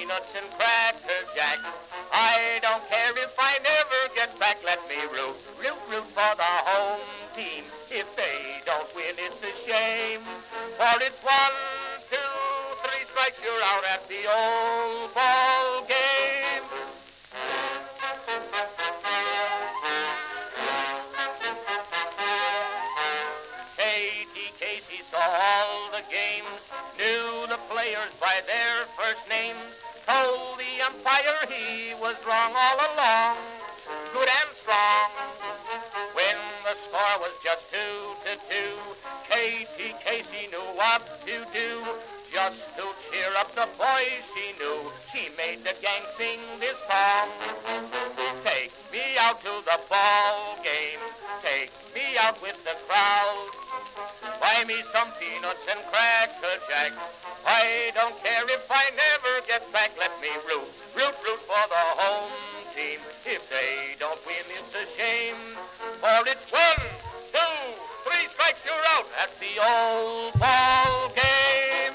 peanuts and cracker jack. I don't care if I never get back. Let me root for the home team. If they don't win, it's a shame. For it's 1, 2, 3 strikes, you're out at the old ball game. Casey saw all the games, knew the players by their first names, told the umpire he was wrong all along, good and strong. When the score was just 2-2, Casey knew what to do, just to cheer up the boys she knew. She made the gang sing this song. Take me out to the ball game, take me out with the crowd. Buy me some peanuts and cracker jack. I don't care if I never get back. Let me root for the home team. If they don't win, it's a shame. For it's 1, 2, 3 strikes, you're out at the old ball game.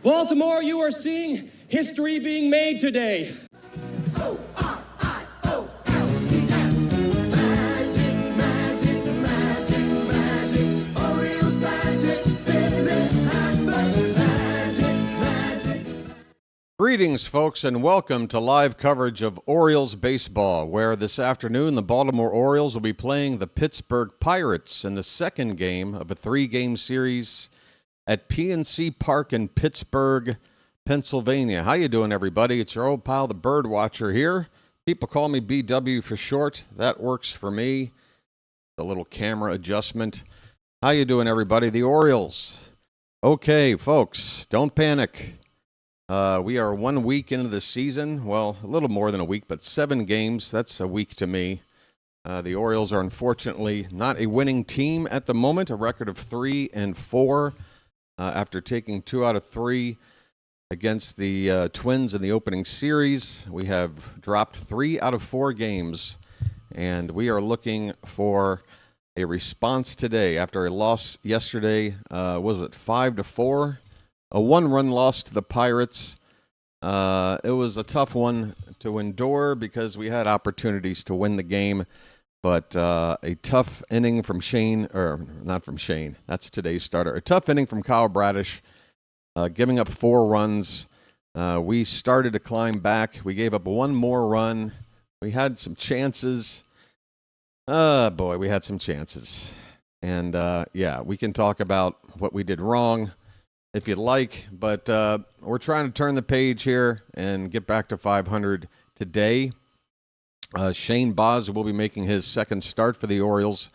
Baltimore, you are seeing history being made today. Orioles magic, magic. Greetings, folks, and welcome to live coverage of Orioles baseball, where this afternoon the Baltimore Orioles will be playing the Pittsburgh Pirates in the second game of a 3-game series at PNC Park in Pittsburgh, Pennsylvania. How you doing, everybody? It's your old pal, the BirdWatcher here. People call me BW for short. That works for me. The little camera adjustment. How you doing, everybody? The Orioles. Okay, folks, don't panic. We are 1 week into the season. Well, a little more than a week, but 7 games. That's a week to me. The Orioles are unfortunately not a winning team at the moment. A record of 3-4 after taking 2 out of 3 against the Twins in the opening series. We have dropped 3 out of 4 games, and we are looking for a response today after a loss yesterday. Was it 5-4? A 1-run loss to the Pirates. It was a tough one to endure because we had opportunities to win the game, but a tough inning from Shane, or not from Shane, that's today's starter. A tough inning from Kyle Bradish, giving up 4 runs. We started to climb back. We gave up 1 more run. We had some chances. Boy, we had some chances. And, yeah, we can talk about what we did wrong if you'd like, but we're trying to turn the page here and get back to 500 today. Shane Baz will be making his second start for the Orioles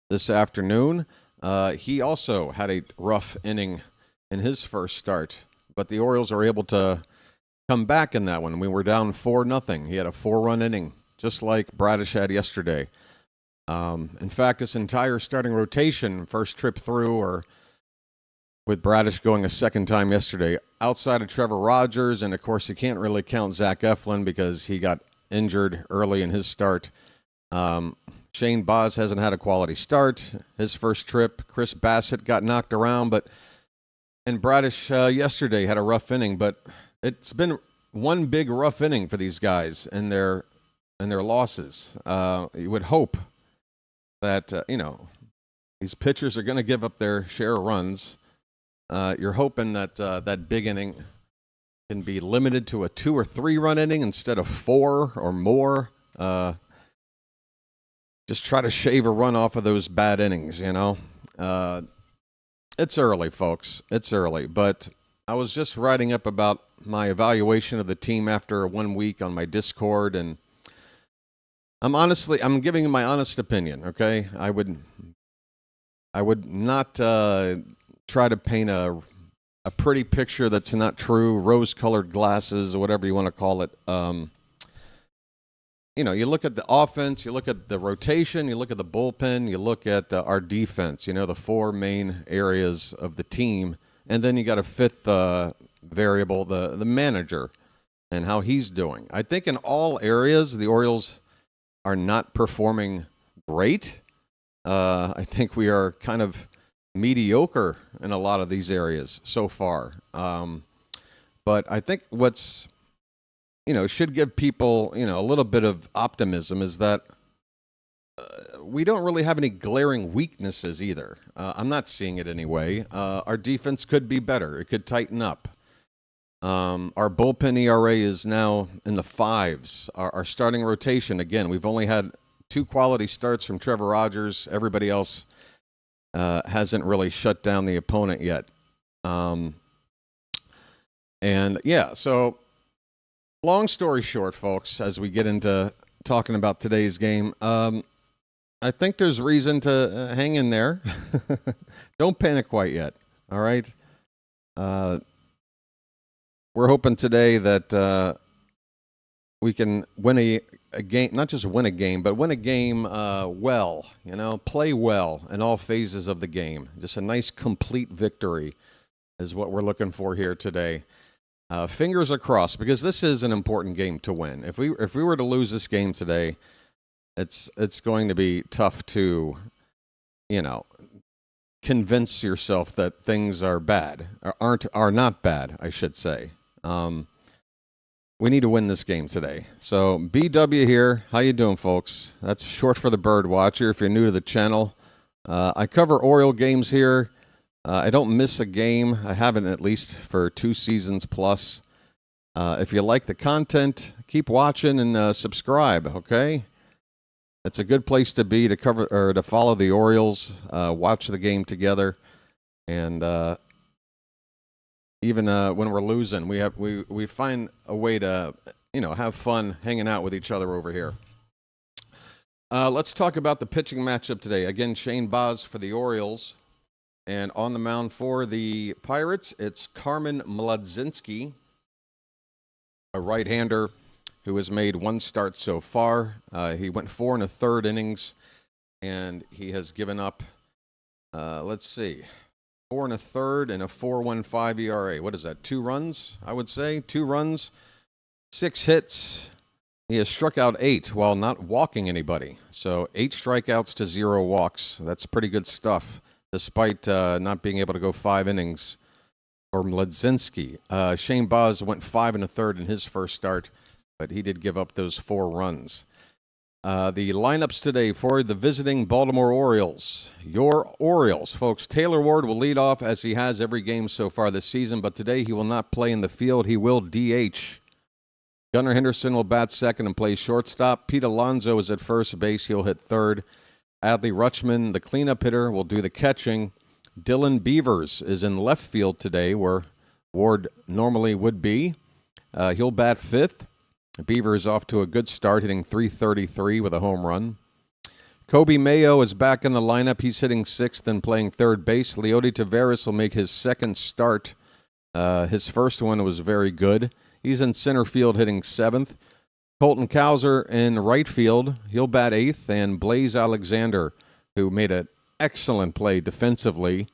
this afternoon. He also had a rough inning in his first start, but the Orioles are able to come back in that one. We were down 4-0. He had a 4-run inning, just like Bradish had yesterday. In fact, this entire starting rotation, first trip through, or with Bradish going a second time yesterday, outside of Trevor Rogers, and of course you can't really count Zach Eflin because he got injured early in his start. Shane Baz hasn't had a quality start. His first trip, Chris Bassett got knocked around, and Bradish yesterday had a rough inning, but it's been one big rough inning for these guys and their losses. You would hope that these pitchers are going to give up their share of runs. You're hoping that that big inning can be limited to a 2 or 3 run inning instead of 4 or more. Just try to shave a run off of those bad innings, It's early, folks. It's early. But I was just writing up about my evaluation of the team after 1 week on my Discord, and I'm giving my honest opinion, okay? I would not try to paint a pretty picture that's not true, rose-colored glasses, or whatever you want to call it. You look at the offense, you look at the rotation, you look at the bullpen, you look at our defense, the 4 main areas of the team, and then you got a 5th variable, the manager, and how he's doing. I think in all areas, the Orioles are not performing great. I think we are kind of mediocre in a lot of these areas so far. But I think what's, should give people, a little bit of optimism is that we don't really have any glaring weaknesses either. I'm not seeing it anyway. Our defense could be better. It could tighten up. Our bullpen ERA is now in the 5s. Our starting rotation, again, we've only had 2 quality starts from Trevor Rogers. Everybody else hasn't really shut down the opponent yet. So long story short, folks, as we get into talking about today's game, I think there's reason to hang in there. Don't panic quite yet, all right? We're hoping today that we can win a game, not just win a game, but win a game well, play well in all phases of the game. Just a nice, complete victory is what we're looking for here today. Fingers are crossed, because this is an important game to win. If we were to lose this game today, it's going to be tough to, convince yourself that things are bad, or are not bad, I should say. We need to win this game today. So BW here. How you doing, folks? That's short for the BirdWatcher. If you're new to the channel, I cover Oriole games here. I don't miss a game. I haven't, at least for 2 seasons plus. If you like the content, keep watching and subscribe. Okay, it's a good place to be, to cover or to follow the Orioles, watch the game together, and even when we're losing, we find a way to have fun hanging out with each other over here. Let's talk about the pitching matchup today. Again, Shane Baz for the Orioles. And on the mound for the Pirates, it's Carmen Mlodzinski, a right-hander who has made 1 start so far. He went 4 1/3 innings, and he has given up, 4 1/3 and a 4.15 ERA. What is that, 2 runs, I would say? 2 runs, 6 hits. He has struck out 8 while not walking anybody. So 8 strikeouts to 0 walks. That's pretty good stuff, despite not being able to go 5 innings for Mlodzinski. Shane Baz went 5 1/3 in his first start, but he did give up those 4 runs. The lineups today for the visiting Baltimore Orioles. Your Orioles, folks. Taylor Ward will lead off, as he has every game so far this season, but today he will not play in the field. He will DH. Gunnar Henderson will bat second and play shortstop. Pete Alonso is at first base. He'll hit third. Adley Rutschman, the cleanup hitter, will do the catching. Dylan Beavers is in left field today, where Ward normally would be. He'll bat fifth. Beavers off to a good start, hitting .333 with a home run. Kobe Mayo is back in the lineup. He's hitting sixth and playing third base. Leody Taveras will make his second start. His first one was very good. He's in center field, hitting seventh. Colton Cowser in right field. He'll bat eighth. And Blaze Alexander, who made an excellent play defensively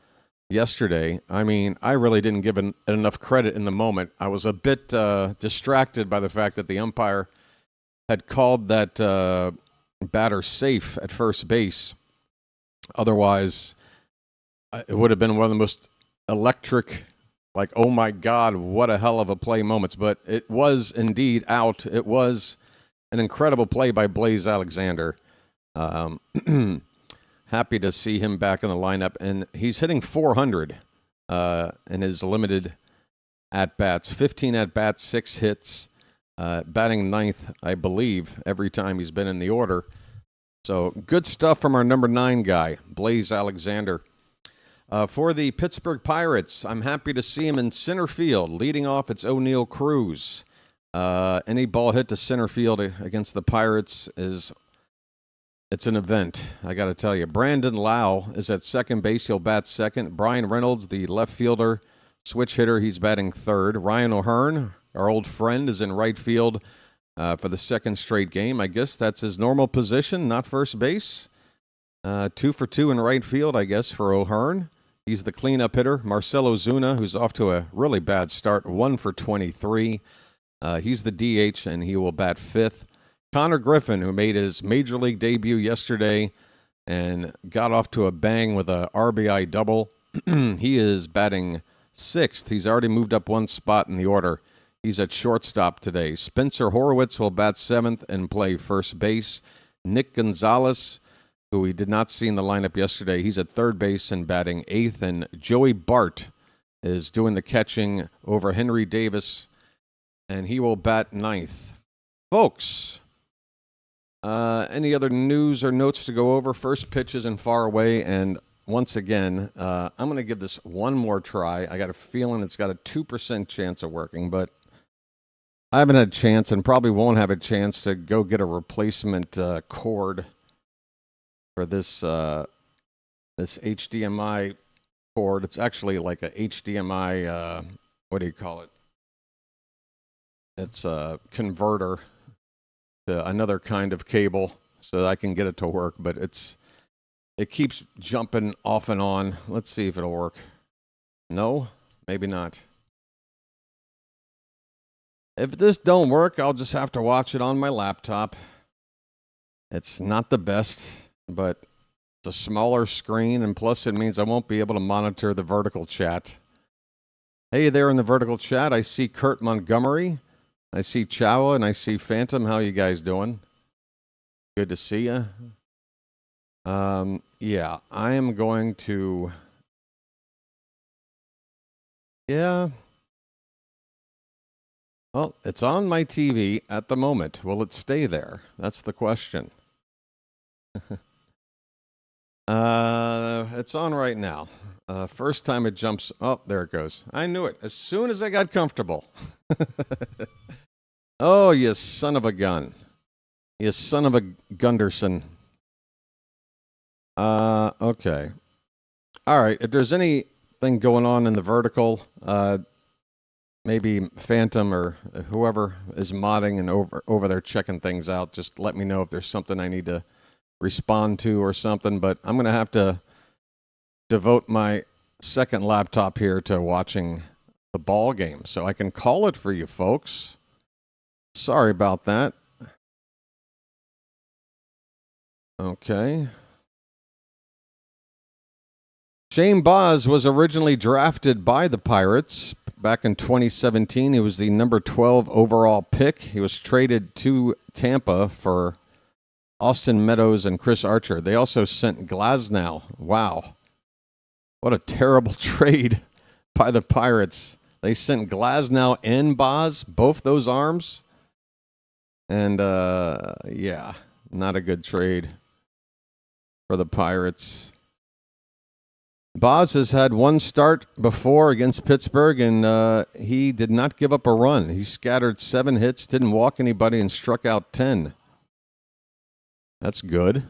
yesterday. I mean, I really didn't give enough credit in the moment. I was a bit distracted by the fact that the umpire had called that batter safe at first base. Otherwise, it would have been one of the most electric, like, oh my God, what a hell of a play moments. But it was indeed out. It was an incredible play by Blaze Alexander. Happy to see him back in the lineup. And he's hitting .400 in his limited at-bats. 15 at-bats, 6 hits. Batting ninth, I believe, every time he's been in the order. So good stuff from our number 9 guy, Blaze Alexander. For the Pittsburgh Pirates, I'm happy to see him in center field. Leading off, it's O'Neal Cruz. Any ball hit to center field against the Pirates it's an event, I got to tell you. Brandon Lau is at second base. He'll bat second. Brian Reynolds, the left fielder, switch hitter, he's batting third. Ryan O'Hearn, our old friend, is in right field for the second straight game. I guess that's his normal position, not first base. 2 for 2 in right field, I guess, for O'Hearn. He's the cleanup hitter. Marcelo Zuna, who's off to a really bad start, 1 for 23. He's the DH, and he will bat fifth. Connor Griffin, who made his major league debut yesterday and got off to a bang with a RBI double. He is batting 6th. He's already moved up one spot in the order. He's at shortstop today. Spencer Horwitz will bat 7th and play first base. Nick Gonzalez, who we did not see in the lineup yesterday, he's at third base and batting 8th. And Joey Bart is doing the catching over Henry Davis, and he will bat 9th. Folks, any other news or notes to go over? First pitch isn't far away, and once again, I'm going to give this one more try. I got a feeling it's got a 2% chance of working, but I haven't had a chance and probably won't have a chance to go get a replacement cord for this this HDMI cord. It's actually like a HDMI, what do you call it? It's a converter to another kind of cable so that I can get it to work, but it keeps jumping off and on. Let's see if it'll work. No, maybe not. If this don't work, I'll just have to watch it on my laptop. It's not the best, but it's a smaller screen, and plus it means I won't be able to monitor the vertical chat. Hey there in the vertical chat, I see Kurt Montgomery, I see Chowa, and I see Phantom. How you guys doing? Good to see you. Yeah, I am going to... Yeah. Well, it's on my TV at the moment. Will it stay there? That's the question. It's on right now. First time it jumps. Oh, there it goes. I knew it. As soon as I got comfortable. Oh, you son of a gun. You son of a Gunderson. Okay. All right. If there's anything going on in the vertical, maybe Phantom or whoever is modding and over there checking things out, just let me know if there's something I need to respond to or something. But I'm going to have to devote my second laptop here to watching the ball game so I can call it for you folks. Sorry about that. Okay. Shane Baz was originally drafted by the Pirates back in 2017. He was the number 12 overall pick. He was traded to Tampa for Austin Meadows and Chris Archer. They also sent Glasnow. Wow. What a terrible trade by the Pirates. They sent Glasnow and Baz, both those arms. And, yeah, not a good trade for the Pirates. Baz has had one start before against Pittsburgh, and he did not give up a run. He scattered 7 hits, didn't walk anybody, and struck out 10. That's good. Of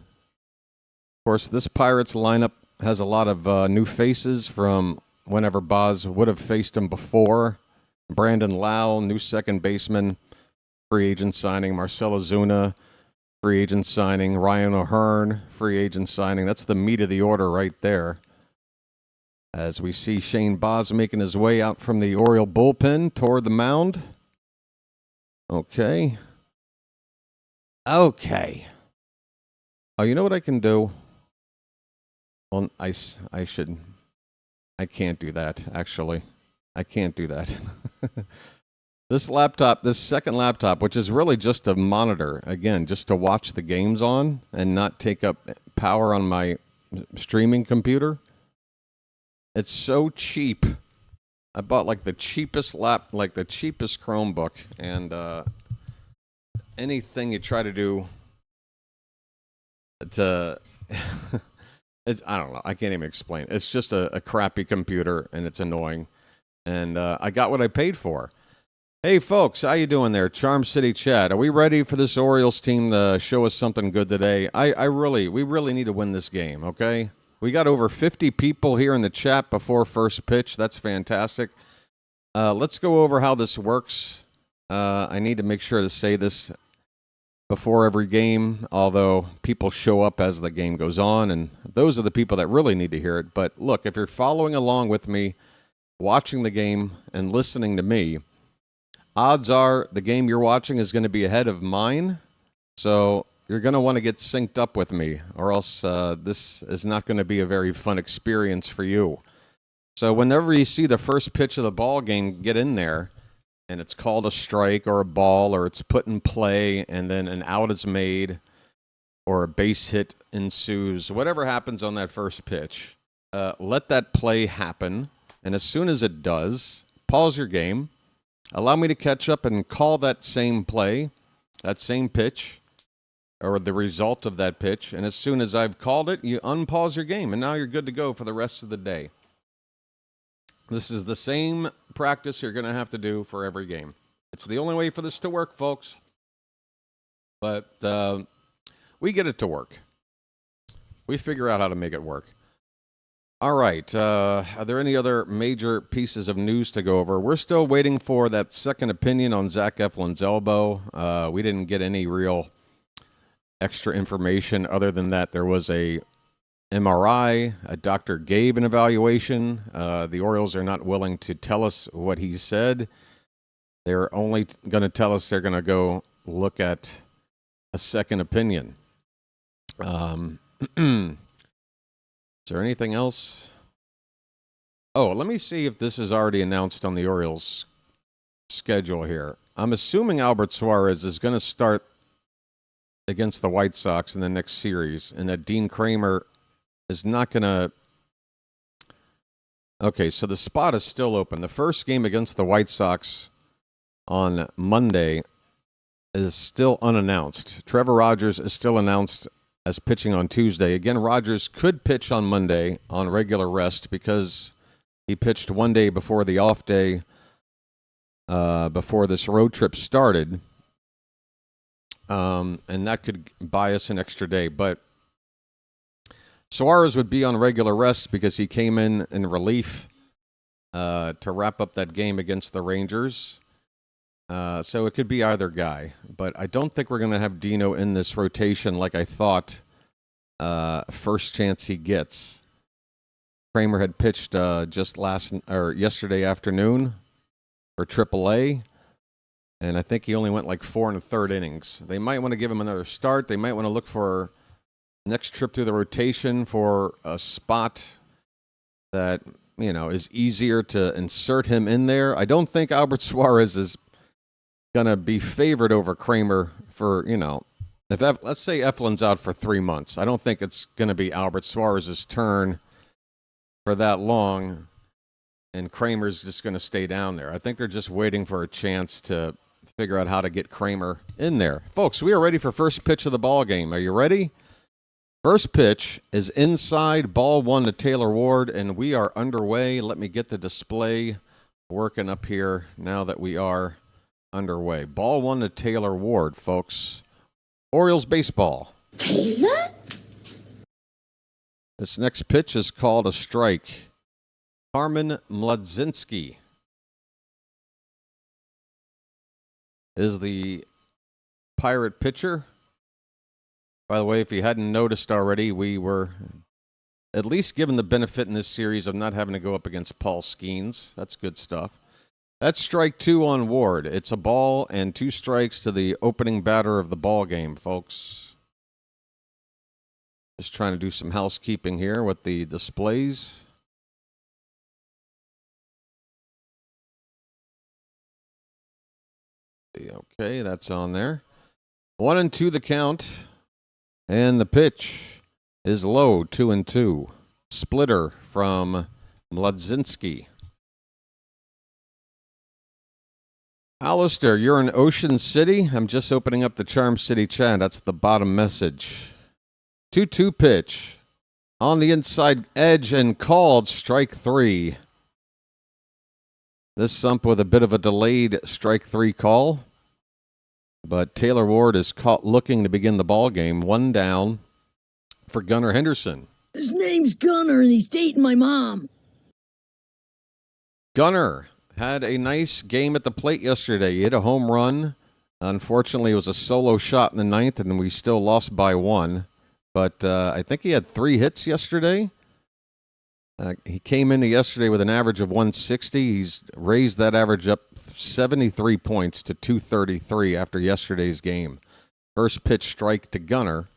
course, this Pirates lineup has a lot of new faces from whenever Baz would have faced him before. Brandon Lau, new second baseman, free agent signing. Marcell Ozuna, free agent signing. Ryan O'Hearn, free agent signing. That's the meat of the order right there. As we see Shane Baz making his way out from the Oriole bullpen toward the mound. Okay. Okay. Oh, you know what I can do? Well, I can't do that, actually. I can't do that. This laptop, this second laptop, which is really just a monitor, again, just to watch the games on and not take up power on my streaming computer. It's so cheap. I bought like the cheapest cheapest Chromebook, and anything you try to do to I don't know. I can't even explain. It's just a crappy computer, and it's annoying. And I got what I paid for. Hey, folks, how you doing there? Charm City Chat. Are we ready for this Orioles team to show us something good today? We really need to win this game, okay? We got over 50 people here in the chat before first pitch. That's fantastic. Let's go over how this works. I need to make sure to say this before every game, although people show up as the game goes on, and those are the people that really need to hear it. But look, if you're following along with me, watching the game and listening to me, odds are the game you're watching is going to be ahead of mine. So you're going to want to get synced up with me, or else this is not going to be a very fun experience for you. So whenever you see the first pitch of the ball game get in there, and it's called a strike or a ball, or it's put in play, and then an out is made, or a base hit ensues, whatever happens on that first pitch, let that play happen. And as soon as it does, pause your game, allow me to catch up and call that same play, that same pitch, or the result of that pitch. And as soon as I've called it, you unpause your game, and now you're good to go for the rest of the day. This is the same practice you're going to have to do for every game. It's the only way for this to work, folks. But we get it to work. We figure out how to make it work. All right. Are there any other major pieces of news to go over? We're still waiting for that second opinion on Zach Eflin's elbow. We didn't get any real extra information other than that there was a MRI. A doctor gave an evaluation. The Orioles are not willing to tell us what he said. They're only going to tell us they're going to go look at a second opinion. Is there anything else? Oh, let me see if this is already announced on the Orioles schedule here. I'm assuming Albert Suarez is going to start against the White Sox in the next series, and that Dean Kramer is not going to... Okay, so the spot is still open. The first game against the White Sox on Monday is still unannounced. Trevor Rogers is still announced as pitching on Tuesday. Again, Rogers could pitch on Monday on regular rest because he pitched one day before the off day before this road trip started. And that could buy us an extra day. But Suarez would be on regular rest because he came in relief to wrap up that game against the Rangers. So it could be either guy. But I don't think we're going to have Dino in this rotation like I thought first chance he gets. Kramer had pitched just yesterday afternoon for AAA. And I think he only went like 4 1/3 innings. They might want to give him another start. They might want to look for next trip through the rotation for a spot that, you know, is easier to insert him in there. I don't think Albert Suarez is going to be favored over Kramer for, you know, let's say Eflin's out for 3 months. I don't think it's going to be Albert Suarez's turn for that long, and Kramer's just going to stay down there. I think they're just waiting for a chance to figure out how to get Kramer in there. Folks, we are ready for first pitch of the ball game. Are you ready? First pitch is inside, ball one to Taylor Ward, and we are underway. Let me get the display working up here now that we are underway. Ball one to Taylor Ward, folks. Orioles baseball. Taylor? This next pitch is called a strike. Carmen Mlodzinski is the Pirate pitcher. By the way, if you hadn't noticed already, we were at least given the benefit in this series of not having to go up against Paul Skeens. That's good stuff. That's strike two on Ward. It's a ball and 2 strikes to the opening batter of the ball game, folks. Just trying to do some housekeeping here with the displays. Okay, that's on there. 1-2 the count. And the pitch is low, 2-2. Splitter from Mlodzinski. Alistair, you're in Ocean City. I'm just opening up the Charm City chat. That's the bottom message. 2-2 pitch. On the inside edge and called strike 3. This sump with a bit of a delayed strike 3 call. But Taylor Ward is caught looking to begin the ball game. 1 down for Gunnar Henderson. His name's Gunnar, and he's dating my mom. Gunnar had a nice game at the plate yesterday. He hit a home run. Unfortunately, it was a solo shot in the 9th, and we still lost by 1. But I think he had 3 hits yesterday. He came into yesterday with an average of 160. He's raised that average up 73 points to 233 after yesterday's game. First pitch strike to Gunnar.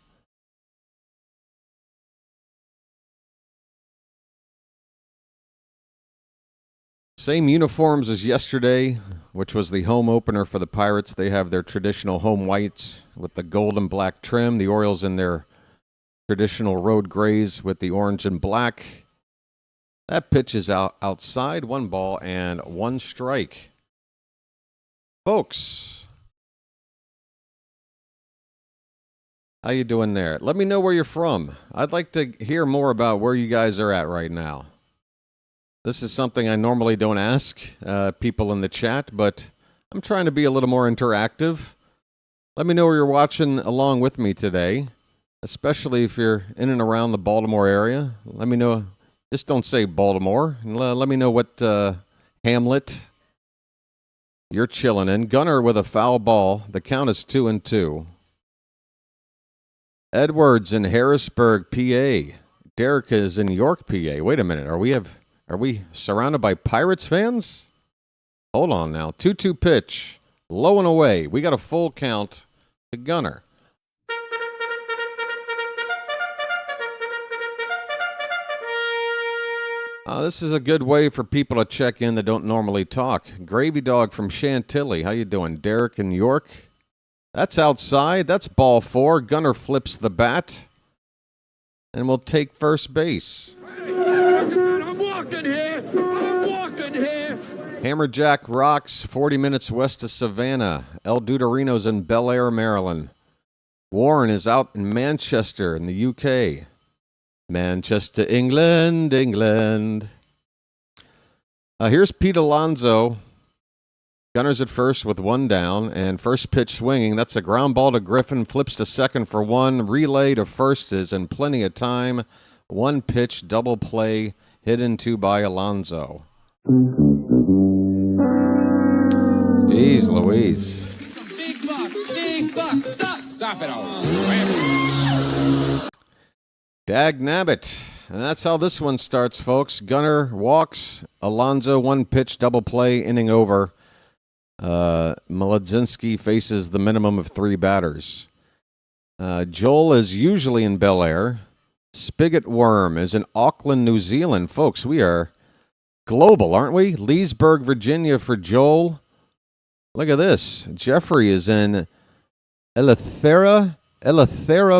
Same uniforms as yesterday, which was the home opener for the Pirates. They have their traditional home whites with the gold and black trim. The Orioles in their traditional road grays with the orange and black. That pitch is outside. 1 ball and 1 strike. Folks, how you doing there? Let me know where you're from. I'd like to hear more about where you guys are at right now. This is something I normally don't ask people in the chat, but I'm trying to be a little more interactive. Let me know where you're watching along with me today, especially if you're in and around the Baltimore area. Let me know. Just don't say Baltimore. Let me know what hamlet you're chilling in. Gunnar with a foul ball. The count is 2-2. Edwards in Harrisburg, PA. Derek is in York, PA. Wait a minute. Are we surrounded by Pirates fans? Hold on now. 2-2 pitch. Low and away. We got a full count to Gunnar. This is a good way for people to check in that don't normally talk. Gravy Dog from Chantilly. How you doing? Derek in York. That's outside. That's ball 4. Gunnar flips the bat. And we'll take first base. I'm walking here. Hammerjack Rocks, 40 minutes west of Savannah. El Duderino's in Bel Air, Maryland. Warren is out in Manchester in the UK. Manchester, England. Here's Pete Alonso. Gunners at first with 1 down, and first pitch swinging. That's a ground ball to Griffin. Flips to second for 1. Relay to first is in plenty of time. 1 pitch, double play, hit into by Alonso. Jeez Louise. Big buck. Stop it all. Dag nabbit. And that's how this one starts, folks. Gunnar walks. Alonso, 1 pitch, double play, inning over. Mlodzinski faces the minimum of 3 batters. Joel is usually in Bel Air. Spigot Worm is in Auckland, New Zealand. Folks, we are global, aren't we? Leesburg, Virginia for Joel. Look at this. Jeffrey is in Eleuthera,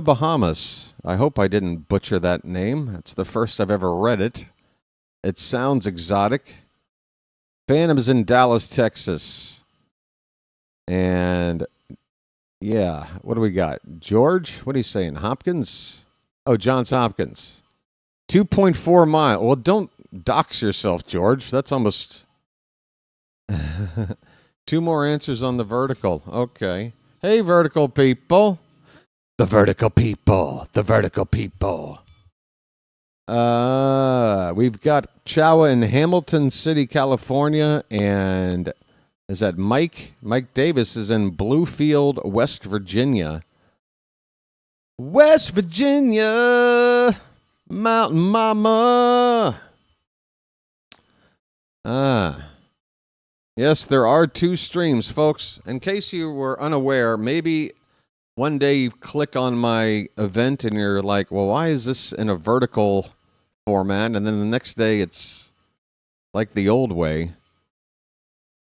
Bahamas. I hope I didn't butcher that name. It's the first I've ever read it. It sounds exotic. Phantom's in Dallas, Texas. And, yeah, what do we got? George? What are you saying? Hopkins? Oh, Johns Hopkins. 2.4 miles. Well, don't dox yourself, George. That's almost 2 more answers on the vertical. Okay. Hey, vertical people. The vertical people. We've got Chowa in Hamilton City, California, and is that Mike? Mike Davis is in Bluefield, West Virginia. West Virginia, Mountain Mama. Yes, there are 2 streams, folks. In case you were unaware, maybe one day you click on my event and you're like, well, why is this in a vertical format? And then the next day it's like the old way.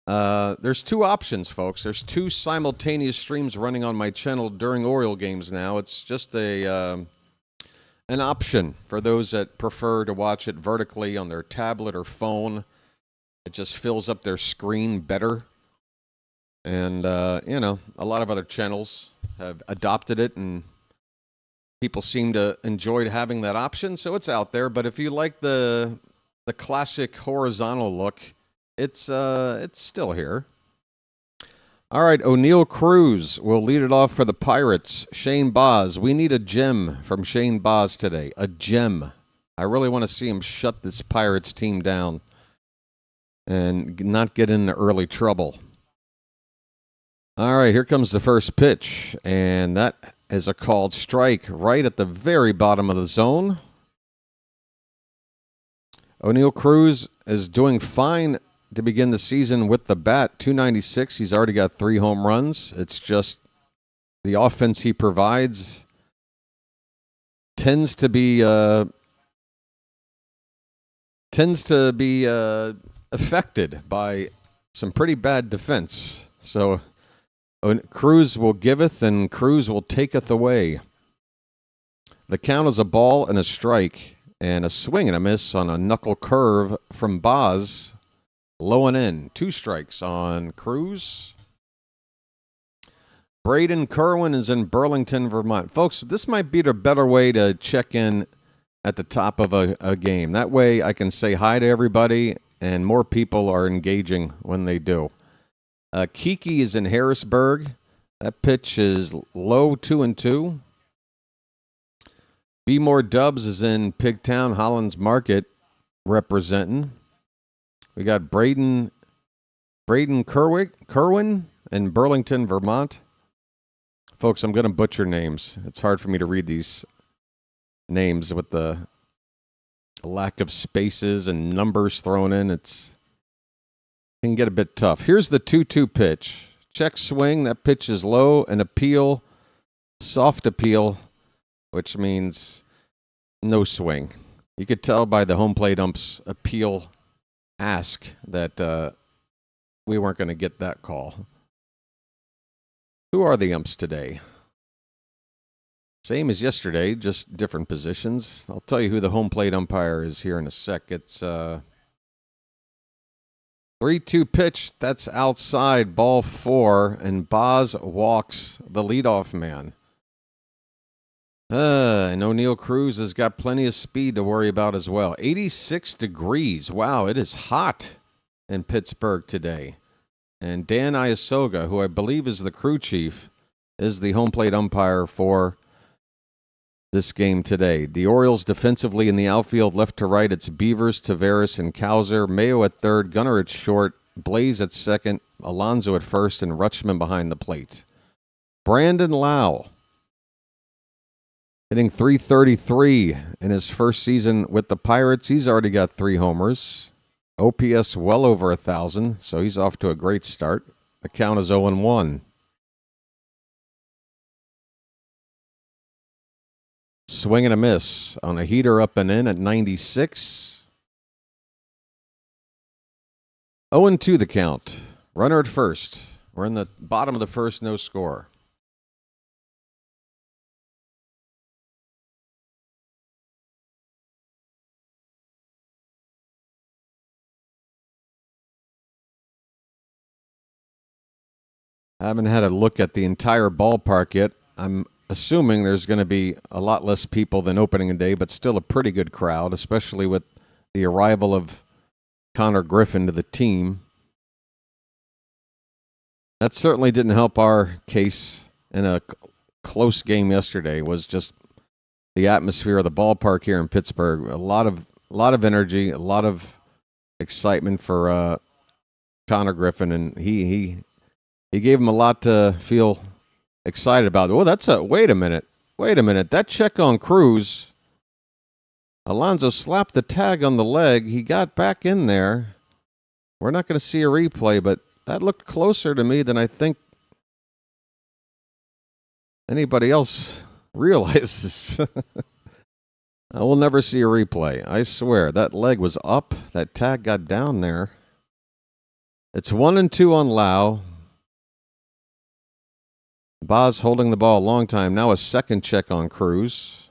There's 2 options, folks. There's 2 simultaneous streams running on my channel during Oriole games now. It's just an option for those that prefer to watch it vertically on their tablet or phone. It just fills up their screen better. And, a lot of other channels have adopted it, and people seem to enjoy having that option, so it's out there. But if you like the classic horizontal look, it's still here. All right, O'Neill Cruz will lead it off for the Pirates. Shane Baz. We need a gem from Shane Baz today. A gem. I really want to see him shut this Pirates team down and not get into early trouble. All right, here comes the first pitch, and that is a called strike right at the very bottom of the zone. O'Neill Cruz is doing fine to begin the season with the bat. 296. He's already got 3 home runs. It's just the offense he provides tends to be affected by some pretty bad defense. So Cruz will giveth and Cruz will taketh away. The count is a ball and a strike and a swing and a miss on a knuckle curve from Boz. Low and in. 2 strikes on Cruz. Braden Kerwin is in Burlington, Vermont. Folks, this might be the better way to check in at the top of a game. That way I can say hi to everybody and more people are engaging when they do. Kiki is in Harrisburg. That pitch is low, 2-2. B. More Dubs is in Pigtown, Hollands Market, representing. We got Braden Kerwin in Burlington, Vermont. Folks, I'm going to butcher names. It's hard for me to read these names with the lack of spaces and numbers thrown in. It can get a bit tough. Here's the 2-2 pitch. Check swing. That pitch is low. An appeal, soft appeal, which means no swing. You could tell by the home plate ump's appeal ask that we weren't going to get that call. Who are the umps today? Same as yesterday, just different positions. I'll tell you who the home plate umpire is here in a sec. It's 3-2 pitch. That's outside, ball 4, and Boz walks the leadoff man. And O'Neill Cruz has got plenty of speed to worry about as well. 86 degrees. Wow, it is hot in Pittsburgh today. And Dan Iasoga, who I believe is the crew chief, is the home plate umpire for this game today. The Orioles defensively in the outfield, left to right, it's Beavers, Taveras, and Cowser. Mayo at third, Gunnar at short, Blaze at second, Alonso at first, and Rutschman behind the plate. Brandon Lau, hitting .333 in his first season with the Pirates. He's already got 3 homers. OPS well over 1,000, so he's off to a great start. The count is 0-1. Swing and a miss on a heater up and in at 96. 0-2 the count. Runner at first. We're in the bottom of the first, no score. I haven't had a look at the entire ballpark yet. I'm assuming there's going to be a lot less people than opening day, but still a pretty good crowd, especially with the arrival of Connor Griffin to the team. That certainly didn't help our case in a close game yesterday. Was just the atmosphere of the ballpark here in Pittsburgh. A lot of energy, a lot of excitement for Connor Griffin, and he gave him a lot to feel excited about. Oh, wait a minute. That check on Cruz. Alonso slapped the tag on the leg. He got back in there. We're not going to see a replay, but that looked closer to me than I think anybody else realizes. We'll never see a replay. I swear, that leg was up. That tag got down there. It's 1-2 on Lau. Boz holding the ball a long time. Now a second check on Cruz.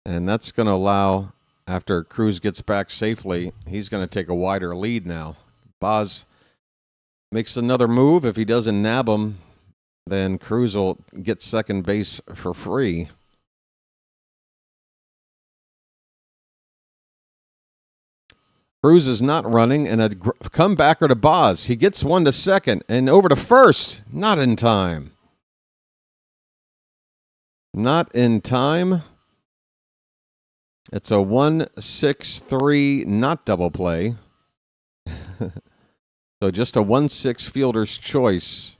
And that's going to allow, after Cruz gets back safely, he's going to take a wider lead now. Boz makes another move. If he doesn't nab him, then Cruz will get second base for free. Cruz is not running, and a comebacker to Boz. He gets one to second, and over to first. Not in time. Not in time. It's a 1-6-3 not double play. So just a 1-6 fielder's choice.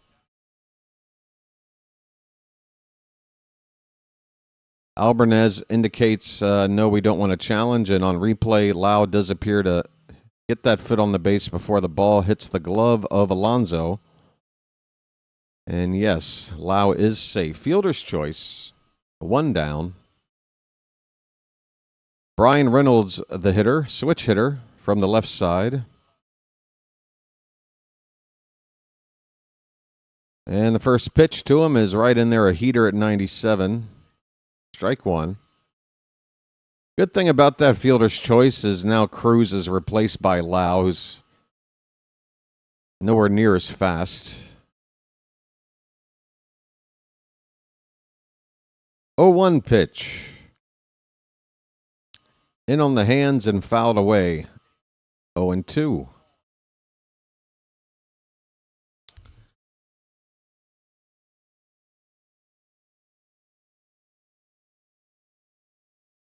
Albarnez indicates, no, we don't want to challenge. And on replay, Lau does appear to get that foot on the base before the ball hits the glove of Alonso. And yes, Lau is safe. Fielder's choice. 1 down. Brian Reynolds, the hitter, switch hitter from the left side. And the first pitch to him is right in there, a heater at 97. Strike 1. Good thing about that fielder's choice is now Cruz is replaced by Lau, who's nowhere near as fast. 0-1 pitch. In on the hands and fouled away. 0-2.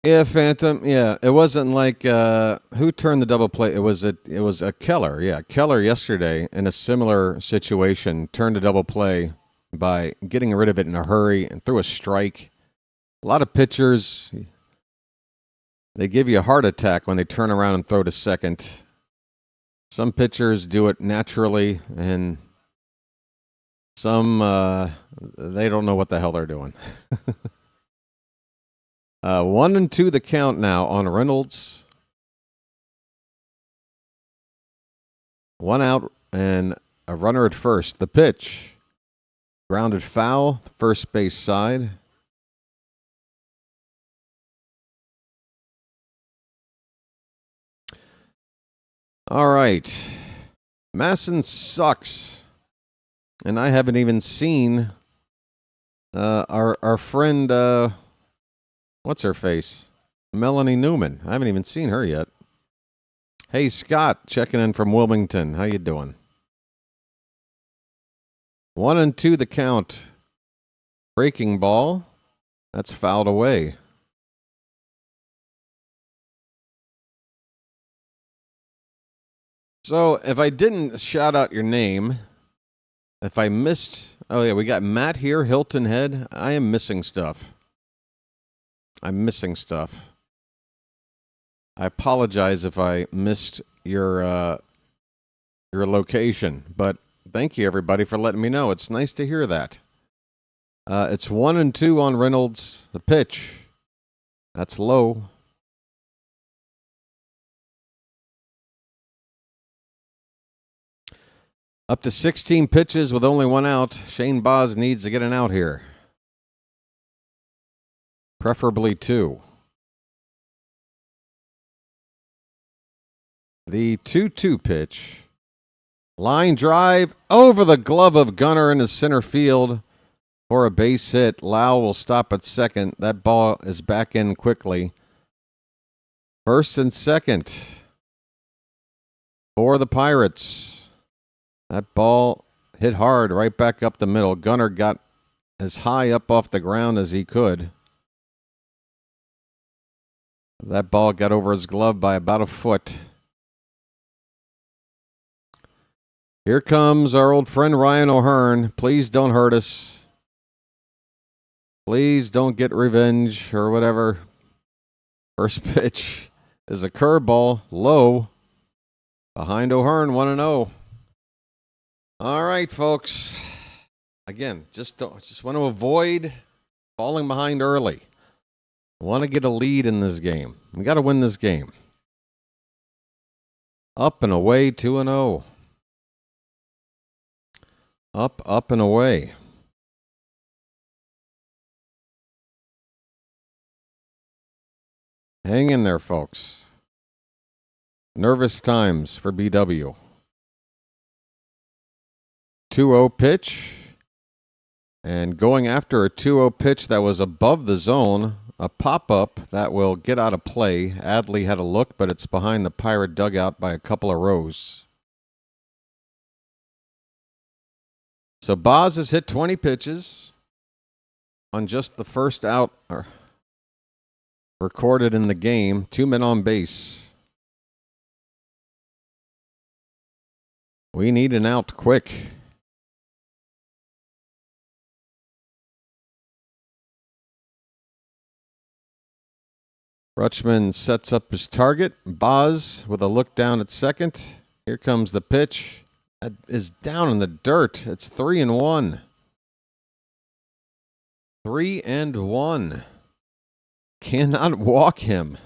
Yeah, Phantom. Yeah, it wasn't like who turned the double play. It was a Keller. Yeah, Keller yesterday in a similar situation turned a double play by getting rid of it in a hurry and threw a strike. A lot of pitchers, they give you a heart attack when they turn around and throw to second. Some pitchers do it naturally, and some they don't know what the hell they're doing. 1-2 the count now on Reynolds. 1 out and a runner at first. The pitch. Grounded foul, first base side. All right. Masson sucks. And I haven't even seen our friend... what's her face? Melanie Newman. I haven't even seen her yet. Hey, Scott, checking in from Wilmington. How you doing? 1-2 the count. Breaking ball. That's fouled away. So, if I didn't shout out your name, if I missed... Oh, yeah, we got Matt here, Hilton Head. I am missing stuff. I'm missing stuff. I apologize if I missed your location, but thank you everybody for letting me know. It's nice to hear that. It's 1-2 on Reynolds. The pitch. That's low. Up to 16 pitches with only 1 out. Shane Baz needs to get an out here. Preferably 2. The 2-2 pitch. Line drive over the glove of Gunnar in the center field for a base hit. Lau will stop at second. That ball is back in quickly. First and second for the Pirates. That ball hit hard right back up the middle. Gunnar got as high up off the ground as he could. That ball got over his glove by about a foot. Here comes our old friend Ryan O'Hearn. Please don't hurt us. Please don't get revenge or whatever. First pitch is a curveball, low. Behind O'Hearn, 1-0. All right, folks. Again, just want to avoid falling behind early. Want to get a lead in this game. We got to win this game. Up and away, 2-0. Up and away. Hang in there, folks. Nervous times for BW. 2-0 pitch. And going after a 2-0 pitch that was above the zone, a pop-up that will get out of play. Adley had a look, but it's behind the Pirate dugout by a couple of rows. So Baz has hit 20 pitches on just the first out recorded in the game. 2 men on base. We need an out quick. Rutschman sets up his target. Baz with a look down at second. Here comes the pitch. That is down in the dirt. It's 3-1. 3-1. Cannot walk him.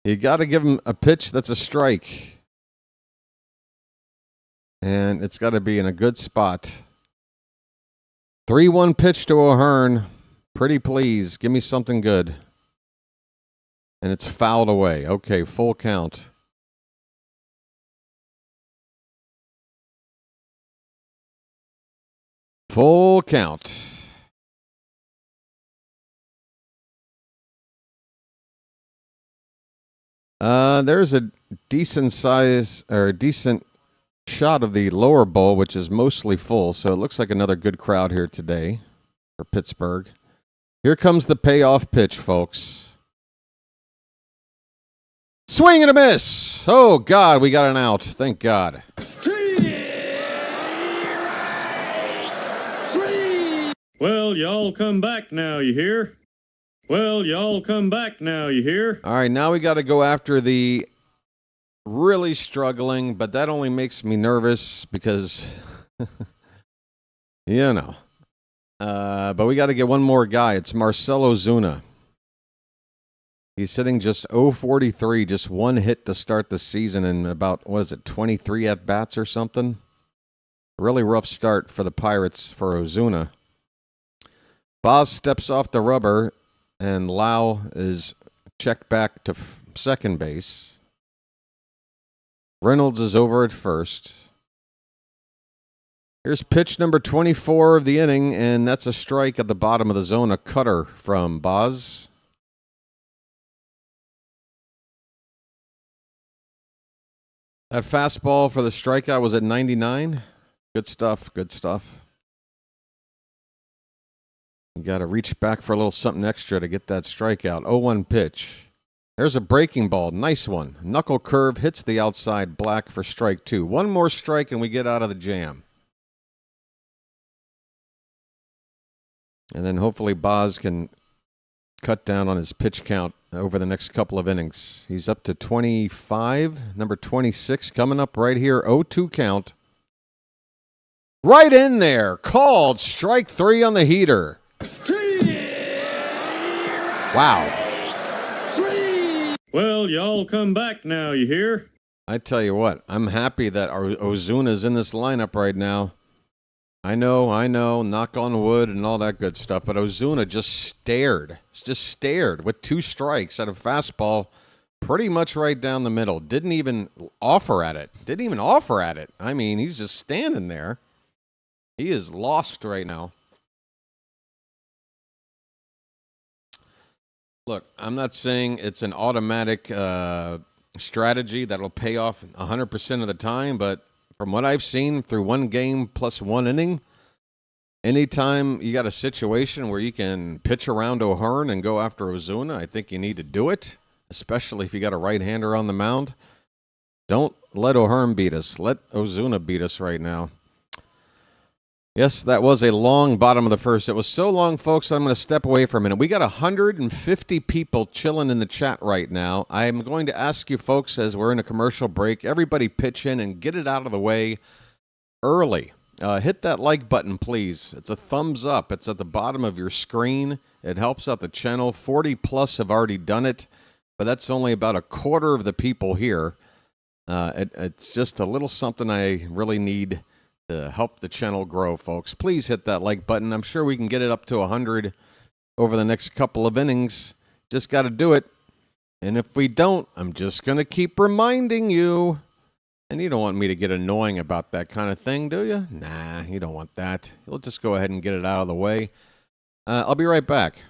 You got to give him a pitch that's a strike. And it's got to be in a good spot. 3-1 pitch to O'Hearn. Pretty please. Give me something good. And it's fouled away. Okay, full count. Full count. There's a decent size or a decent shot of the lower bowl, which is mostly full. So it looks like another good crowd here today for Pittsburgh. Here comes the payoff pitch, folks. Swing and a miss. Oh, God, we got an out. Thank God. Well, y'all come back now, you hear? Well, y'all come back now, you hear? All right, now we got to go after the really struggling, but that only makes me nervous because, you know. But we got to get one more guy. It's Marcell Ozuna. He's sitting just 0-43, just one hit to start the season and about, 23 at-bats or something? Really rough start for the Pirates for Ozuna. Boz steps off the rubber, and Lau is checked back to second base. Reynolds is over at first. Here's pitch number 24 of the inning, and that's a strike at the bottom of the zone, a cutter from Boz. That fastball for the strikeout was at 99. Good stuff, good stuff. You got to reach back for a little something extra to get that strikeout. 0-1 pitch. There's a breaking ball. Nice one. Knuckle curve hits the outside black for strike 2. One more strike and we get out of the jam. And then hopefully Boz can cut down on his pitch count over the next couple of innings. He's up to 25. Number 26 coming up right here. 0-2 count. Right in there. Called. Strike 3 on the heater. Wow. Well, y'all come back now, you hear? I tell you what, I'm happy that our Ozuna's in this lineup right now. I know, knock on wood and all that good stuff, but Ozuna just stared with 2 strikes at a fastball pretty much right down the middle. Didn't even offer at it. I mean, he's just standing there. He is lost right now. Look, I'm not saying it's an automatic strategy that'll pay off 100% of the time, but from what I've seen through one game plus one inning, anytime you got a situation where you can pitch around O'Hearn and go after Ozuna, I think you need to do it, especially if you got a right-hander on the mound. Don't let O'Hearn beat us. Let Ozuna beat us right now. Yes, that was a long bottom of the first. It was so long, folks, I'm going to step away for a minute. We got 150 people chilling in the chat right now. I'm going to ask you, folks, as we're in a commercial break, everybody pitch in and get it out of the way early. Hit that like button, please. It's a thumbs up. It's at the bottom of your screen. It helps out the channel. 40 plus have already done it, but that's only about a quarter of the people here. It's just a little something I really need to help the channel grow, folks. Please hit that like button. I'm sure we can get it up to 100 over the next couple of innings. Just got to do it. And if we don't, I'm just going to keep reminding you. And you don't want me to get annoying about that kind of thing, do you? Nah, you don't want that. You'll just go ahead and get it out of the way. I'll be right back.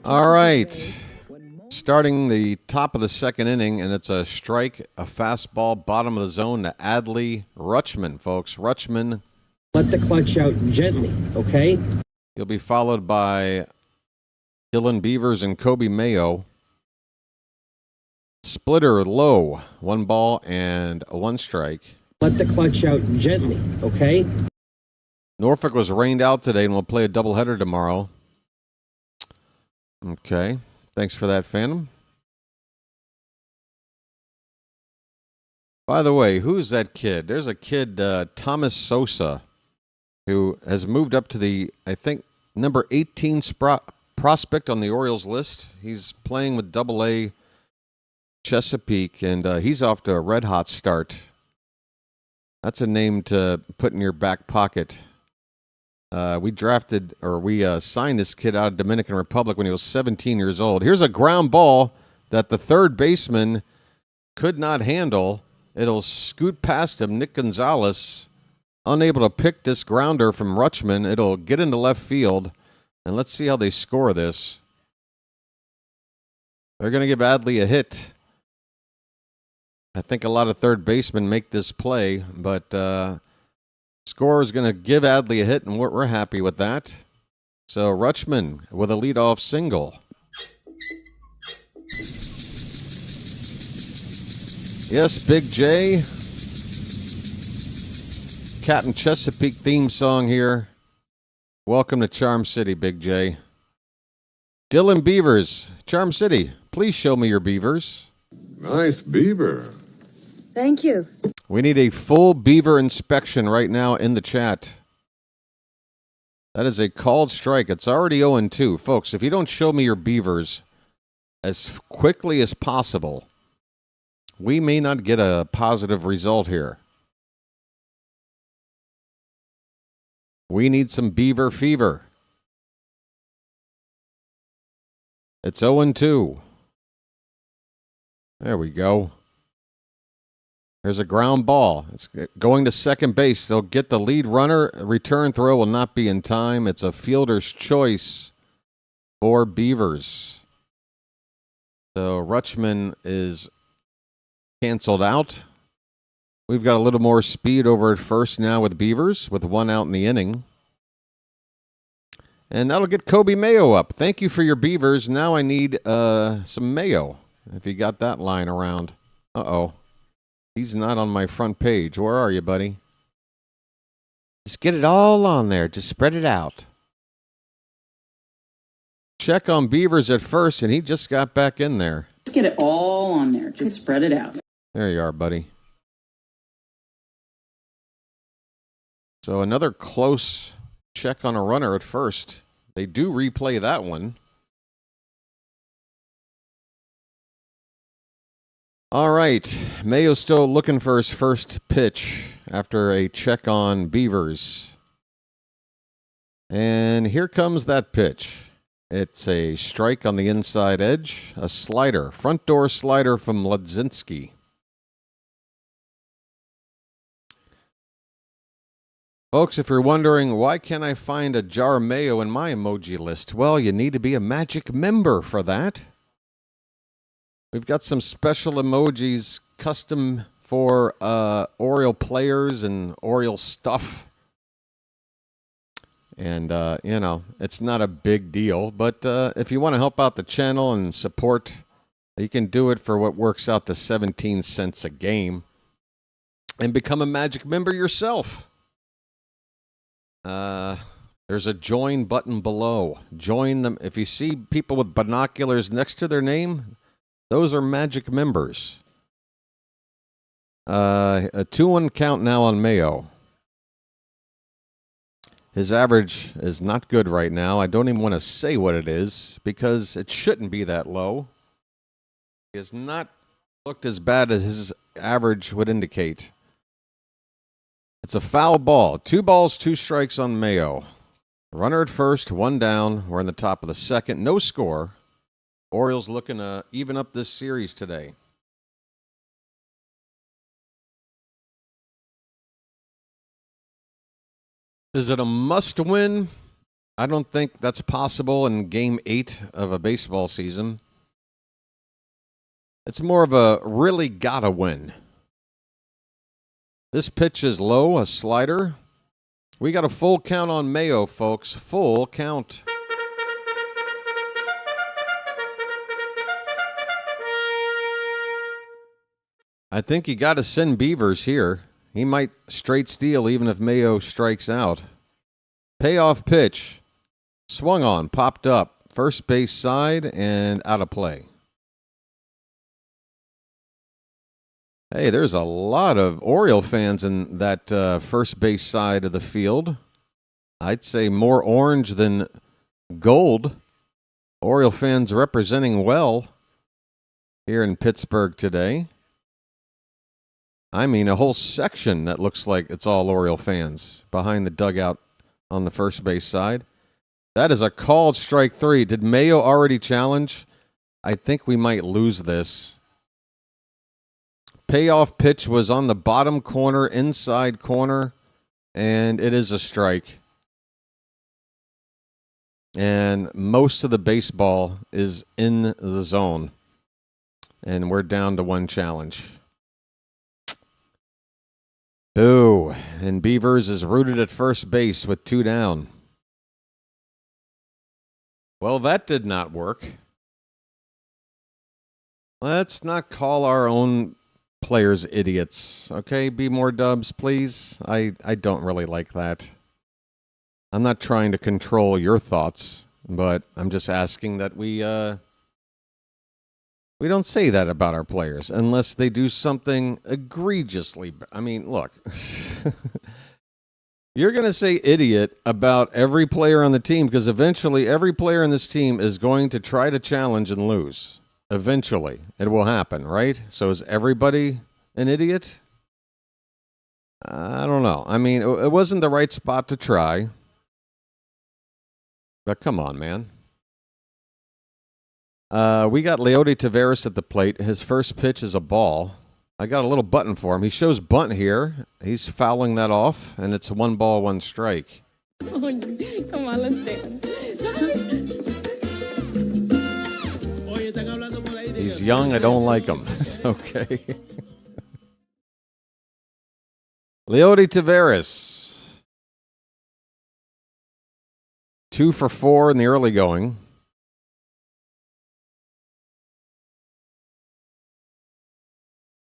All right. Starting the top of the second inning, and it's a strike, a fastball, bottom of the zone to Adley Rutschman, folks. Rutschman. Let the clutch out gently, okay? He'll be followed by Dylan Beavers and Kobe Mayo. Splitter low. 1 ball and 1 strike. Let the clutch out gently, okay? Norfolk was rained out today and we'll play a doubleheader tomorrow. Okay. Thanks for that, Phantom. By the way, who's that kid? There's a kid, Thomas Sosa, who has moved up to the, I think, number 18 prospect on the Orioles list. He's playing with Double-A Chesapeake, and he's off to a red-hot start. That's a name to put in your back pocket. We signed this kid out of Dominican Republic when he was 17 years old. Here's a ground ball that the third baseman could not handle. It'll scoot past him. Nick Gonzalez, unable to pick this grounder from Rutschman. It'll get into left field, and let's see how they score this. They're going to give Adley a hit. I think a lot of third basemen make this play, but scorer is going to give Adley a hit, and we're happy with that. So Rutschman with a leadoff single. Yes, Big J. Captain Chesapeake theme song here. Welcome to Charm City, Big J. Dylan Beavers, Charm City, please show me your beavers. Nice beaver. Thank you. We need a full beaver inspection right now in the chat. That is a called strike. It's already 0-2. Folks, if you don't show me your beavers as quickly as possible, we may not get a positive result here. We need some beaver fever. It's 0-2. There we go. There's a ground ball. It's going to second base. They'll get the lead runner. Return throw will not be in time. It's a fielder's choice for Beavers. So Rutschman is canceled out. We've got a little more speed over at first now with Beavers, with 1 out in the inning. And that'll get Kobe Mayo up. Thank you for your Beavers. Now I need some Mayo, if you got that lying around. Uh-oh. He's not on my front page. Where are you, buddy? Just get it all on there. Just spread it out. Check on Beavers at first, and he just got back in there. Just get it all on there. Just spread it out. There you are, buddy. So another close check on a runner at first. They do replay that one. All right. Mayo's still looking for his first pitch after a check on Beavers. And here comes that pitch. It's a strike on the inside edge, a slider, front door slider from Mlodzinski. Folks, if you're wondering, why can't I find a jar of Mayo in my emoji list? Well, you need to be a Magic member for that. We've got some special emojis custom for Oriole players and Oriole stuff. And, it's not a big deal. But if you want to help out the channel and support, you can do it for what works out to 17 cents a game. And become a Magic member yourself. There's a join button below. Join them. If you see people with binoculars next to their name, those are Magic members. A 2-1 count now on Mayo. His average is not good right now. I don't even want to say what it is because it shouldn't be that low. He has not looked as bad as his average would indicate. It's a foul ball. 2 balls, 2 strikes on Mayo. Runner at first, 1 down. We're in the top of the second. No score. Orioles looking to even up this series today. Is it a must-win? I don't think that's possible in Game 8 of a baseball season. It's more of a really gotta win. This pitch is low, a slider. We got a full count on Mayo, folks. Full count. I think you got to send Beavers here. He might straight steal even if Mayo strikes out. Payoff pitch. Swung on, popped up. First base side and out of play. Hey, there's a lot of Oriole fans in that first base side of the field. I'd say more orange than gold. Oriole fans representing well here in Pittsburgh today. I mean, a whole section that looks like it's all Oriole fans behind the dugout on the first base side. That is a called strike 3. Did Mayo already challenge? I think we might lose this. Payoff pitch was on the bottom corner, inside corner, and it is a strike. And most of the baseball is in the zone. And we're down to 1 challenge. Boo. And Beavers is rooted at first base with 2 down. Well, that did not work. Let's not call our own players idiots. Okay, be more Dubs, please. I don't really like that. I'm not trying to control your thoughts, but I'm just asking that we don't say that about our players unless they do something egregiously. I mean, look. You're going to say idiot about every player on the team because eventually every player on this team is going to try to challenge and lose. Eventually. It will happen, right? So is everybody an idiot? I don't know. I mean, it wasn't the right spot to try. But come on, man. We got Leody Taveras at the plate. His first pitch is a ball. I got a little button for him. He shows bunt here. He's fouling that off, and it's 1 ball, 1 strike. Oh, come on, let's dance. He's young. I don't like him. Okay. Leody Taveras. 2 for 4 in the early going.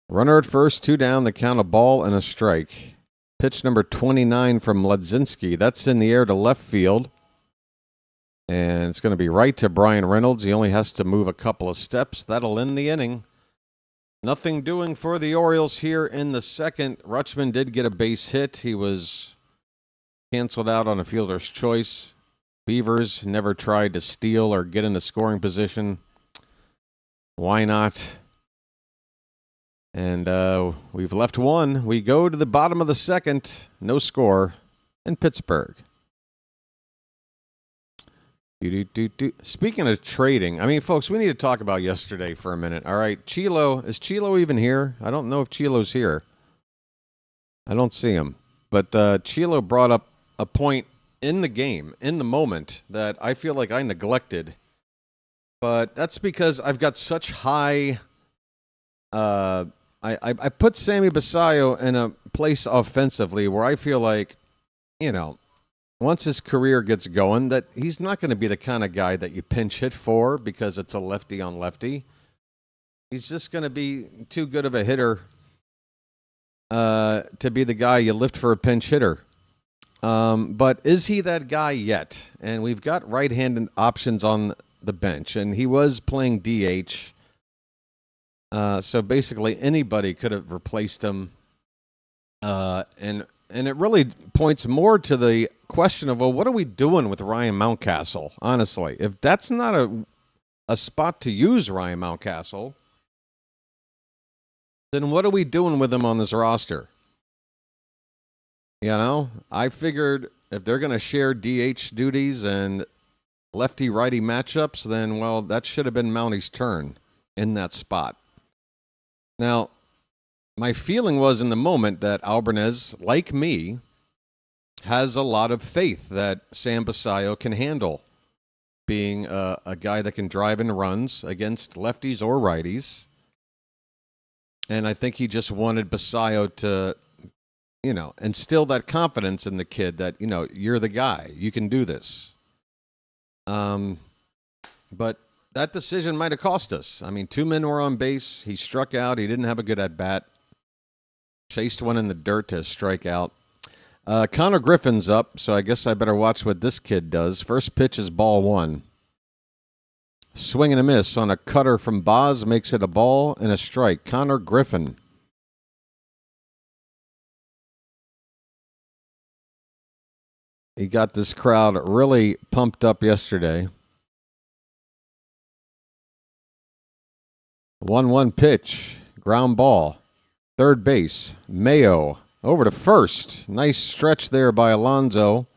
Runner at first, 2 down, the count, a ball and a strike. Pitch number 29 from Mlodzinski. That's in the air to left field. And it's going to be right to Brian Reynolds. He only has to move a couple of steps. That'll end the inning. Nothing doing for the Orioles here in the second. Rutschman did get a base hit. He was canceled out on a fielder's choice. Beavers never tried to steal or get into scoring position. Why not? And we've left 1. We go to the bottom of the second. No score in Pittsburgh. Speaking of trading, I mean, folks, we need to talk about yesterday for a minute. All right, Chilo. Is Chilo even here? I don't know if Chilo's here. I don't see him. But Chilo brought up a point in the game, in the moment, that I feel like I neglected. But that's because I've got such high... I put Sammy Basayo in a place offensively where I feel like, you know, once his career gets going, that he's not going to be the kind of guy that you pinch hit for because it's a lefty on lefty. He's just going to be too good of a hitter to be the guy you lift for a pinch hitter. But is he that guy yet? And we've got right-handed options on the bench, and he was playing DH. So basically anybody could have replaced him. And it really points more to the question of, well, what are we doing with Ryan Mountcastle? Honestly, if that's not a spot to use Ryan Mountcastle, then what are we doing with him on this roster? You know, I figured if they're going to share DH duties and lefty-righty matchups, then, well, that should have been Mounty's turn in that spot. Now, my feeling was in the moment that Albanese, like me, has a lot of faith that Sam Basayo can handle being a guy that can drive in runs against lefties or righties. And I think he just wanted Basayo to, you know, instill that confidence in the kid that, you know, you're the guy. You can do this. But that decision might have cost us. I mean, 2 men were on base. He struck out. He didn't have a good at-bat. Chased one in the dirt to strike out. Connor Griffin's up, so I guess I better watch what this kid does. First pitch is ball one. Swing and a miss on a cutter from Boz makes it a ball and a strike. Connor Griffin. He got this crowd really pumped up yesterday. 1-1 pitch. Ground ball. Third base. Mayo. Over to first. Nice stretch there by Alonso.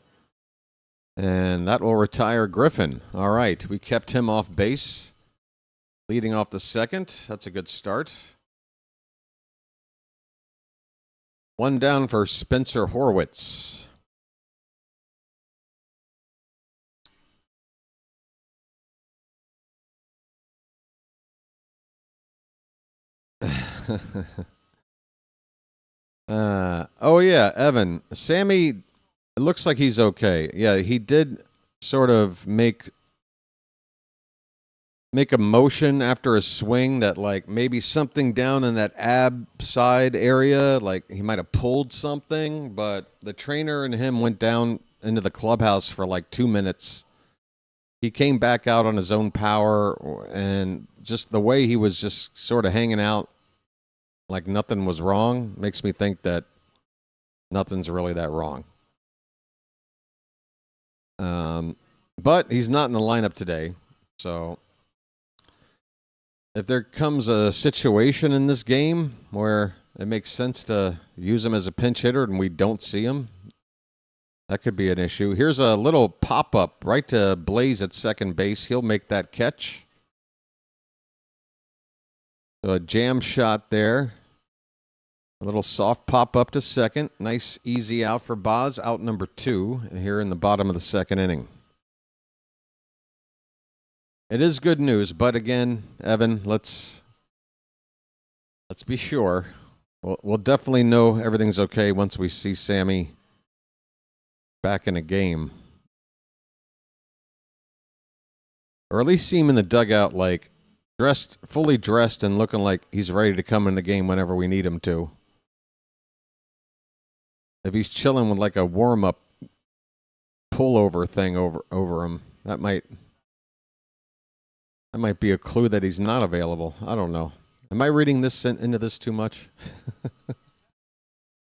And that will retire Griffin. All right. We kept him off base. Leading off the second. That's a good start. One down for Spencer Horwitz. Oh yeah, Evan. Sammy, it looks like he's okay. Yeah, he did sort of make a motion after a swing that like maybe something down in that ab side area, like he might have pulled something, but the trainer and him went down into the clubhouse for like 2 minutes. He came back out on his own power, and just the way he was just sort of hanging out like nothing was wrong makes me think that nothing's really that wrong. But he's not in the lineup today, so if there comes a situation in this game where it makes sense to use him as a pinch hitter and we don't see him, that could be an issue. Here's a little pop-up right to Blaze at second base. He'll make that catch. So a jam shot there. A little soft pop-up to second. Nice, easy out for Boz. Out number 2 here in the bottom of the second inning. It is good news, but again, Evan, let's be sure. We'll definitely know everything's okay once we see Sammy back in a game. Or at least see him in the dugout, like fully dressed and looking like he's ready to come in the game whenever we need him to. If he's chilling with like a warm-up pullover thing over him, that might be a clue that he's not available. I don't know. Am I reading this into this too much?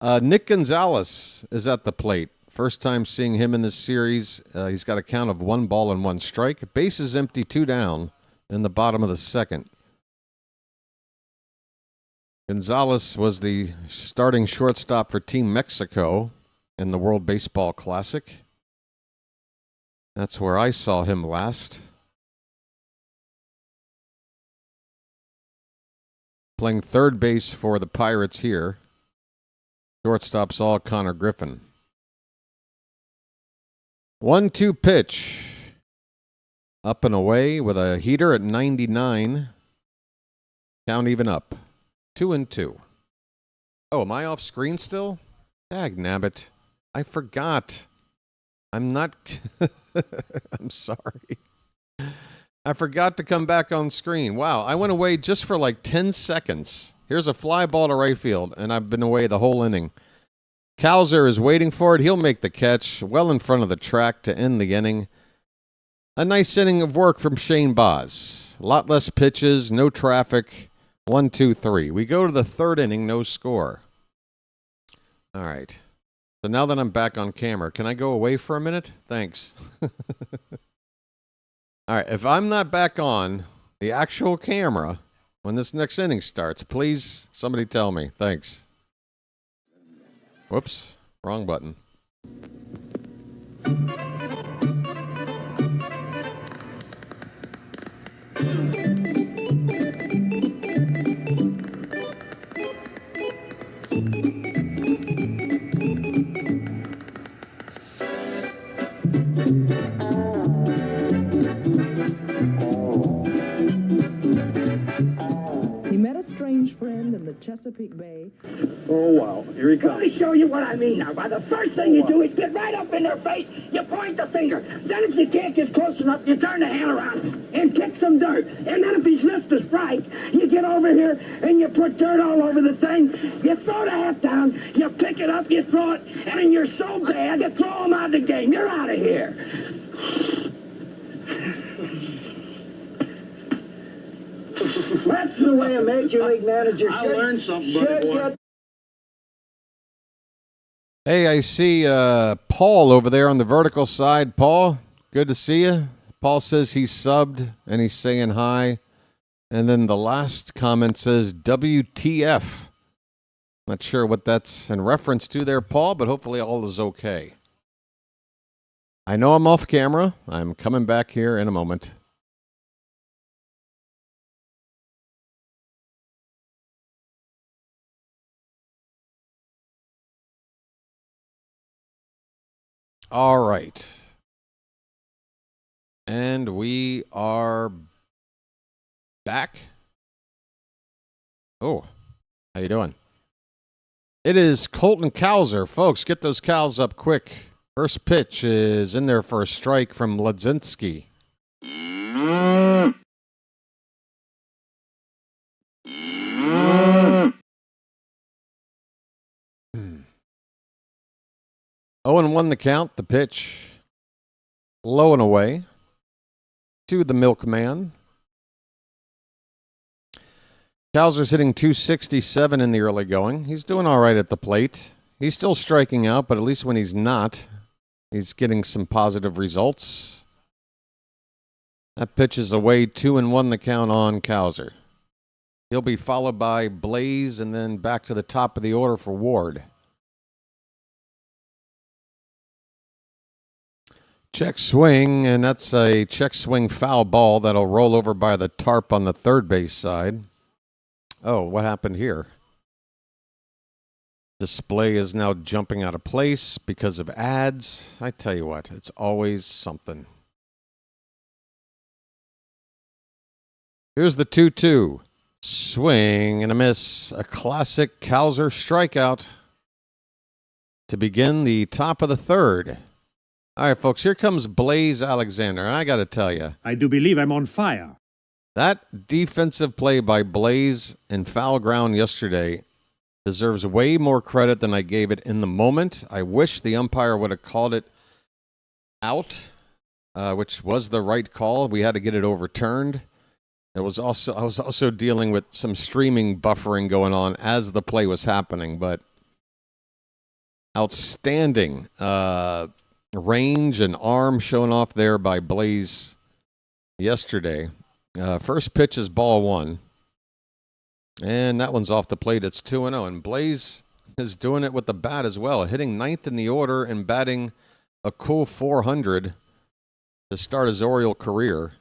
Nick Gonzalez is at the plate. First time seeing him in this series. He's got a count of 1 ball and 1 strike. Base is empty, 2 down in the bottom of the second. Gonzalez was the starting shortstop for Team Mexico in the World Baseball Classic. That's where I saw him last. Playing third base for the Pirates here. Shortstop's all Connor Griffin. 1-2 pitch. Up and away with a heater at 99. Count even up. 2-2. Oh, am I off screen still? Dagnabbit. I forgot. I'm not... I'm sorry. I forgot to come back on screen. Wow, I went away just for like 10 seconds. Here's a fly ball to right field, and I've been away the whole inning. Cowser is waiting for it. He'll make the catch well in front of the track to end the inning. A nice inning of work from Shane Boz. A lot less pitches, no traffic. 1, 2, 3. We go to the third inning, no score. All right. So now that I'm back on camera, can I go away for a minute? Thanks. All right. If I'm not back on the actual camera when this next inning starts, please, somebody tell me. Thanks. Whoops. Wrong button. Chesapeake Bay. Oh, wow. Here he comes. Let me show you what I mean now. By the first thing you do is get right up in their face, you point the finger. Then if you can't get close enough, you turn the hand around and kick some dirt. And then if he's missed a strike, you get over here and you put dirt all over the thing. You throw the hat down, you pick it up, you throw it, and then you're so bad, you throw him out of the game. You're out of here. That's the way a major league manager I learned something, buddy boy. Hey, I see Paul over there on the vertical side. Paul, good to see you. Paul says he's subbed and he's saying hi. And then the last comment says WTF. Not sure what that's in reference to there, Paul, but hopefully all is okay. I know I'm off camera. I'm coming back here in a moment. All right. And we are back. Oh, how you doing? It is Colton Cowser. Folks, get those cows up quick. First pitch is in there for a strike from Mlodzinski. Oh, and 1 the count. The pitch low and away to the milkman. Cowser's hitting .267 in the early going. He's doing all right at the plate. He's still striking out, but at least when he's not, he's getting some positive results. That pitch is away, 2-1 the count on Cowser. He'll be followed by Blaze and then back to the top of the order for Ward. Check swing, and that's a check swing foul ball that'll roll over by the tarp on the third base side. Oh, what happened here? Display is now jumping out of place because of ads. I tell you what, it's always something. Here's the 2-2. Swing and a miss. A classic Cowser strikeout to begin the top of the third. All right, folks, here comes Blaze Alexander. I got to tell you, I do believe I'm on fire. that defensive play by Blaze in foul ground yesterday deserves way more credit than I gave it in the moment. I wish the umpire would have called it out, which was the right call. We had to get it overturned. I was also dealing with some streaming buffering going on as the play was happening, but outstanding range and arm shown off there by Blaze yesterday. First pitch is ball 1. And that one's off the plate. It's 2-0. And Blaze is doing it with the bat as well, hitting 9th in the order and batting a cool .400 to start his Oriole career.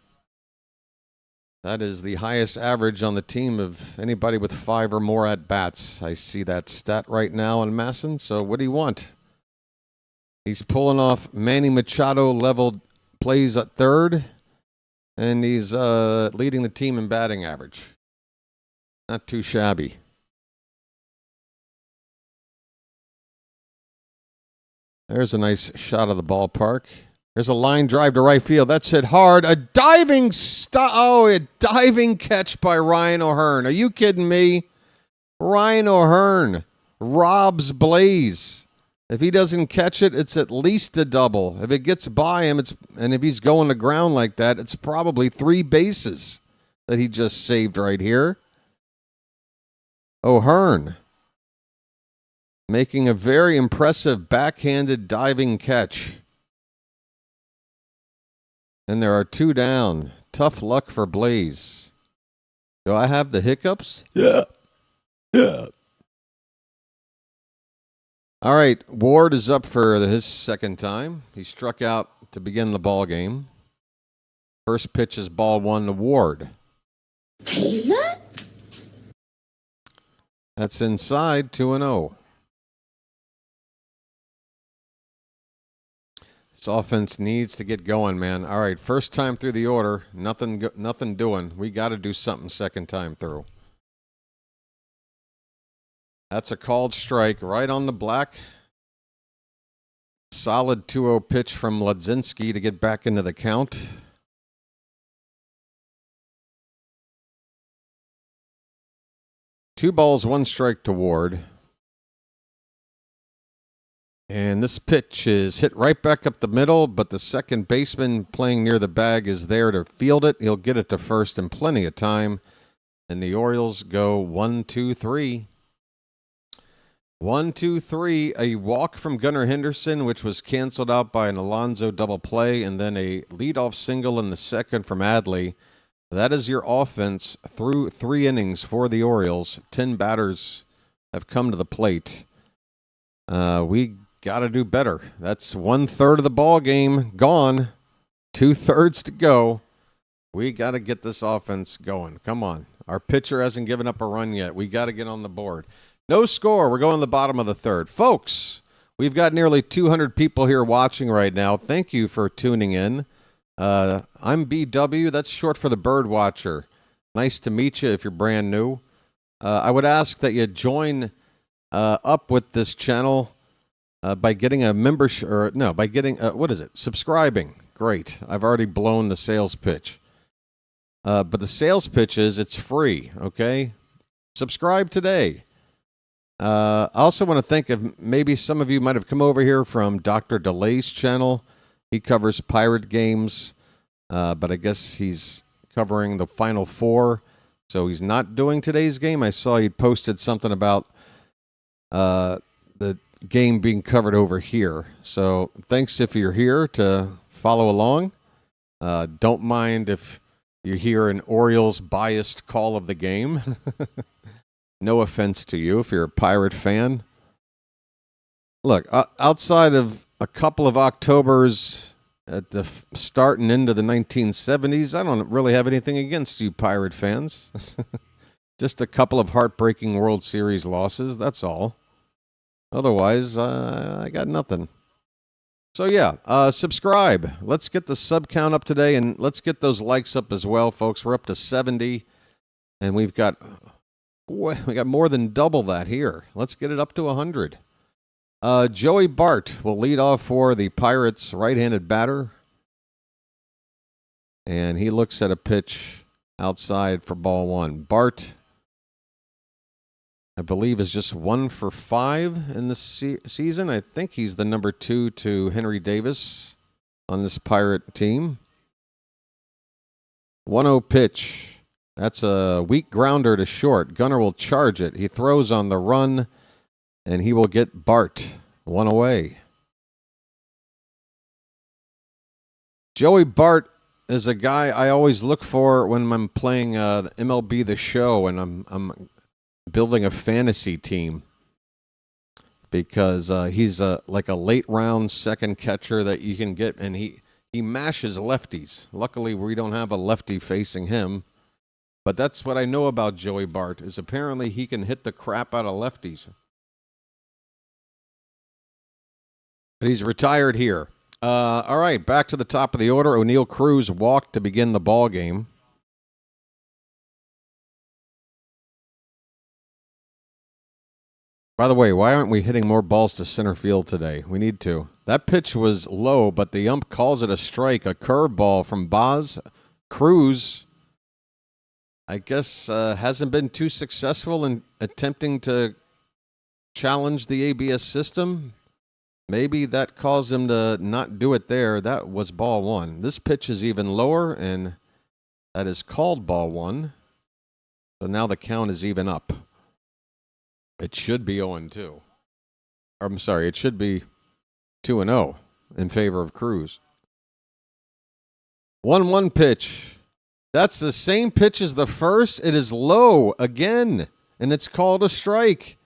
That is the highest average on the team of anybody with 5 or more at-bats. I see that stat right now on Masson. So what do you want? He's pulling off Manny Machado-level plays at third, and he's leading the team in batting average. Not too shabby. There's a nice shot of the ballpark. There's a line drive to right field. That's hit hard. A diving a diving catch by Ryan O'Hearn. Are you kidding me? Ryan O'Hearn robs Blaze. If he doesn't catch it, it's at least a double. If it gets by him, and if he's going to ground like that, it's probably 3 bases that he just saved right here. O'Hearn making a very impressive backhanded diving catch. And there are 2 down. Tough luck for Blaze. Do I have the hiccups? Yeah. All right, Ward is up for his second time. He struck out to begin the ball game. First pitch is ball 1 to Ward. Taylor? That's inside, 2-0. This offense needs to get going, man. All right, first time through the order, nothing doing. We got to do something second time through. That's a called strike right on the black. Solid 2-0 pitch from Mlodzinski to get back into the count. Two balls, one strike to Ward. And this pitch is hit right back up the middle, but the second baseman playing near the bag is there to field it. He'll get it to first in plenty of time. And the Orioles go 1-2-3. 1-2-3, a walk from Gunnar Henderson, which was canceled out by an Alonso double play, and then a leadoff single in the second from Adley. That is your offense through 3 innings for the Orioles. 10 batters have come to the plate. We got to do better. That's 1/3 of the ball game gone. 2/3 to go. We got to get this offense going. Come on. Our pitcher hasn't given up a run yet. We got to get on the board. No score. We're going to the bottom of the third. Folks, we've got nearly 200 people here watching right now. Thank you for tuning in. I'm BW. That's short for the BirdWatcher. Nice to meet you if you're brand new. I would ask that you join up with this channel by getting a membership, or no, by getting, subscribing. Great. I've already blown the sales pitch. But the sales pitch is, it's free, okay? Subscribe today. I also want to think of maybe some of you might have come over here from Dr. DeLay's channel. He covers Pirate games, but I guess he's covering the Final Four, so he's not doing today's game. I saw he posted something about the game being covered over here. So thanks if you're here to follow along. Don't mind if you hear an Orioles biased call of the game. No offense to you if you're a Pirate fan. Look, outside of a couple of Octobers at the start and end of the 1970s, I don't really have anything against you Pirate fans. Just a couple of heartbreaking World Series losses, that's all. Otherwise, I got nothing. So yeah, subscribe. Let's get the sub count up today, and let's get those likes up as well, folks. We're up to 70, and we got more than double that here. Let's get it up to 100. Joey Bart will lead off for the Pirates right-handed batter. And he looks at a pitch outside for ball one. Bart, I believe, is just 1 for 5 in this season. I think he's the number 2 to Henry Davis on this Pirate team. 1-0 pitch. That's a weak grounder to short. Gunnar will charge it. He throws on the run, and he will get Bart 1 away. Joey Bart is a guy I always look for when I'm playing MLB The Show, and I'm building a fantasy team, because he's like a late round second catcher that you can get, and he mashes lefties. Luckily, we don't have a lefty facing him. But that's what I know about Joey Bart, is apparently he can hit the crap out of lefties. But he's retired here. All right, back to the top of the order. O'Neill Cruz walked to begin the ball game. By the way, why aren't we hitting more balls to center field today? We need to. That pitch was low, but the ump calls it a strike. A curveball from Boz. Cruz, I guess, hasn't been too successful in attempting to challenge the ABS system. Maybe that caused him to not do it there. That was ball one. This pitch is even lower, and that is called ball one. So now the count is even up. It should be 0-2. I'm sorry, it should be 2-0 in favor of Cruz. 1-1 pitch. That's the same pitch as the first. It is low again, and it's called a strike.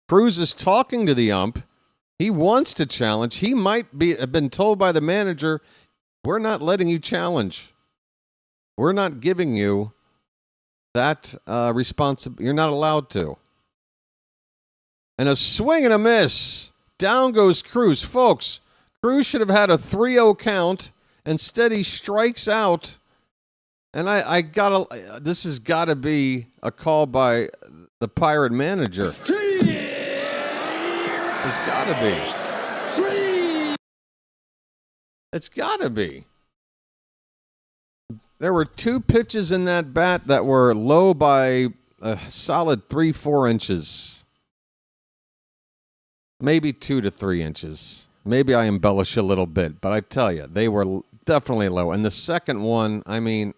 Cruz is talking to the ump. He wants to challenge. He might have been told by the manager, we're not letting you challenge. We're not giving you that responsibility. You're not allowed to. And a swing and a miss. Down goes Cruz. Folks, Cruz should have had a 3-0 count. Instead, he strikes out. And this has got to be a call by the Pirate manager. It's gotta be. 3! It's gotta be. There were 2 pitches in that bat that were low by a solid 3-4 inches. Maybe 2 to 3 inches. Maybe I embellish a little bit, but I tell you, they were definitely low. And the second one, I mean,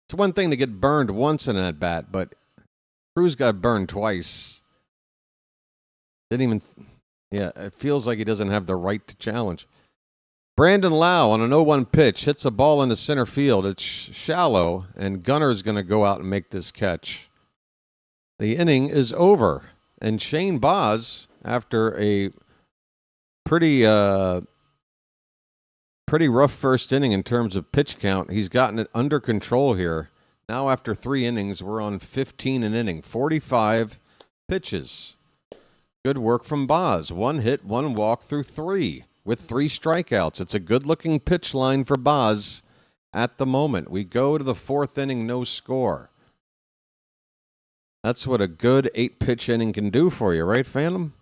it's one thing to get burned once in that bat, but Cruz got burned twice. Didn't even, yeah, it feels like he doesn't have the right to challenge. Brandon Lau on an 0-1 pitch hits a ball into center field. It's shallow, and Gunner's going to go out and make this catch. The inning is over, and Shane Baz, after a pretty rough first inning in terms of pitch count, he's gotten it under control here. Now after 3 innings, we're on 15 an inning, 45 pitches. Good work from Baz. 1 hit, 1 walk through 3 with 3 strikeouts. It's a good-looking pitch line for Baz at the moment. We go to the 4th inning, no score. That's what a good 8-pitch inning can do for you, right, Phantom?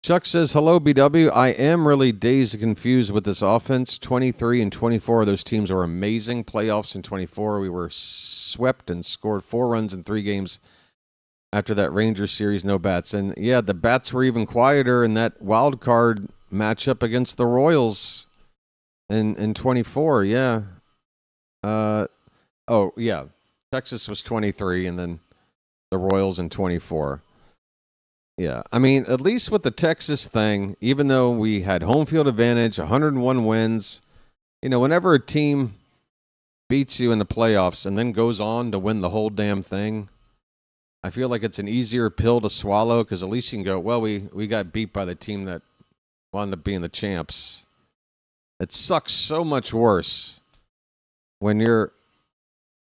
Chuck says, hello, BW. I am really dazed and confused with this offense. 23 and 24 of those teams are amazing. Playoffs in 24, we were swept and scored 4 runs in 3 games after that Rangers series, no bats. And, yeah, the bats were even quieter in that wild card matchup against the Royals in 24, yeah. Oh, yeah. Texas was 23, and then the Royals in 24. Yeah, I mean, at least with the Texas thing, even though we had home field advantage, 101 wins, you know, whenever a team beats you in the playoffs and then goes on to win the whole damn thing, I feel like it's an easier pill to swallow because at least you can go, well, we got beat by the team that wound up being the champs. It sucks so much worse when you're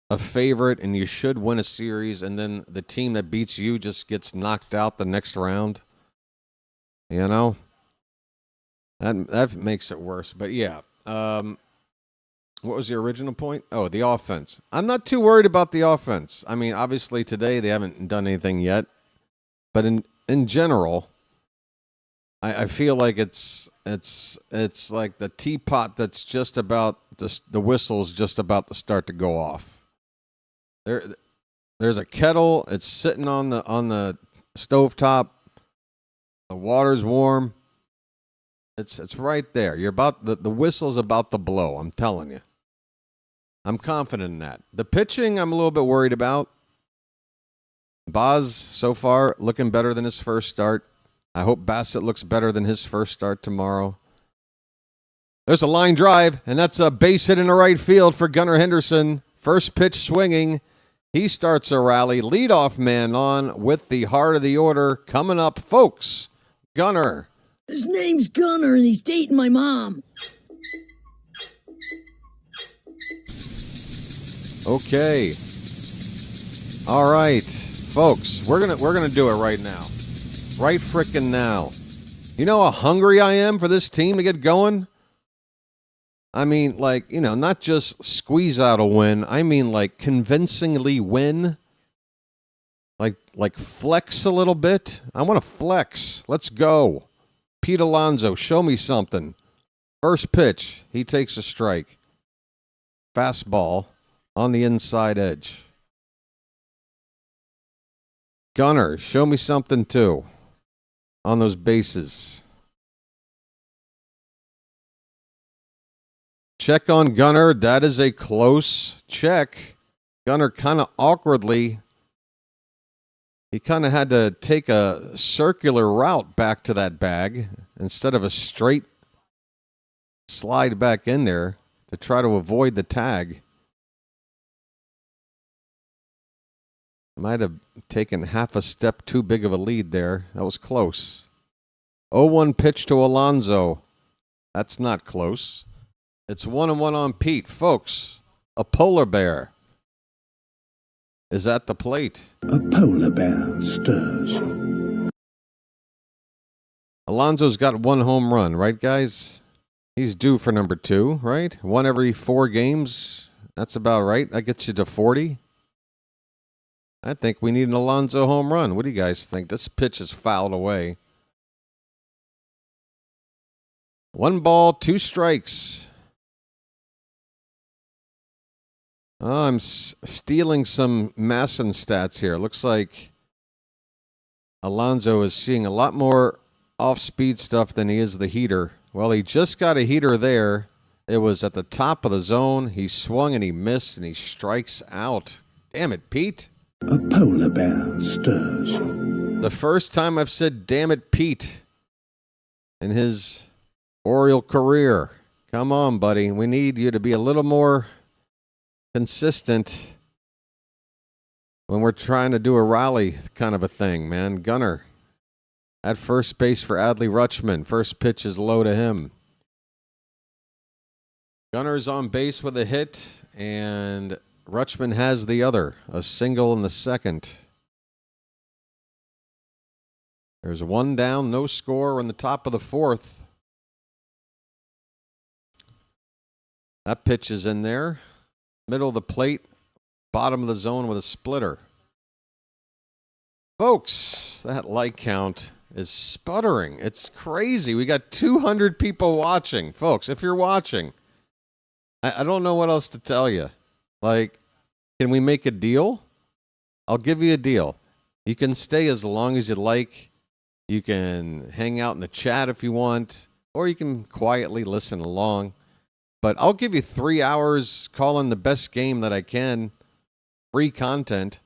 a favorite and you should win a series and then the team that beats you just gets knocked out the next round. You know? That makes it worse. But yeah. What was the original point? Oh, the offense. I'm not too worried about the offense. I mean, obviously today they haven't done anything yet. But in general, I feel like it's like the teapot that's just about the whistle's just about to start to go off. There's a kettle. It's sitting on the stovetop. The water's warm. It's right there. You're about the whistle's about to blow. I'm telling you. I'm confident in that. The pitching, I'm a little bit worried about. Baz so far looking better than his first start. I hope Bassett looks better than his first start tomorrow. There's a line drive, and that's a base hit in the right field for Gunnar Henderson. First pitch swinging. He starts a rally. Leadoff man on with the heart of the order coming up, folks. Gunnar. His name's Gunnar, and he's dating my mom. Okay. All right, folks. We're gonna do it right now. Right frickin' now. You know how hungry I am for this team to get going? I mean, like, you know, not just squeeze out a win. I mean, like, convincingly win. Like flex a little bit. I want to flex. Let's go. Pete Alonso, show me something. First pitch, he takes a strike. Fastball on the inside edge. Gunnar, show me something too. On those bases. Check on Gunnar. That is a close check. Gunnar kind of awkwardly. He kind of had to take a circular route back to that bag instead of a straight slide back in there to try to avoid the tag. Might have taken half a step too big of a lead there. That was close. 0-1 pitch to Alonso. That's not close. It's 1-1 on Pete. Folks, a polar bear is at the plate. A polar bear stirs. Alonso's got 1 home run, right, guys? He's due for number 2, right? 1 every 4 games. That's about right. That gets you to 40. I think we need an Alonso home run. What do you guys think? This pitch is fouled away. 1 ball, 2 strikes. Oh, I'm stealing some Masson stats here. Looks like Alonso is seeing a lot more off-speed stuff than he is the heater. Well, he just got a heater there. It was at the top of the zone. He swung and he missed, and he strikes out. Damn it, Pete. A polar bear stirs. The first time I've said, damn it, Pete, in his Oriole career. Come on, buddy. We need you to be a little more consistent when we're trying to do a rally kind of a thing, man. Gunnar at first base for Adley Rutschman. First pitch is low to him. Gunner's on base with a hit, and Rutschman has the other, a single in the second. There's 1 down, no score in the top of the 4th. That pitch is in there. Middle of the plate, bottom of the zone with a splitter. Folks, that like count is sputtering. It's crazy. We got 200 people watching. Folks, if you're watching, I don't know what else to tell you. Like, can we make a deal? I'll give you a deal. You can stay as long as you like. You can hang out in the chat if you want, or you can quietly listen along. But I'll give you 3 hours calling the best game that I can. Free content.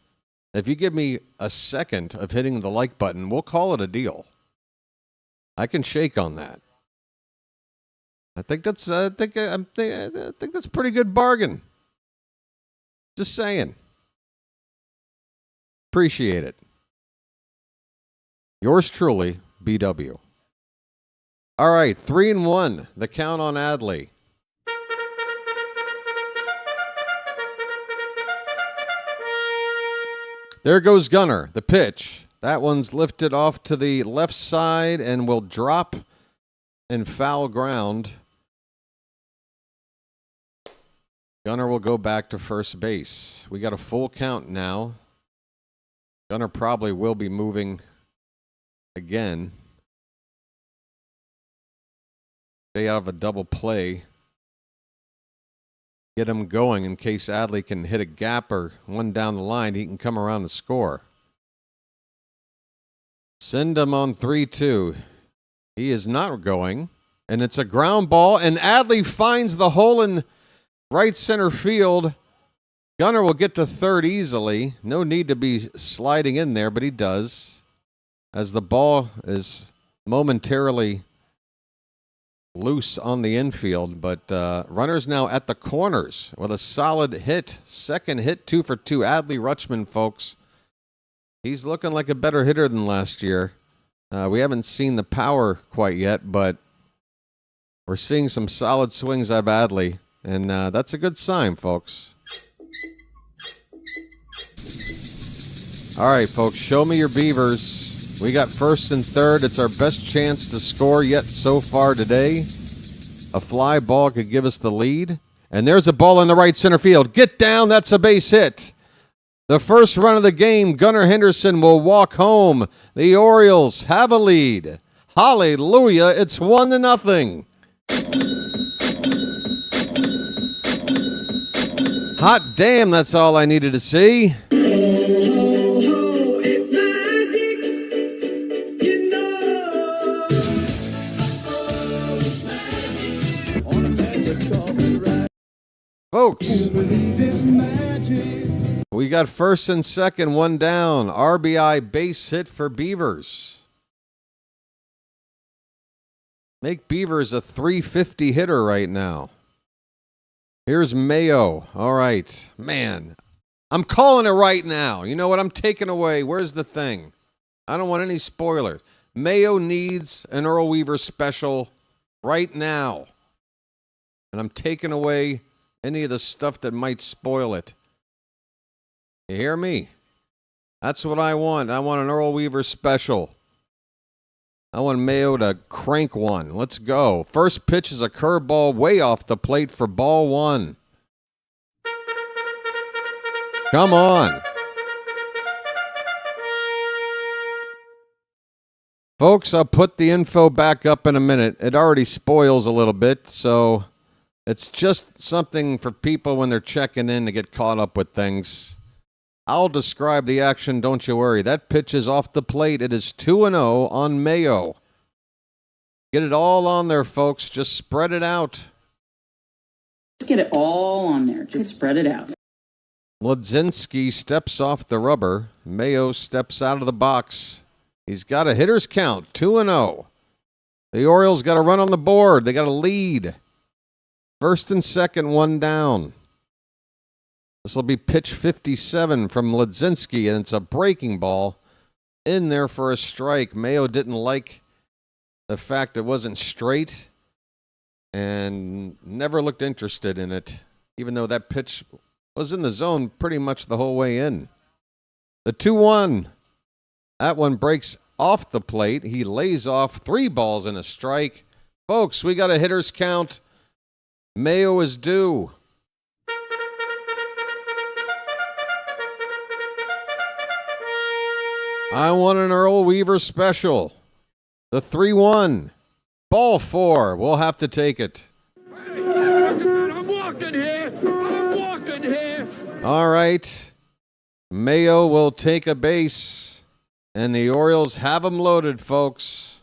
If you give me a second of hitting the like button, we'll call it a deal. I can shake on that. I think that's a pretty good bargain. Just saying. Appreciate it. Yours truly, BW. All right, 3-1. The count on Adley. There goes Gunnar, the pitch. That one's lifted off to the left side and will drop in foul ground. Gunnar will go back to first base. We got a full count now. Gunnar probably will be moving again. Stay out of a double play. Get him going in case Adley can hit a gap or one down the line. He can come around and score. Send him on 3-2. He is not going. And it's a ground ball. And Adley finds the hole in right center field. Gunnar will get to third easily. No need to be sliding in there, but he does. As the ball is momentarily loose on the infield, but runners now at the corners with a solid hit. Second hit, 2 for 2. Adley Rutschman, folks. He's looking like a better hitter than last year. We haven't seen the power quite yet, but we're seeing some solid swings out of Adley, and that's a good sign, folks. All right, folks, show me your Beavers. We got first and third. It's our best chance to score yet so far today. A fly ball could give us the lead. And there's a ball in the right center field. Get down. That's a base hit. The first run of the game, Gunnar Henderson will walk home. The Orioles have a lead. Hallelujah. It's 1-0. Hot damn, that's all I needed to see. Folks, we got first and second, 1 down. RBI base hit for Beavers. Make Beavers a 350 hitter right now. Here's Mayo. All right. Man, I'm calling it right now. You know what? I'm taking away. Where's the thing? I don't want any spoilers. Mayo needs an Earl Weaver special right now. And I'm taking away any of the stuff that might spoil it. You hear me? That's what I want. I want an Earl Weaver special. I want Mayo to crank one. Let's go. First pitch is a curveball way off the plate for ball 1. Come on. Folks, I'll put the info back up in a minute. It already spoils a little bit, so it's just something for people when they're checking in to get caught up with things. I'll describe the action, don't you worry. That pitch is off the plate. It is 2-0 on Mayo. Get it all on there, folks. Just spread it out. Just get it all on there. Just spread it out. Mlodzinski steps off the rubber. Mayo steps out of the box. He's got a hitter's count, 2-0. The Orioles got a run on the board. They got a lead. First and second, one down. This will be pitch 57 from Mlodzinski, and it's a breaking ball in there for a strike. Mayo didn't like the fact it wasn't straight and never looked interested in it, even though that pitch was in the zone pretty much the whole way in. The 2-1. That one breaks off the plate. He lays off 3 balls and a strike. Folks, we got a hitter's count. Mayo is due. I want an Earl Weaver special. The 3-1. Ball 4. We'll have to take it. I'm walking here. I'm walking here. All right. Mayo will take a base. And the Orioles have them loaded, folks.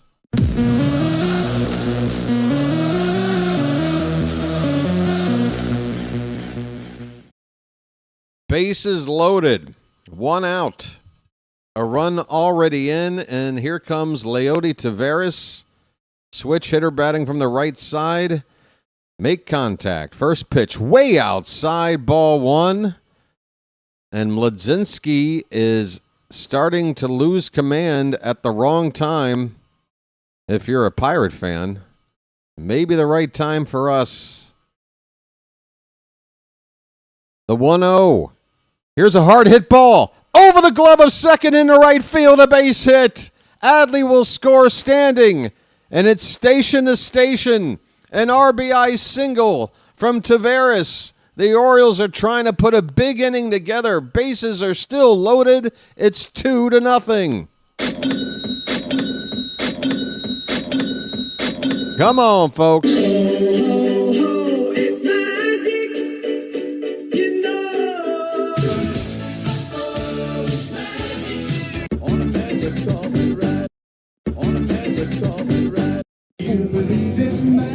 Bases loaded. 1 out. A run already in, and here comes Leody Taveras. Switch hitter batting from the right side. Make contact. First pitch way outside, ball 1. And Mlodzinski is starting to lose command at the wrong time. If you're a Pirate fan, maybe the right time for us. The 1-0. Here's a hard hit ball. Over the glove of second into right field, a base hit. Adley will score standing. And it's station to station. An RBI single from Taveras. The Orioles are trying to put a big inning together. Bases are still loaded. It's 2-0. Come on, folks. It's magic, you know. It's magic. On a magic carpet ride. On a magic carpet ride. You believe in magic.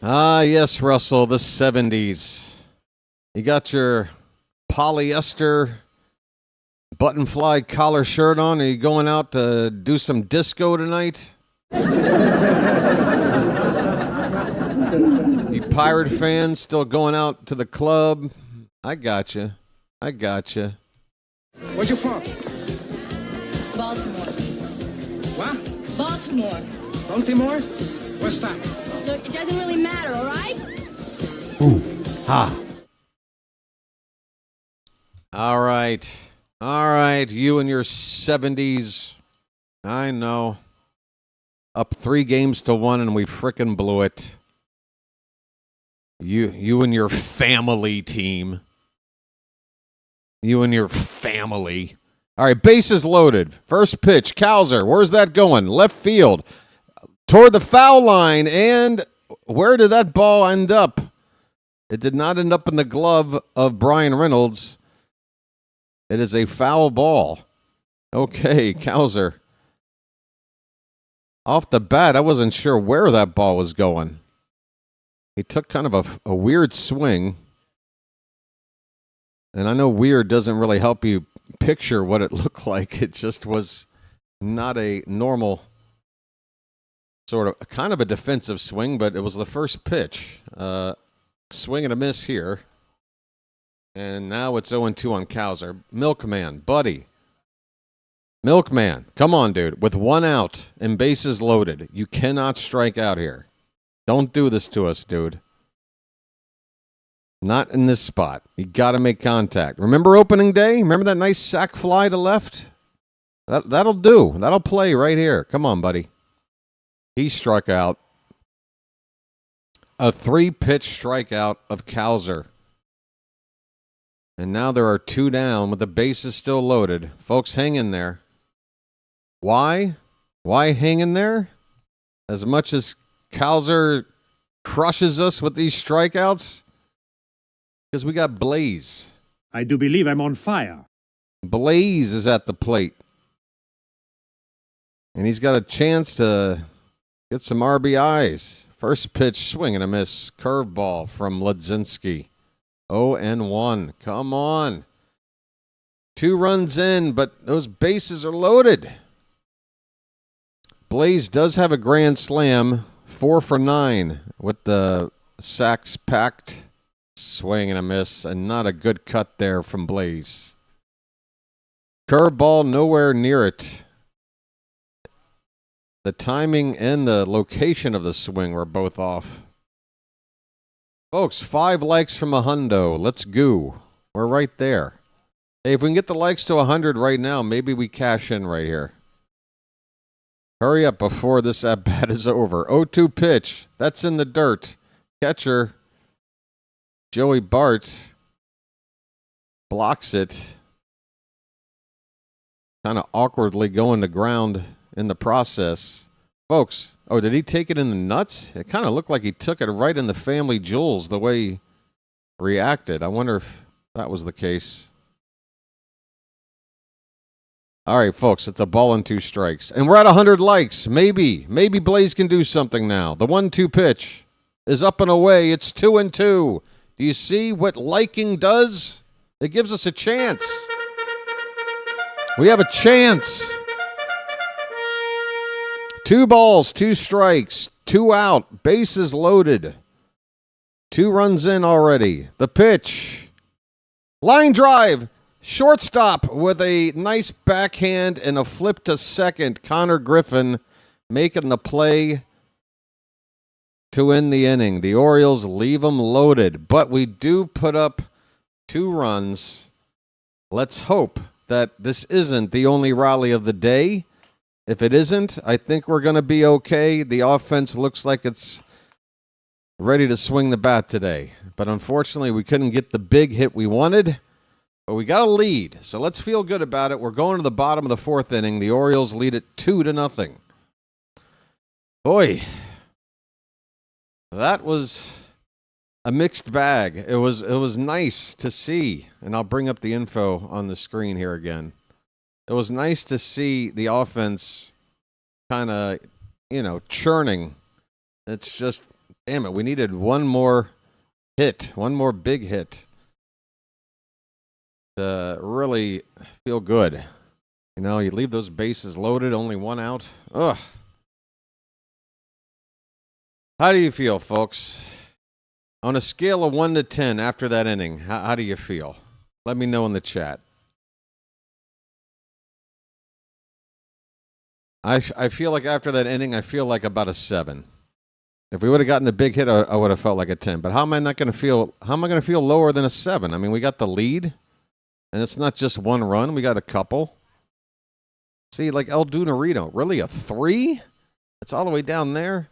Ah, yes, Russell, the 70s. You got your polyester button fly collar shirt on? Are you going out to do some disco tonight? You Pirate fans still going out to the club? I got you. Where you from? Baltimore. What? Baltimore. Baltimore? What's that? Look, it doesn't really matter, all right? Ooh, ha. All right, you and your 70s. I know. Up 3-1, and we frickin' blew it. You and your family team. You and your family. All right, bases loaded. First pitch, Cowser. Where's that going? Left field. Toward the foul line, and where did that ball end up? It did not end up in the glove of Brian Reynolds. It is a foul ball. Okay, Cowser. Off the bat, I wasn't sure where that ball was going. He took kind of a weird swing. And I know weird doesn't really help you picture what it looked like. It just was not a normal sort of kind of a defensive swing, but it was the first pitch. Swing and a miss here. And now it's 0-2 on Cowser. Milkman, buddy. Milkman, come on, dude. With 1 out and bases loaded, you cannot strike out here. Don't do this to us, dude. Not in this spot. You got to make contact. Remember opening day? Remember that nice sac fly to left? That'll do. That'll play right here. Come on, buddy. He struck out. A 3-pitch strikeout of Cowser. And now there are 2 down with the bases still loaded. Folks, hang in there. Why? Why hang in there? As much as Cowser crushes us with these strikeouts? Because we got Blaze. I do believe I'm on fire. Blaze is at the plate. And he's got a chance to get some RBIs. First pitch, swing and a miss. Curveball from Mlodzinski. 0-1. Come on. 2 runs in, but those bases are loaded. Blaze does have a grand slam. 4 for 9 with the sacks packed. Swing and a miss, and not a good cut there from Blaze. Curveball nowhere near it. The timing and the location of the swing were both off. Folks, 5 likes from a hundo. Let's go. We're right there. Hey, if we can get the likes to 100 right now, maybe we cash in right here. Hurry up before this at-bat is over. 0-2 pitch. That's in the dirt. Catcher Joey Bart blocks it. Kind of awkwardly going to ground in the process. Folks, oh, did he take it in the nuts? It kind of looked like he took it right in the family jewels the way he reacted. I wonder if that was the case. All right, folks, it's a ball and 2 strikes. And we're at 100 likes. Maybe Blaze can do something now. The 1-2 pitch is up and away. It's 2-2. Do you see what liking does? It gives us a chance. We have a chance. 2 balls, 2 strikes, 2 out, bases loaded. 2 runs in already. The pitch. Line drive. Shortstop with a nice backhand and a flip to second. Connor Griffin making the play to end the inning. The Orioles leave them loaded, but we do put up 2 runs. Let's hope that this isn't the only rally of the day. If it isn't, I think we're going to be okay. The offense looks like it's ready to swing the bat today. But unfortunately, we couldn't get the big hit we wanted. But we got a lead, so let's feel good about it. We're going to the bottom of the 4th inning. The Orioles lead it 2-0. Boy, that was a mixed bag. It was nice to see, and I'll bring up the info on the screen here again. It was nice to see the offense kind of, churning. It's just, damn it, we needed one more hit, one more big hit to really feel good. You leave those bases loaded, only 1 out. Ugh. How do you feel, folks? On a scale of 1 to 10 after that inning, how do you feel? Let me know in the chat. I feel like after that inning, I feel like about a 7. If we would have gotten the big hit, I would have felt like a 10. But how am I going to feel lower than a 7? I mean, we got the lead, and it's not just 1 run. We got a couple. See, like El Dunarito, really a 3? It's all the way down there.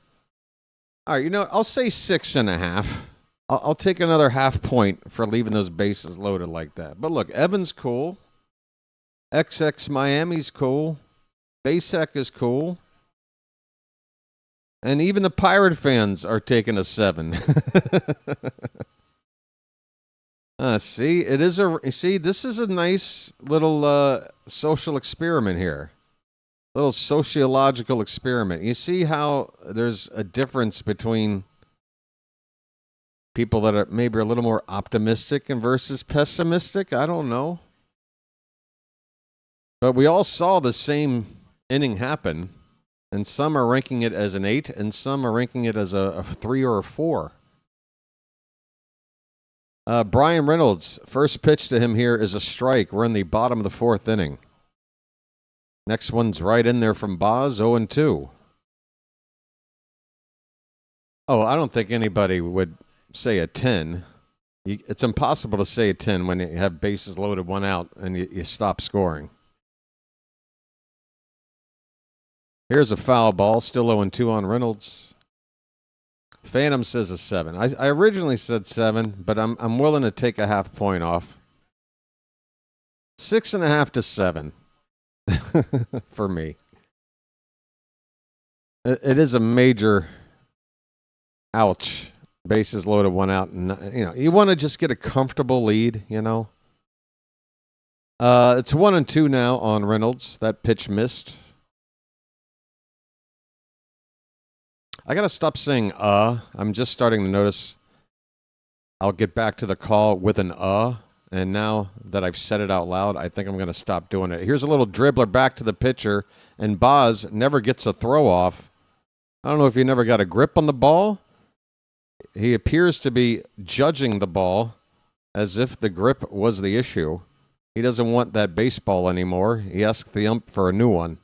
All right, I'll say 6.5. I'll take another half point for leaving those bases loaded like that. But look, Evans cool. XX Miami's cool. Basek is cool. And even the Pirate fans are taking a 7. See, this is a nice little social experiment here. Little sociological experiment. You see how there's a difference between people that are maybe a little more optimistic and versus pessimistic? I don't know. But we all saw the same inning happen, and some are ranking it as an 8, and some are ranking it as a 3 or a 4. Brian Reynolds, first pitch to him here is a strike. We're in the bottom of the 4th inning. Next one's right in there from Boz, 0-2. Oh, I don't think anybody would say a 10. It's impossible to say a 10 when you have bases loaded, 1 out, and you stop scoring. Here's a foul ball, still 0-2 on Reynolds. Phantom says a 7. I originally said 7, but I'm willing to take a half point off. 6.5 to 7 for me. It is a major ouch. Bases loaded, 1 out. And, you want to just get a comfortable lead, It's 1-2 now on Reynolds. That pitch missed. I got to stop saying I'm just starting to notice I'll get back to the call with an and now that I've said it out loud, I think I'm going to stop doing it. Here's a little dribbler back to the pitcher, and Boz never gets a throw off. I don't know if he never got a grip on the ball. He appears to be judging the ball as if the grip was the issue. He doesn't want that baseball anymore. He asked the ump for a new one.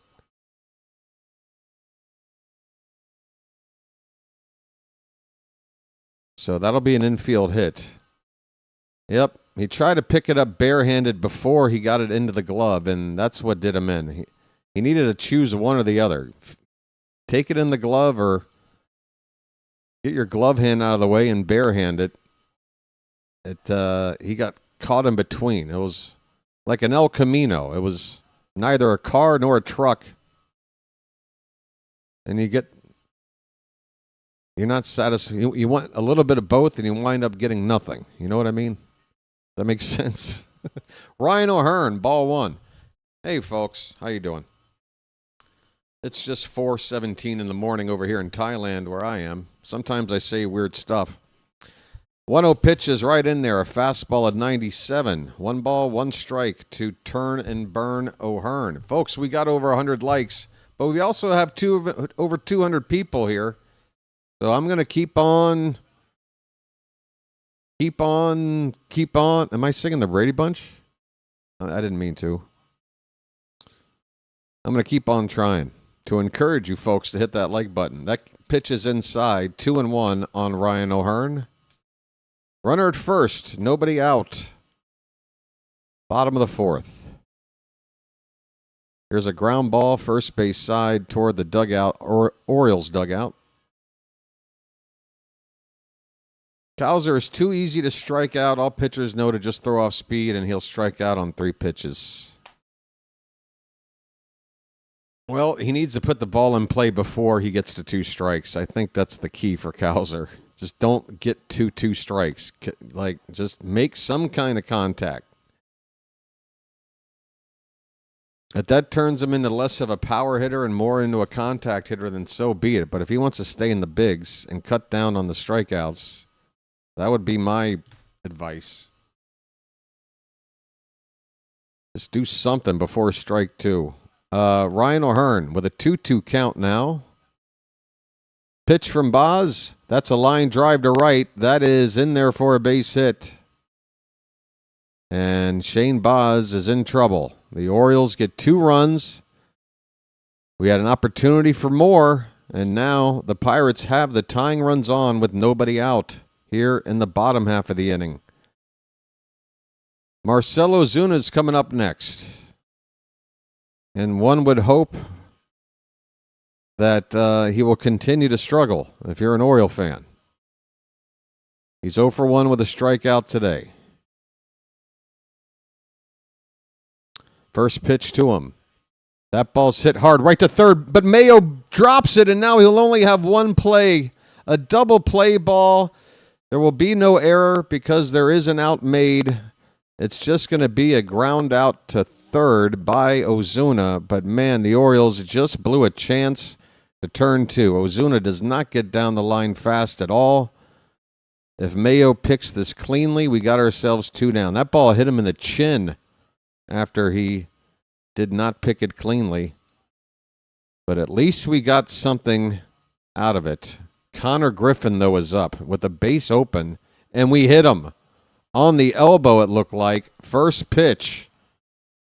So that'll be an infield hit. Yep, he tried to pick it up barehanded before he got it into the glove, and that's what did him in. He needed to choose one or the other. Take it in the glove or get your glove hand out of the way and barehand it. He got caught in between. It was like an El Camino. It was neither a car nor a truck. And you're not satisfied. You want a little bit of both, and you wind up getting nothing. You know what I mean? That makes sense. Ryan O'Hearn, ball 1. Hey, folks. How you doing? It's just 4:17 in the morning over here in Thailand where I am. Sometimes I say weird stuff. 1-0 pitch is right in there. A fastball at 97. 1 ball, 1 strike to turn and burn O'Hearn. Folks, we got over 100 likes, but we also have over 200 people here. So I'm going to keep on. Am I singing the Brady Bunch? I didn't mean to. I'm going to keep on trying to encourage you folks to hit that like button. That pitch is inside. 2-1 on Ryan O'Hearn. Runner at first. Nobody out. Bottom of the 4th. Here's a ground ball, first base side toward the dugout, Orioles dugout. Cowser is too easy to strike out. All pitchers know to just throw off speed, and he'll strike out on 3 pitches. Well, he needs to put the ball in play before he gets to 2 strikes. I think that's the key for Cowser. Just don't get to 2 strikes. Just make some kind of contact. If that turns him into less of a power hitter and more into a contact hitter, then so be it. But if he wants to stay in the bigs and cut down on the strikeouts, that would be my advice. Just do something before strike 2. Ryan O'Hearn with a 2-2 count now. Pitch from Boz. That's a line drive to right. That is in there for a base hit. And Shane Boz is in trouble. The Orioles get 2 runs. We had an opportunity for more, and now the Pirates have the tying runs on with nobody out here in the bottom half of the inning. Marcell Ozuna is coming up next. And one would hope that he will continue to struggle if you're an Oriole fan. He's 0 for 1 with a strikeout today. First pitch to him. That ball's hit hard right to third, but Mayo drops it, and now he'll only have 1 play. A double play ball. There will be no error because there is an out made. It's just going to be a ground out to third by Ozuna. But, man, the Orioles just blew a chance to turn 2. Ozuna does not get down the line fast at all. If Mayo picks this cleanly, we got ourselves 2 down. That ball hit him in the chin after he did not pick it cleanly. But at least we got something out of it. Connor Griffin, though, is up with the base open, and we hit him. On the elbow, it looked like. First pitch.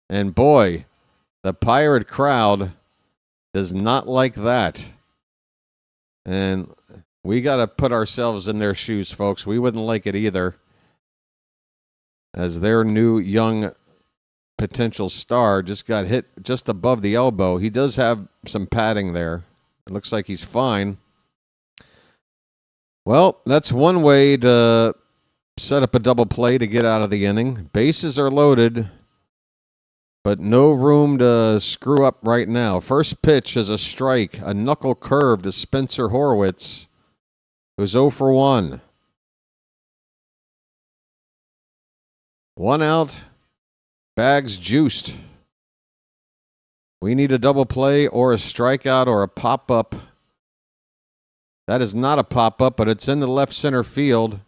And boy, the Pirate crowd does not like that. And we got to put ourselves in their shoes, folks. We wouldn't like it either. As their new young potential star just got hit just above the elbow. He does have some padding there. It looks like he's fine. Well, that's one way to set up a double play to get out of the inning. Bases are loaded. but no room to screw up right now. First pitch is a strike, a knuckle curve to Spencer Horwitz, who's 0 for 1. 1 out, bags juiced. We need a double play or a strikeout or a pop-up. That is not a pop-up, but it's in the left center field.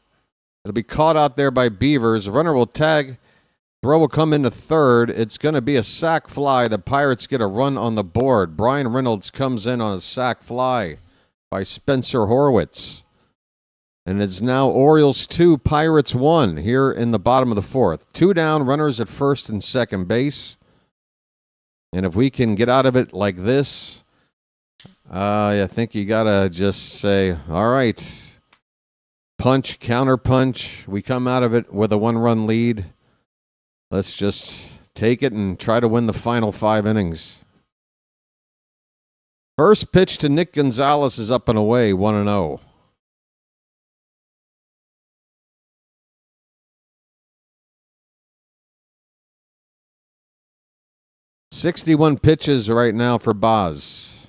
It'll be caught out there by Beavers. Runner will tag. Throw will come into third. It's going to be a sac fly. The Pirates get a run on the board. Brian Reynolds comes in on a sac fly by Spencer Horwitz. And it's now Orioles 2, Pirates 1 here in the bottom of the fourth. 2 down, runners at first and second base. And if we can get out of it like this, I think you got to just say, all right, punch, counter punch. We come out of it with a 1-run lead. Let's just take it and try to win the final 5 innings. First pitch to Nick Gonzalez is up and away, 1-0. "61 pitches right now for Boz.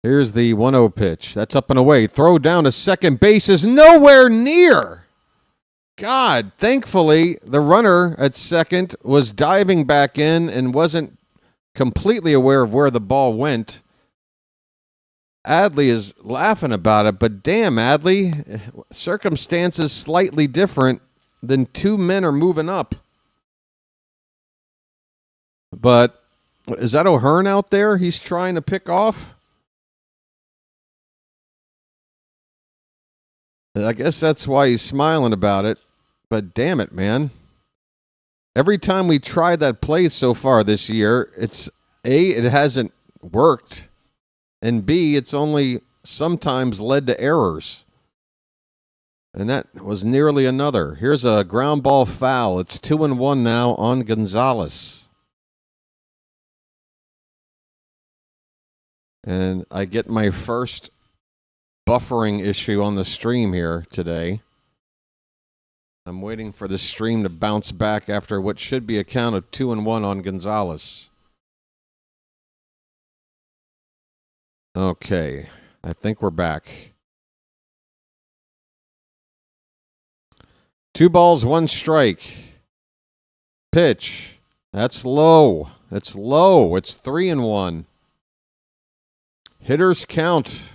Here's the 1-0 pitch. That's up and away. Throw down to second base is nowhere near. God, thankfully, the runner at second was diving back in and wasn't completely aware of where the ball went. Adley is laughing about it, but damn, Adley, circumstances slightly different than 2 men are moving up. But is that O'Hearn out there he's trying to pick off? I guess that's why he's smiling about it. But damn it, man. Every time we tried that play so far this year, it's A, it hasn't worked, and B, it's only sometimes led to errors. And that was nearly another. Here's a ground ball foul. It's 2-1 now on Gonzalez. And I get my first buffering issue on the stream here today. I'm waiting for the stream to bounce back after what should be a count of 2-1 on Gonzalez. Okay, I think we're back. 2 balls, 1 strike. Pitch. That's low. It's low. It's 3-1. Hitters count.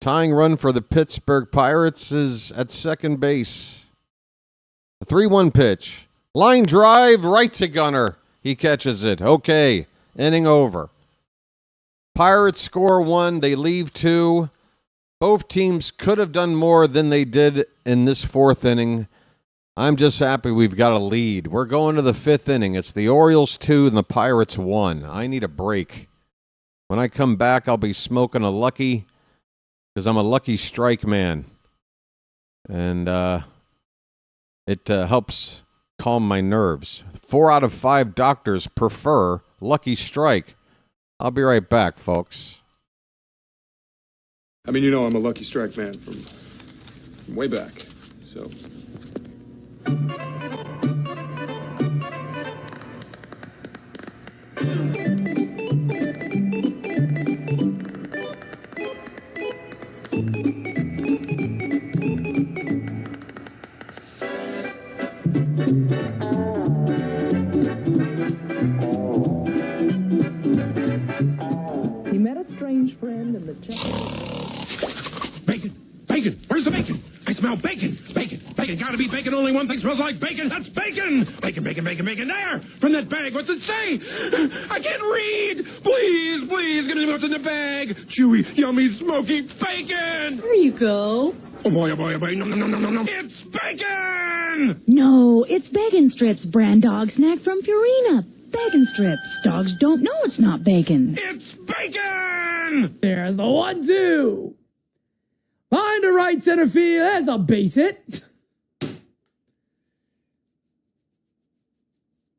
Tying run for the Pittsburgh Pirates is at second base. A 3-1 pitch. Line drive right to Gunner. He catches it. Okay, inning over. Pirates score 1. They leave 2. Both teams could have done more than they did in this 4th inning. I'm just happy we've got a lead. We're going to the 5th inning. It's the Orioles 2 and the Pirates 1. I need a break. When I come back, I'll be smoking a Lucky, because I'm a Lucky Strike man. And it helps calm my nerves. 4 out of 5 doctors prefer Lucky Strike. I'll be right back, folks. I mean, you know I'm a Lucky Strike man from way back, so... He met a strange friend in the Bacon! Bacon! Where's the bacon? I smell bacon! Bacon! Bacon! Gotta be bacon! Only one thing smells like bacon! That's bacon! Bacon! Bacon! Bacon! Bacon! There! From that bag! What's it say? I can't read! Please! Please! Give me what's in the bag! Chewy, yummy, smoky bacon! There you go. Oh boy, oh boy, oh boy. No, no, no, no, no, no. It's bacon! No, it's Bacon Strips, brand dog snack from Purina. Bacon Strips. Dogs don't know it's not bacon. It's bacon! There's the 1-2. Line to right center field. There's a base hit.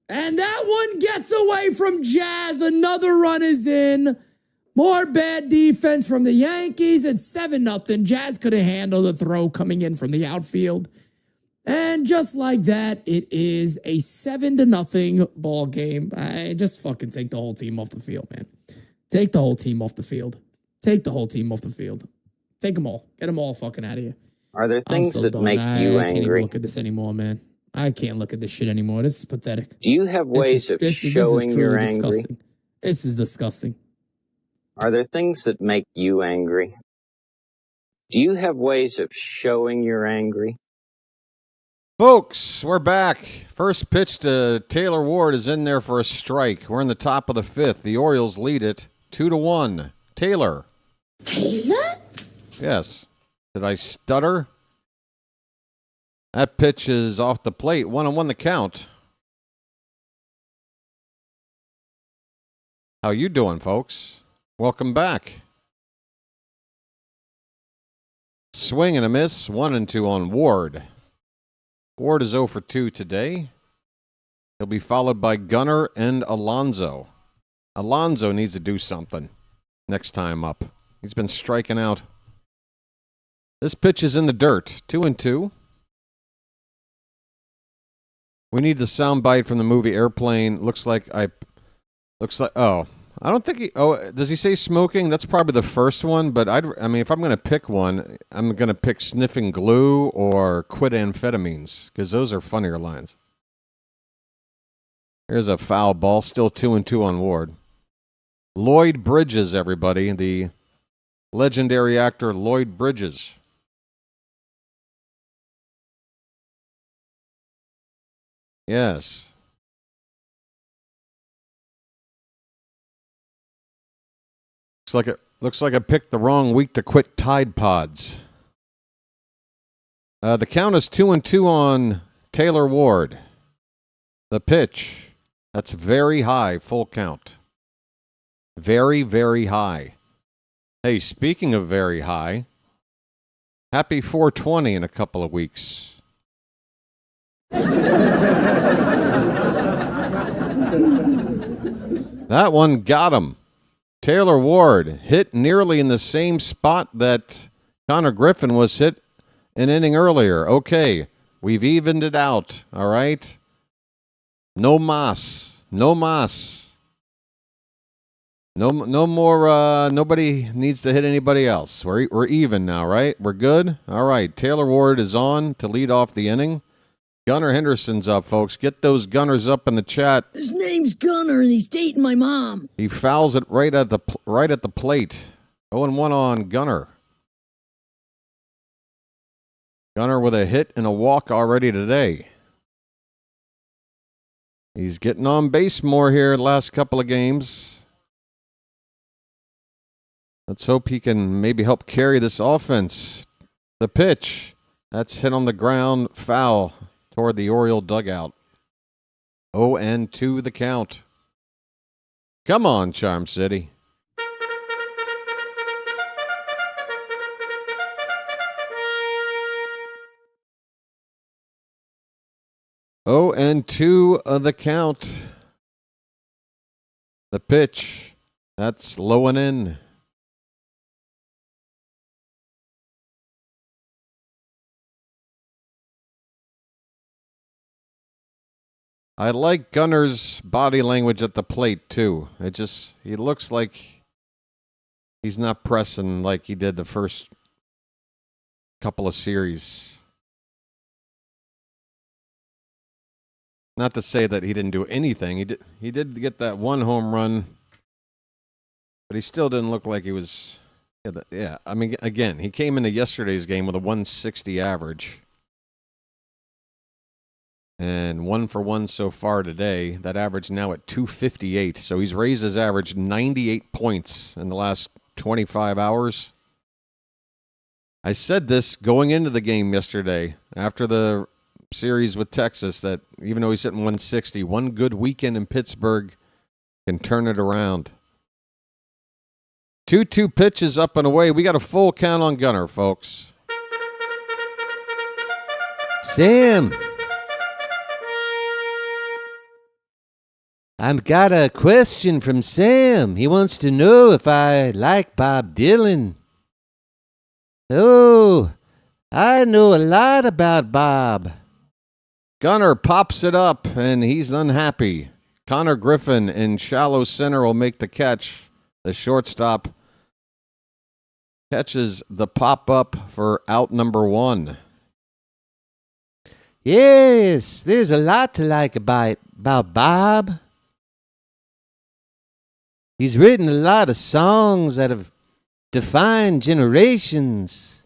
And that one gets away from Jazz. Another run is in. More bad defense from the Yankees. It's 7-0. Jazz could have handled the throw coming in from the outfield. And just like that, it is a 7-0 ball game. I just fucking take the whole team off the field, man. Take the whole team off the field. Take the whole team off the field. Take them all. Get them all fucking out of here. Are there things that make you I can't even angry? look at this anymore, man. I can't look at this shit anymore. This is pathetic. Do you have ways of showing you're angry? Disgusting. This is disgusting. Are there things that make you angry? Do you have ways of showing you're angry? Folks, we're back. First pitch to Taylor Ward is in there for a strike. We're in the top of the fifth. The Orioles lead it 2-1. Taylor. Taylor? Yes. Did I stutter? That pitch is off the plate. 1-1 the count. How you doing, folks? Welcome back. Swing and a miss. 1-2 on Ward. Ward is 0 for 2 today. He'll be followed by Gunnar and Alonso. Alonso needs to do something next time up. He's been striking out. This pitch is in the dirt. 2-2. We need the soundbite from the movie Airplane. Oh, I don't think does he say smoking? That's probably the first one, but I mean, if I'm going to pick one, I'm going to pick sniffing glue or quit amphetamines, because those are funnier lines. Here's a foul ball, still 2-2 on Ward. Lloyd Bridges, everybody, the legendary actor Lloyd Bridges. Yes. Looks like I picked the wrong week to quit Tide Pods. The count is 2-2 on Taylor Ward. The pitch, that's very high, full count. Very, very high. Hey, speaking of very high, happy 420 in a couple of weeks. That one got him. Taylor Ward hit nearly in the same spot that Connor Griffin was hit an inning earlier. Okay, we've evened it out, all right? No mas. No mas. No more, nobody needs to hit anybody else. We're even now, right? We're good? All right, Taylor Ward is on to lead off the inning. Gunnar Henderson's up, folks. Get those Gunners up in the chat. His name's Gunnar, and he's dating my mom. He fouls it right at the plate. 0-1 on Gunnar. Gunnar with a hit and a walk already today. He's getting on base more here the last couple of games. Let's hope he can maybe help carry this offense. The pitch. That's hit on the ground. Foul toward the Oriole dugout. 0-2 the count. Come on, Charm City. Oh, and 2 of the count. The pitch. That's low and in. I like Gunnar's body language at the plate, too. He looks like he's not pressing like he did the first couple of series. Not to say that he didn't do anything. He did get that one home run, but he still didn't look like he was. Yeah, I mean, again, he came into yesterday's game with a 160 average. And 1 for 1 so far today. That average now at 258. So he's raised his average 98 points in the last 25 hours. I said this going into the game yesterday after the series with Texas, that even though he's hitting 160, one good weekend in Pittsburgh can turn it around. 2-2 pitches up and away. We got a full count on Gunnar, folks. Sam. I've got a question from Sam. He wants to know if I like Bob Dylan. Oh, I know a lot about Bob. Gunnar pops it up, and he's unhappy. Connor Griffin in shallow center will make the catch. The shortstop catches the pop-up for out number 1. Yes, there's a lot to like about Bob. He's written a lot of songs that have defined generations.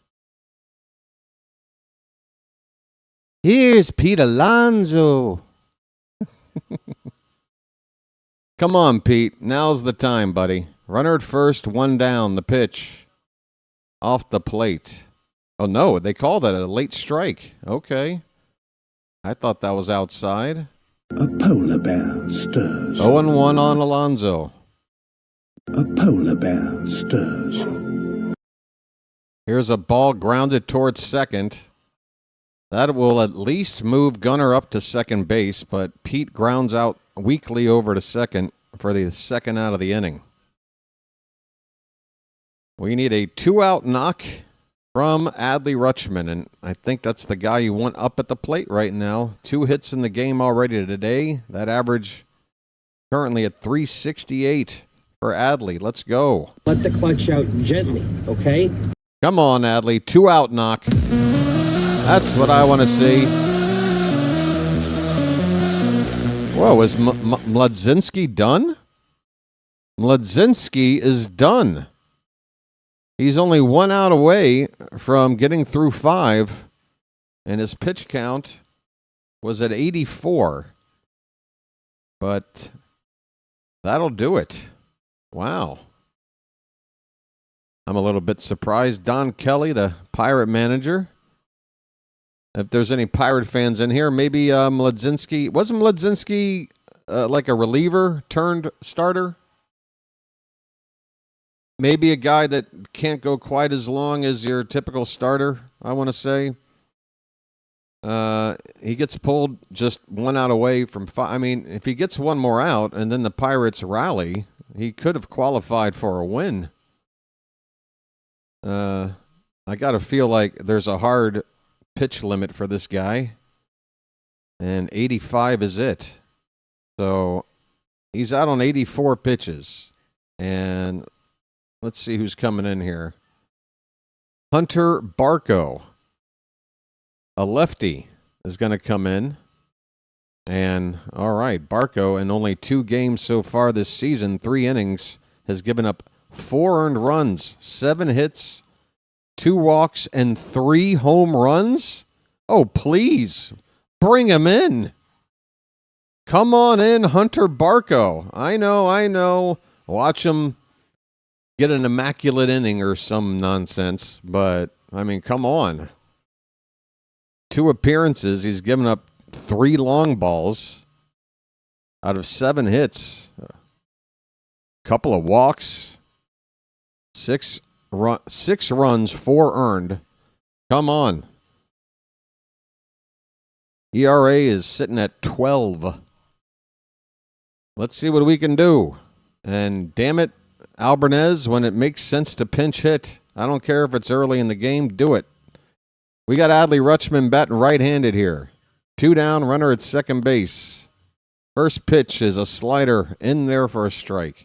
Here's Pete Alonso. Come on, Pete. Now's the time, buddy. Runner at first, 1 down. The pitch. Off the plate. Oh, no. They called that a late strike. Okay. I thought that was outside. A polar bear stirs. 0-1 on Alonso. A polar bear stirs. Here's a ball grounded towards second. That will at least move Gunnar up to second base, but Pete grounds out weakly over to second for the second out of the inning. We need a 2-out knock from Adley Rutschman, and I think that's the guy you want up at the plate right now. 2 hits in the game already today. That average currently at 368 for Adley. Let's go. Let the clutch out gently, okay? Come on, Adley. 2-out knock. That's what I want to see. Whoa, is Mlodzinski done? Mlodzinski is done. He's only 1 out away from getting through 5, and his pitch count was at 84. But that'll do it. Wow. I'm a little bit surprised. Don Kelly, the Pirate manager. If there's any Pirate fans in here, maybe Mlodzinski. Wasn't Mlodzinski like a reliever turned starter? Maybe a guy that can't go quite as long as your typical starter, I want to say. He gets pulled just 1 out away from 5. I mean, if he gets 1 more out and then the Pirates rally, he could have qualified for a win. I got to feel like there's a hard pitch limit for this guy, and 85 is it. So he's out on 84 pitches, and let's see who's coming in here. Hunter Barco, a lefty, is going to come in. And all right, Barco, in only 2 games so far this season, 3 innings, has given up 4 earned runs, 7 hits, 2 walks, and 3 home runs? Oh, please, bring him in. Come on in, Hunter Barco. I know. Watch him get an immaculate inning or some nonsense, but, I mean, come on. 2 appearances, he's given up 3 long balls out of 7 hits. Couple of walks. 6 runs, 4 earned. Come on. ERA is sitting at 12. Let's see what we can do. And damn it, Albarnez, when it makes sense to pinch hit, I don't care if it's early in the game, do it. We got Adley Rutschman batting right-handed here. 2 down, runner at second base. First pitch is a slider in there for a strike.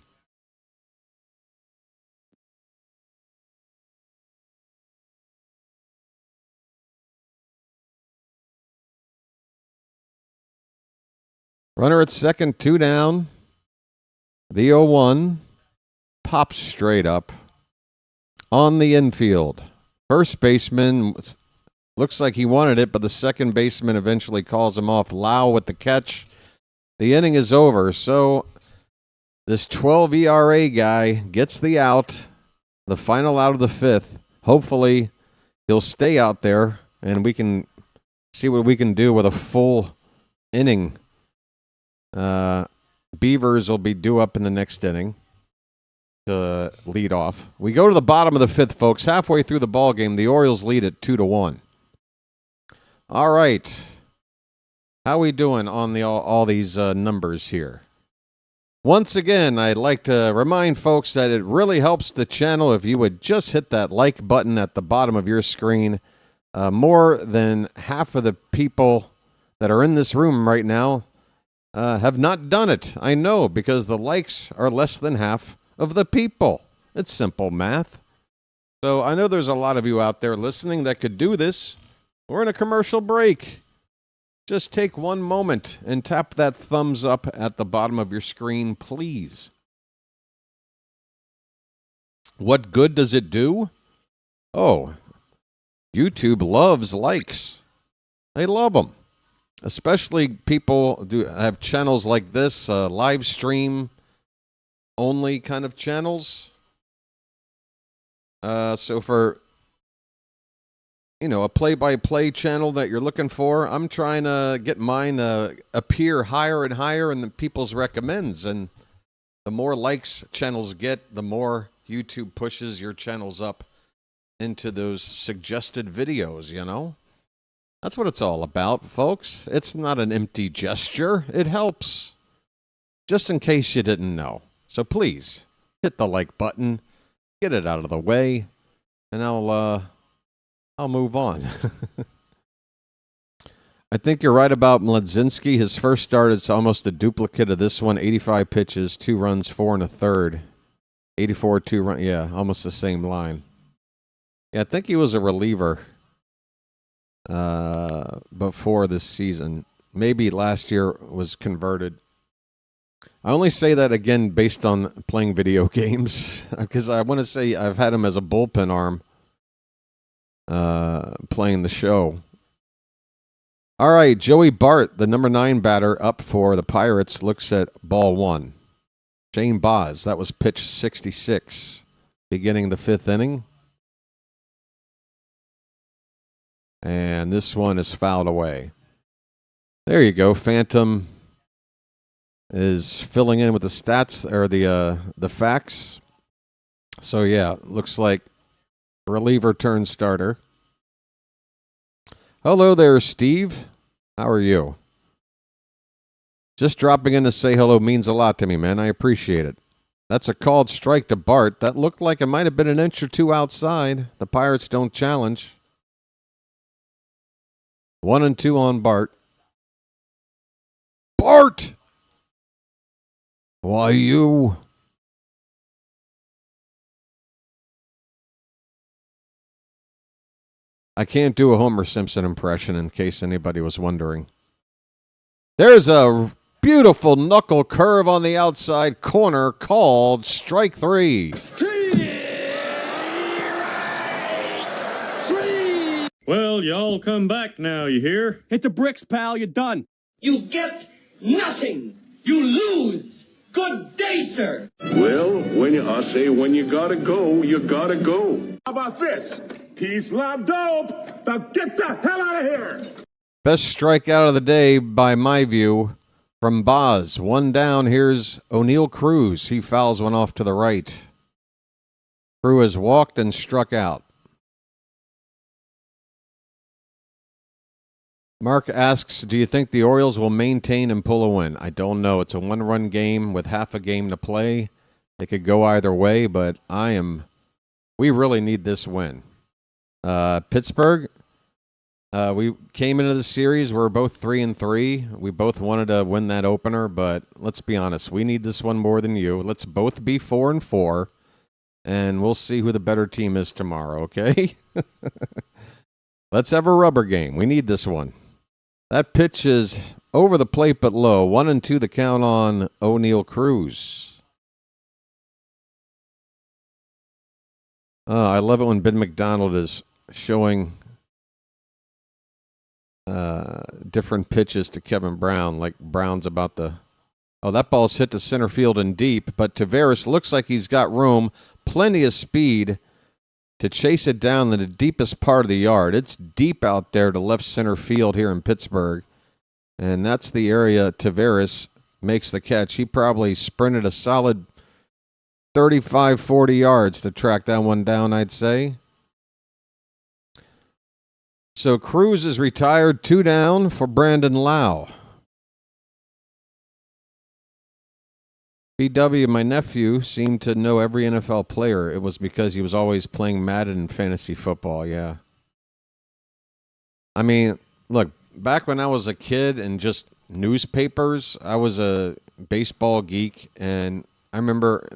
Runner at second, 2 down. The 0-1 pops straight up on the infield. First baseman looks like he wanted it, but the second baseman eventually calls him off. Lau with the catch. The inning is over, so this 12 ERA guy gets the out, the final out of the 5th. Hopefully he'll stay out there, and we can see what we can do with a full inning. Beavers will be due up in the next inning to lead off. We go to the bottom of the 5th, folks. Halfway through the ball game, the Orioles lead at 2-1. All right. How we doing on all these numbers here? Once again, I'd like to remind folks that it really helps the channel if you would just hit that like button at the bottom of your screen. More than half of the people that are in this room right now have not done it. I know, because the likes are less than half of the people. It's simple math. So I know there's a lot of you out there listening that could do this. We're in a commercial break. Just take one moment and tap that thumbs up at the bottom of your screen, please. What good does it do? Oh, YouTube loves likes. They love them. Especially people do have channels like this, live stream only kind of channels. So for, a play-by-play channel that you're looking for, I'm trying to get mine appear higher and higher in the people's recommends. And the more likes channels get, the more YouTube pushes your channels up into those suggested videos, That's what it's all about, folks. It's not an empty gesture. It helps. Just in case you didn't know. So please, hit the like button, get it out of the way, and I'll move on. I think you're right about Mlodzinski. His first start is almost a duplicate of this one. 85 pitches, 2 runs, 4 1/3. 84, 2 runs. Yeah, almost the same line. Yeah, I think he was a reliever before this season. Maybe last year was converted. I only say that again based on playing video games, because I want to say I've had him as a bullpen arm playing the show. All right, Joey Bart, the number 9 batter up for the Pirates, looks at ball 1. Shane Baz, that was pitch 66, beginning the 5th inning. And this one is fouled away. There you go. Phantom is filling in with the stats, or the facts. So, yeah, looks like reliever turned starter. Hello there, Steve. How are you? Just dropping in to say hello means a lot to me, man. I appreciate it. That's a called strike to Bart. That looked like it might have been an inch or two outside. The Pirates don't challenge. 1-2 on Bart. Bart! Why you? I can't do a Homer Simpson impression in case anybody was wondering. There's a beautiful knuckle curve on the outside corner called strike 3. Well, y'all come back now, you hear? Hit the bricks, pal. You're done. You get nothing. You lose. Good day, sir. Well, when you gotta go, you gotta go. How about this? Peace, love, dope. Now get the hell out of here. Best strikeout of the day, by my view, from Baz. 1 down. Here's O'Neal Cruz. He fouls one off to the right. Cruz has walked and struck out. Mark asks, do you think the Orioles will maintain and pull a win? I don't know. It's a 1-run game with half a game to play. It could go either way, but we really need this win. Pittsburgh, we came into the series. We're both 3-3. We both wanted to win that opener, but let's be honest. We need this one more than you. Let's both be 4-4, and we'll see who the better team is tomorrow, okay? Let's have a rubber game. We need this one. That pitch is over the plate but low. 1-2 the count on O'Neal Cruz. I love it when Ben McDonald is showing different pitches to Kevin Brown, like Brown's about the... Oh, that ball's hit to center field and deep, but Taveras looks like he's got room, plenty of speed to chase it down in the deepest part of the yard. It's deep out there to left center field here in Pittsburgh, and that's the area Taveras makes the catch. He probably sprinted a solid 35, 40 yards to track that one down, I'd say. So Cruz is retired, 2 down for Brandon Lau. BW, my nephew, seemed to know every NFL player. It was because he was always playing Madden and fantasy football, yeah. I mean, look, back when I was a kid and just newspapers, I was a baseball geek, and I remember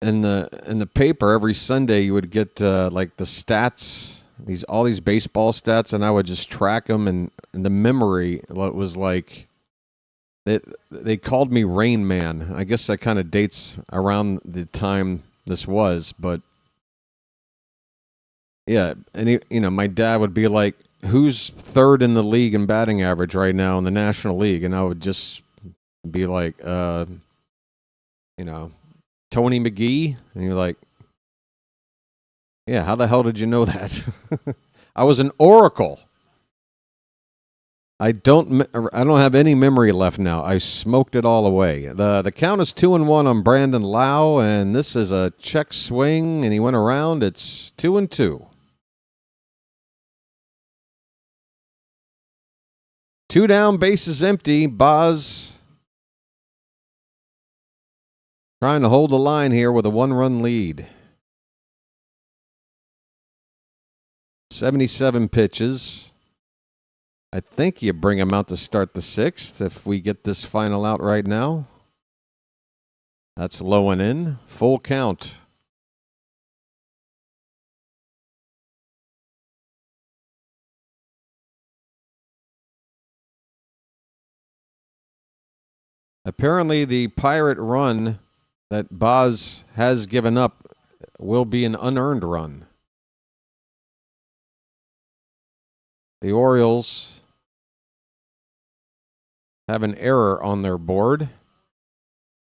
in the paper every Sunday you would get like the stats, all these baseball stats, and I would just track them, and the memory was like they called me Rain Man. I guess that kind of dates around the time this was, but yeah, and my dad would be like, "Who's third in the league in batting average right now in the National League?" And I would just be like, Tony McGee, and you're like, "Yeah, how the hell did you know that?" I was an oracle. I don't have any memory left now. I smoked it all away. The count is 2-1 on Brandon Lau, and this is a check swing, and he went around. It's 2-2. 2 down, bases empty. Boz trying to hold the line here with a 1-run lead. 77 pitches. I think you bring him out to start the 6th if we get this final out right now. That's low and in. Full count. Apparently the Pirate run that Boz has given up will be an unearned run. The Orioles have an error on their board.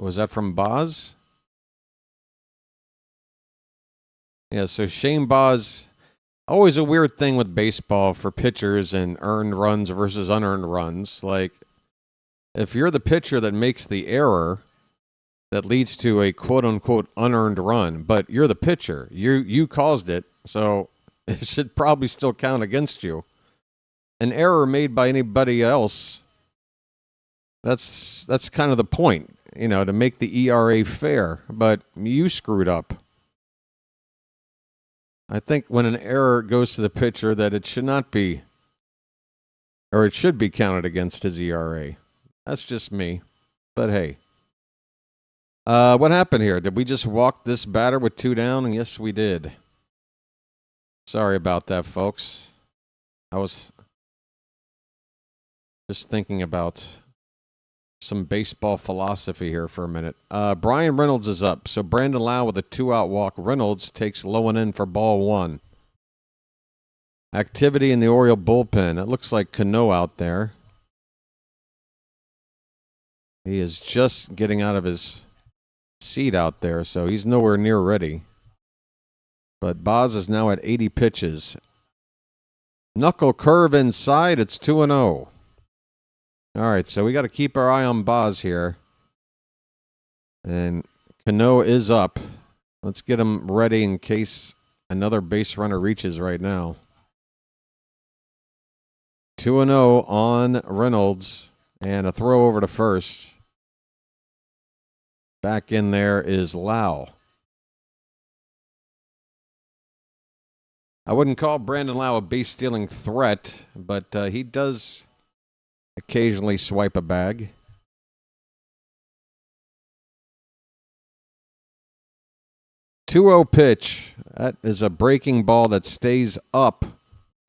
Was that from Boz? Yeah, so Shane Boz, always a weird thing with baseball for pitchers and earned runs versus unearned runs. Like, if you're the pitcher that makes the error that leads to a quote-unquote unearned run, but you're the pitcher, you caused it, so it should probably still count against you. An error made by anybody else, that's kind of the point, to make the ERA fair, but you screwed up. I think when an error goes to the pitcher that it should not be, or it should be counted against his ERA. That's just me, but hey. What happened here? Did we just walk this batter with 2 down? And yes, we did. Sorry about that, folks. I was just thinking about some baseball philosophy here for a minute. Brian Reynolds is up. So Brandon Lau with a 2-out walk. Reynolds takes low and in for ball 1. Activity in the Oriole bullpen. It looks like Cano out there. He is just getting out of his seat out there, so he's nowhere near ready. But Boz is now at 80 pitches. Knuckle curve inside. It's 2-0. All right, so we got to keep our eye on Boz here. And Cano is up. Let's get him ready in case another base runner reaches right now. 2-0 on Reynolds. And a throw over to first. Back in there is Lau. I wouldn't call Brandon Lau a base-stealing threat, but he does occasionally swipe a bag. 2-0 pitch. That is a breaking ball that stays up.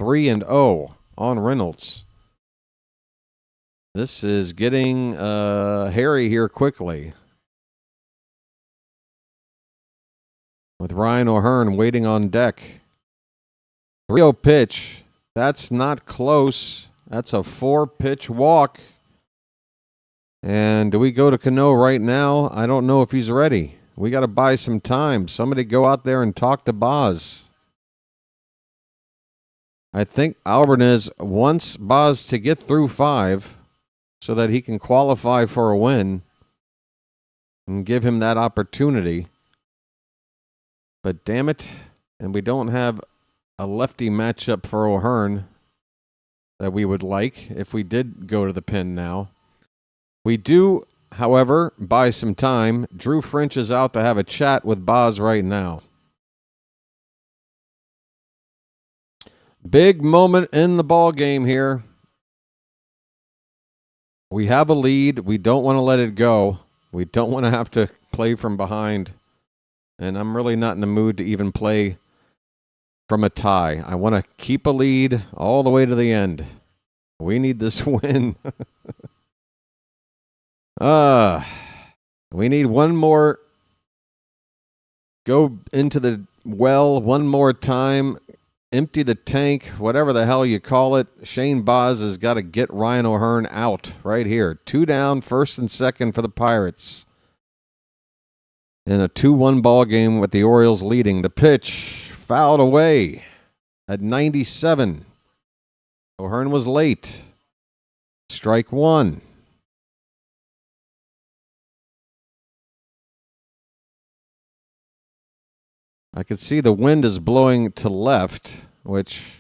3-0 on Reynolds. This is getting hairy here quickly. With Ryan O'Hearn waiting on deck. 3-0 pitch. That's not close. That's a 4-pitch walk. And do we go to Cano right now? I don't know if he's ready. We got to buy some time. Somebody go out there and talk to Boz. I think Alvarez wants Boz to get through 5 so that he can qualify for a win and give him that opportunity. But damn it, and we don't have a lefty matchup for O'Hearn that we would like if we did go to the pin now. We do, however, buy some time. Drew French is out to have a chat with Boz right now. Big moment in the ball game here. We have a lead. We don't want to let it go. We don't want to have to play from behind. And I'm really not in the mood to even play from a tie. I want to keep a lead all the way to the end. We need this win. We need one more. Go into the well one more time. Empty the tank, whatever the hell you call it. Shane Baz has got to get Ryan O'Hearn out right here. 2 down, first and second for the Pirates. In a 2-1 ball game with the Orioles leading. The pitch fouled away at 97. O'Hearn was late. Strike 1. I could see the wind is blowing to left, which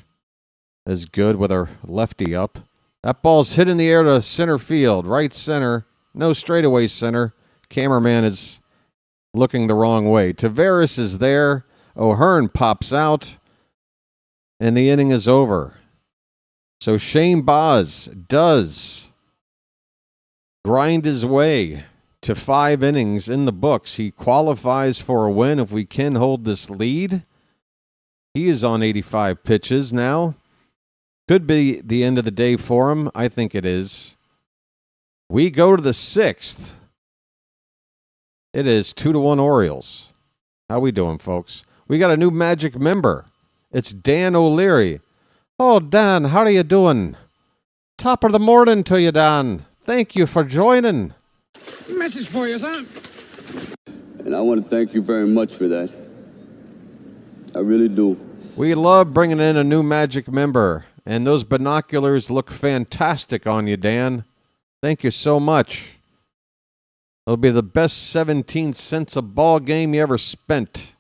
is good with our lefty up. That ball's hit in the air to center field, right center. No straightaway center. Cameraman is looking the wrong way. Taveras is there. O'Hearn pops out, and the inning is over. So Shane Baz does grind his way to 5 innings in the books. He qualifies for a win if we can hold this lead. He is on 85 pitches now. Could be the end of the day for him. I think it is. We go to the 6th. It is 2-1 Orioles. How we doing, folks? We got a new Magic member. It's Dan O'Leary. Oh, Dan, how are you doing? Top of the morning to you, Dan. Thank you for joining. Message for you, son. And I want to thank you very much for that. I really do. We love bringing in a new Magic member, and those binoculars look fantastic on you, Dan. Thank you so much. It'll be the best 17 cents a ball game you ever spent.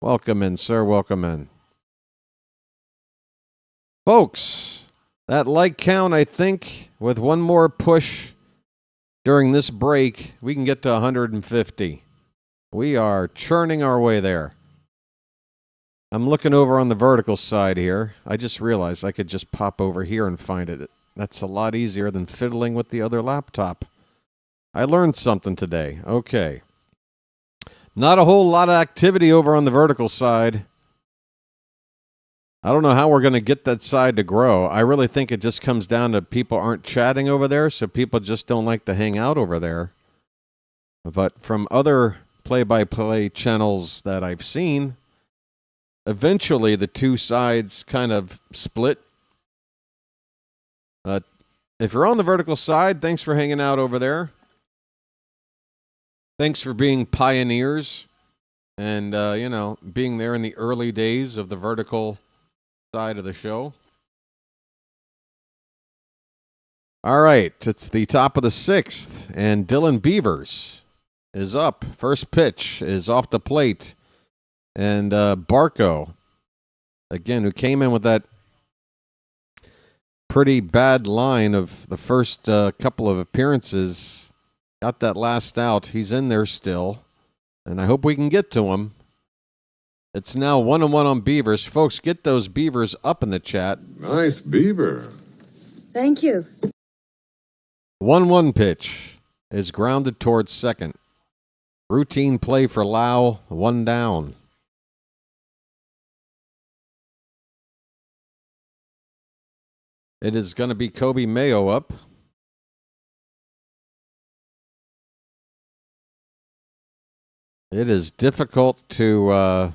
Welcome in, sir. Welcome in. Folks, that like count, I think, with one more push during this break, we can get to 150. We are churning our way there. I'm looking over on the vertical side here. I just realized I could just pop over here and find it. That's a lot easier than fiddling with the other laptop. I learned something today. Okay. Not a whole lot of activity over on the vertical side. I don't know how we're going to get that side to grow. I really think it just comes down to people aren't chatting over there, so people just don't like to hang out over there. But from other play-by-play channels that I've seen, eventually the two sides kind of split. If you're on the vertical side, thanks for hanging out over there. Thanks for being pioneers and, being there in the early days of the vertical side of the show. All right, it's the top of the 6th, and Dylan Beavers is up. First pitch is off the plate, and Barco, again, who came in with that pretty bad line of the first couple of appearances, got that last out. He's in there still, and I hope we can get to him. It's now 1-1 on Beavers. Folks, get those Beavers up in the chat. Nice Beaver. Thank you. 1-1 pitch is grounded towards second. Routine play for Lau, 1 down. It is going to be Kobe Mayo up. It is difficult to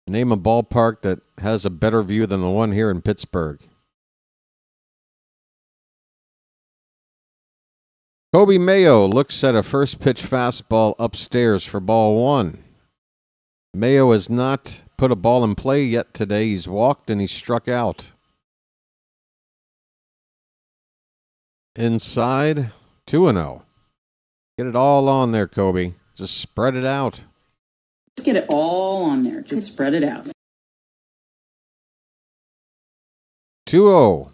name a ballpark that has a better view than the one here in Pittsburgh. Kobe Mayo looks at a first pitch fastball upstairs for ball 1. Mayo has not put a ball in play yet today. He's walked and he's struck out. Inside, 2-0. Get it all on there, Kobe. Just spread it out. Just get it all on there. Just spread it out. 2-0.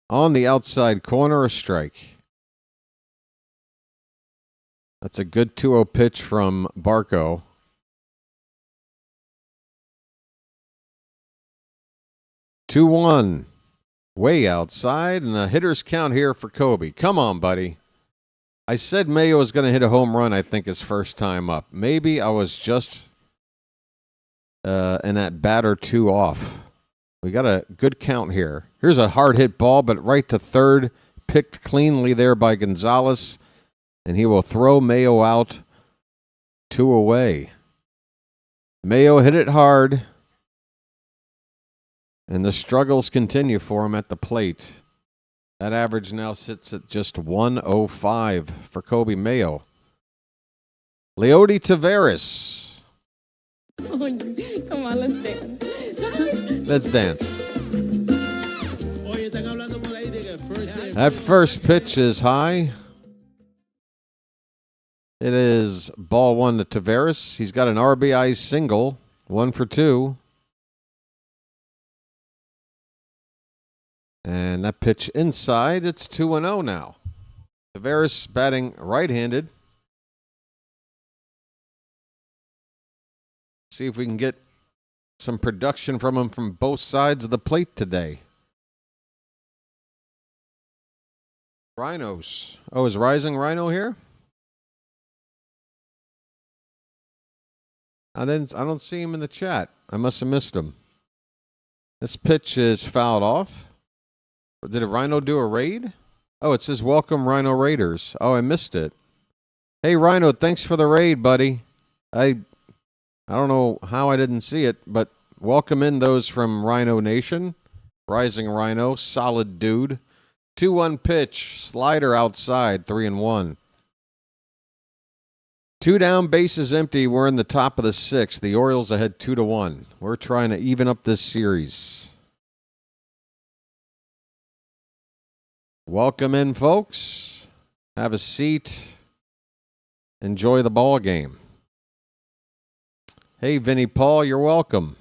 On the outside corner, a strike. That's a good 2-0 pitch from Barco. 2-1. Way outside, and a hitter's count here for Kobe. Come on, buddy. I said Mayo was going to hit a home run, I think, his first time up. Maybe I was just in that bat or two off. We got a good count here. Here's a hard hit ball, but right to third. Picked cleanly there by Gonzalez. And he will throw Mayo out 2 away. Mayo hit it hard. And the struggles continue for him at the plate. That average now sits at just 105 for Kobe Mayo. Leody Taveras. Come on, let's dance. Let's dance. That first pitch is high. It is ball 1 to Taveras. He's got an RBI single, 1 for 2. And that pitch inside, it's 2-0 now. Taveras batting right-handed. See if we can get some production from him from both sides of the plate today. Rhinos. Oh, is Rising Rhino here? I don't see him in the chat. I must have missed him. This pitch is fouled off. Did a Rhino do a raid? Oh, it says welcome Rhino Raiders. Oh, I missed it. Hey Rhino, thanks for the raid, buddy. I don't know how I didn't see it, but welcome in those from Rhino Nation. Rising Rhino, solid dude. 2-1 pitch, slider outside, 3-1. 2 down, bases empty. We're in the top of the 6th. The Orioles ahead 2-1. We're trying to even up this series. Welcome in, folks. Have a seat. Enjoy the ball game. Hey, Vinny Paul, you're welcome.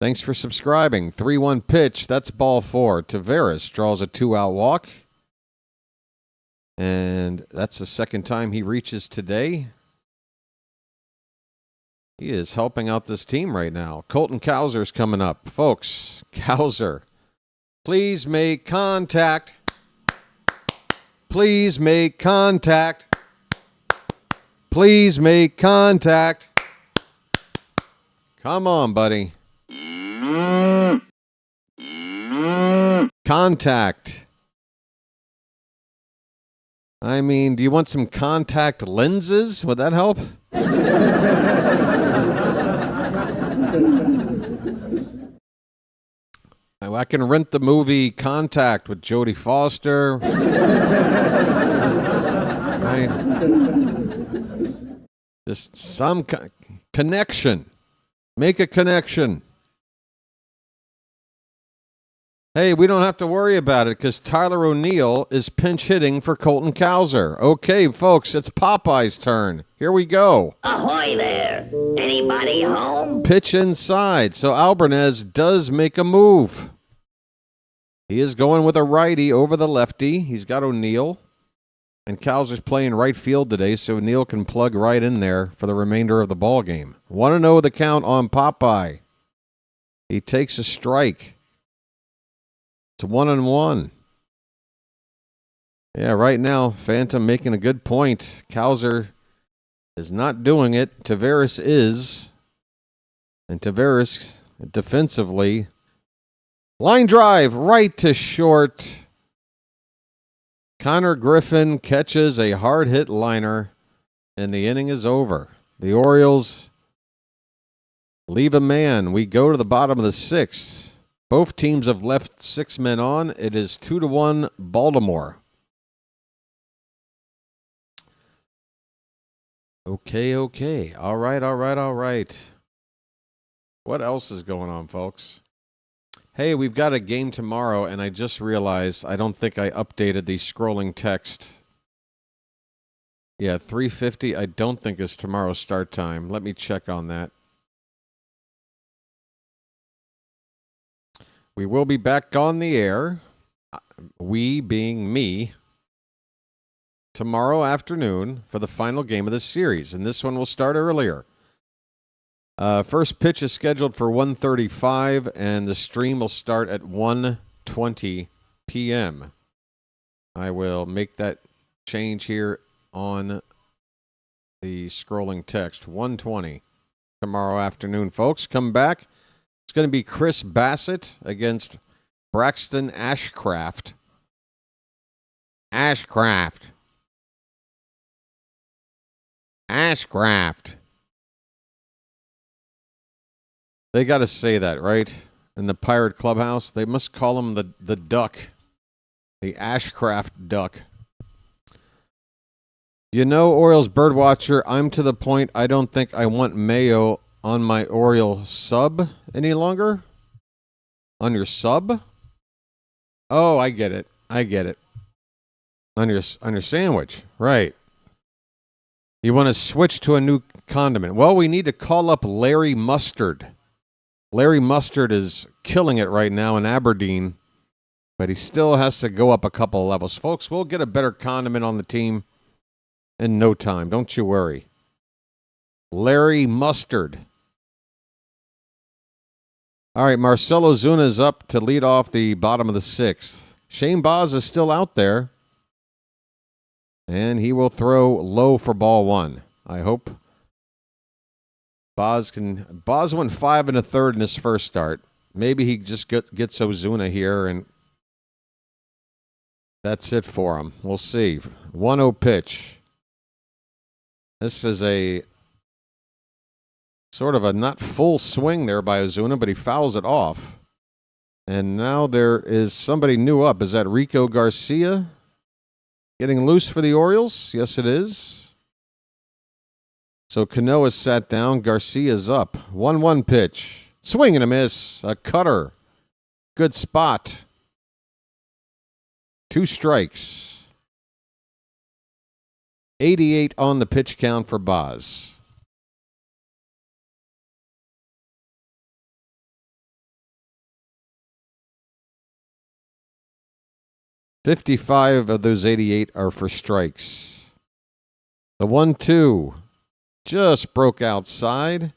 Thanks for subscribing. 3-1 pitch. That's ball 4. Taveras draws a 2-out walk. And that's the second time he reaches today. He is helping out this team right now. Colton Cowser's coming up. Folks, Cowser, please make contact. Please make contact. Please make contact. Come on, buddy. Contact. I mean, do you want some contact lenses? Would that help? I can rent the movie Contact with Jodie Foster. Right? Just some connection. Make a connection. Hey, we don't have to worry about it because Tyler O'Neill is pinch hitting for Colton Cowser. Okay, folks, it's Popeye's turn. Here we go. Ahoy there! Anybody home? Pitch inside, so Albarnez does make a move. He is going with a righty over the lefty. He's got O'Neill. And Cowser's playing right field today, so O'Neill can plug right in there for the remainder of the ball game. 1-0 the count on Popeye. He takes a strike. It's 1-1. Yeah, right now, Phantom making a good point. Cowser is not doing it. Taveras is. And Taveras defensively. Line drive right to short. Connor Griffin catches a hard hit liner, and the inning is over. The Orioles leave a man. We go to the bottom of the 6th. Both teams have left 6 men on. It is 2-1 Baltimore. Okay. All right. What else is going on, folks? Hey, we've got a game tomorrow, and I just realized I don't think I updated the scrolling text. Yeah, 3:50 I don't think is tomorrow's start time. Let me check on that. We will be back on the air, we being me, tomorrow afternoon for the final game of this series. And this one will start earlier. First pitch is scheduled for 1:35, and the stream will start at 1:20 p.m. I will make that change here on the scrolling text. 1:20 tomorrow afternoon, folks. Come back. It's going to be Chris Bassett against Braxton Ashcraft. Ashcraft. They got to say that, right? In the Pirate Clubhouse, they must call him the Duck, the Ashcraft Duck. You know, Orioles Birdwatcher, I'm to the point I don't think I want mayo on my Oriole sub any longer. On your sub? Oh, I get it. On your sandwich, right? You want to switch to a new condiment. Well, we need to call up Larry Mustard. Larry Mustard is killing it right now in Aberdeen, but he still has to go up a couple of levels. Folks, we'll get a better condiment on the team in no time. Don't you worry. Larry Mustard. All right, Marcelo Zuna is up to lead off the bottom of the sixth. Shane Baz is still out there, and he will throw low for ball one. I hope Baz went 5 1/3 in his first start. Maybe he just gets Ozuna here, and that's it for him. We'll see. 1-0 pitch. This is a sort of a not full swing there by Ozuna, but he fouls it off. And now there is somebody new up. Is that Rico Garcia getting loose for the Orioles? Yes, it is. So Cano is sat down. Garcia's up. 1-1 pitch. Swing and a miss. A cutter. Good spot. 2 strikes. 88 on the pitch count for Baz. $55 of those 88 are for strikes. The 1-2 just broke outside.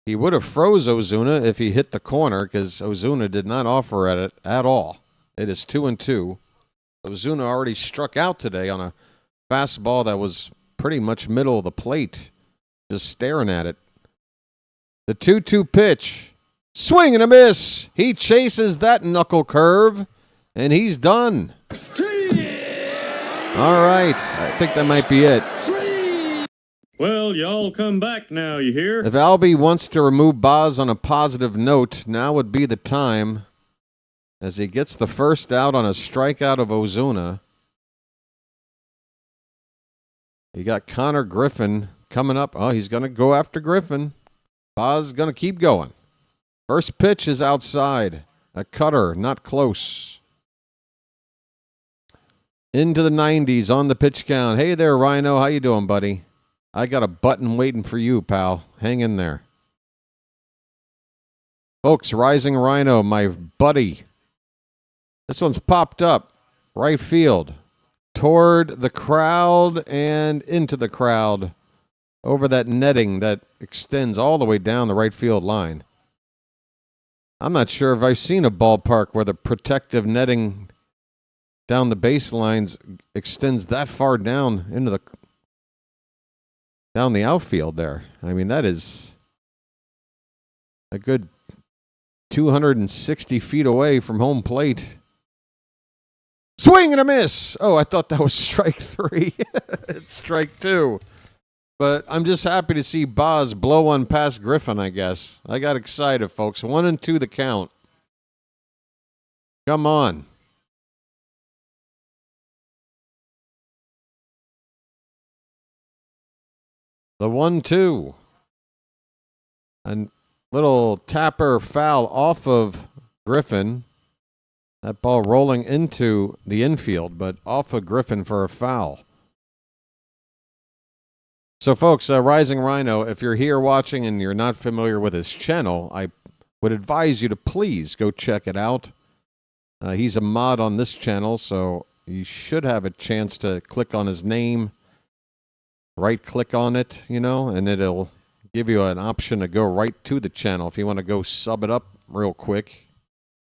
He would have froze Ozuna if he hit the corner because Ozuna did not offer at it at all. It is 2-2. Ozuna already struck out today on a fastball that was pretty much middle of the plate, just staring at it. The 2-2 pitch. Swing and a miss. He chases that knuckle curve, and he's done. All right. I think that might be it. Well, y'all come back now, you hear? If Albie wants to remove Baz on a positive note, now would be the time as he gets the first out on a strikeout of Ozuna. You got Connor Griffin coming up. Oh, he's going to go after Griffin. Baz is going to keep going. First pitch is outside. A cutter, not close. Into the 90s on the pitch count. Hey there, Rhino. How you doing, buddy? I got a button waiting for you, pal. Hang in there. Folks, Rising Rhino, my buddy. This one's popped up. Right field. Toward the crowd and into the crowd. Over that netting that extends all the way down the right field line. I'm not sure if I've seen a ballpark where the protective netting down the baselines extends that far down into down the outfield there. I mean, that is a good 260 feet away from home plate. Swing and a miss. Oh, I thought that was strike 3. It's strike 2. But I'm just happy to see Baz blow one past Griffin, I guess. I got excited, folks. 1-2 the count. Come on. The 1-2. A little tapper foul off of Griffin. That ball rolling into the infield, but off of Griffin for a foul. So, folks, Rising Rhino, if you're here watching and you're not familiar with his channel, I would advise you to please go check it out. He's a mod on this channel, so you should have a chance to click on his name. Right-click on it, and it'll give you an option to go right to the channel if you want to go sub it up real quick.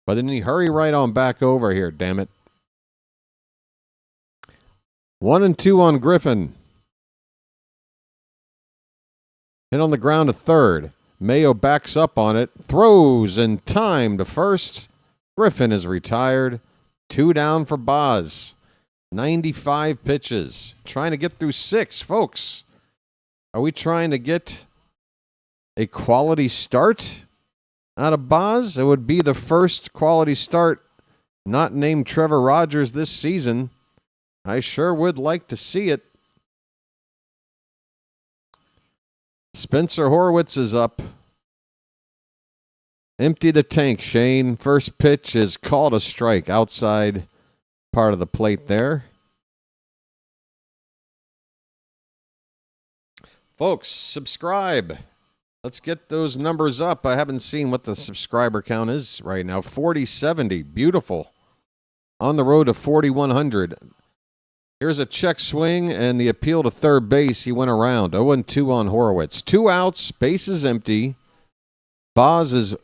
But then you hurry right on back over here, damn it. 1-2 on Griffin. Hit on the ground to third. Mayo backs up on it. Throws in time to first. Griffin is retired. 2 down for Boz. 95 pitches. Trying to get through 6, folks. Are we trying to get a quality start out of Boz? It would be the first quality start not named Trevor Rogers this season. I sure would like to see it. Spencer Horwitz is up. Empty the tank, Shane. First pitch is called a strike outside part of the plate there. Folks, subscribe. Let's get those numbers up. I haven't seen what the subscriber count is right now. 4070. Beautiful. On the road to 4,100. Here's a check swing and the appeal to third base. He went around. 0-2 on Horwitz. 2 outs. Base is empty. Boz is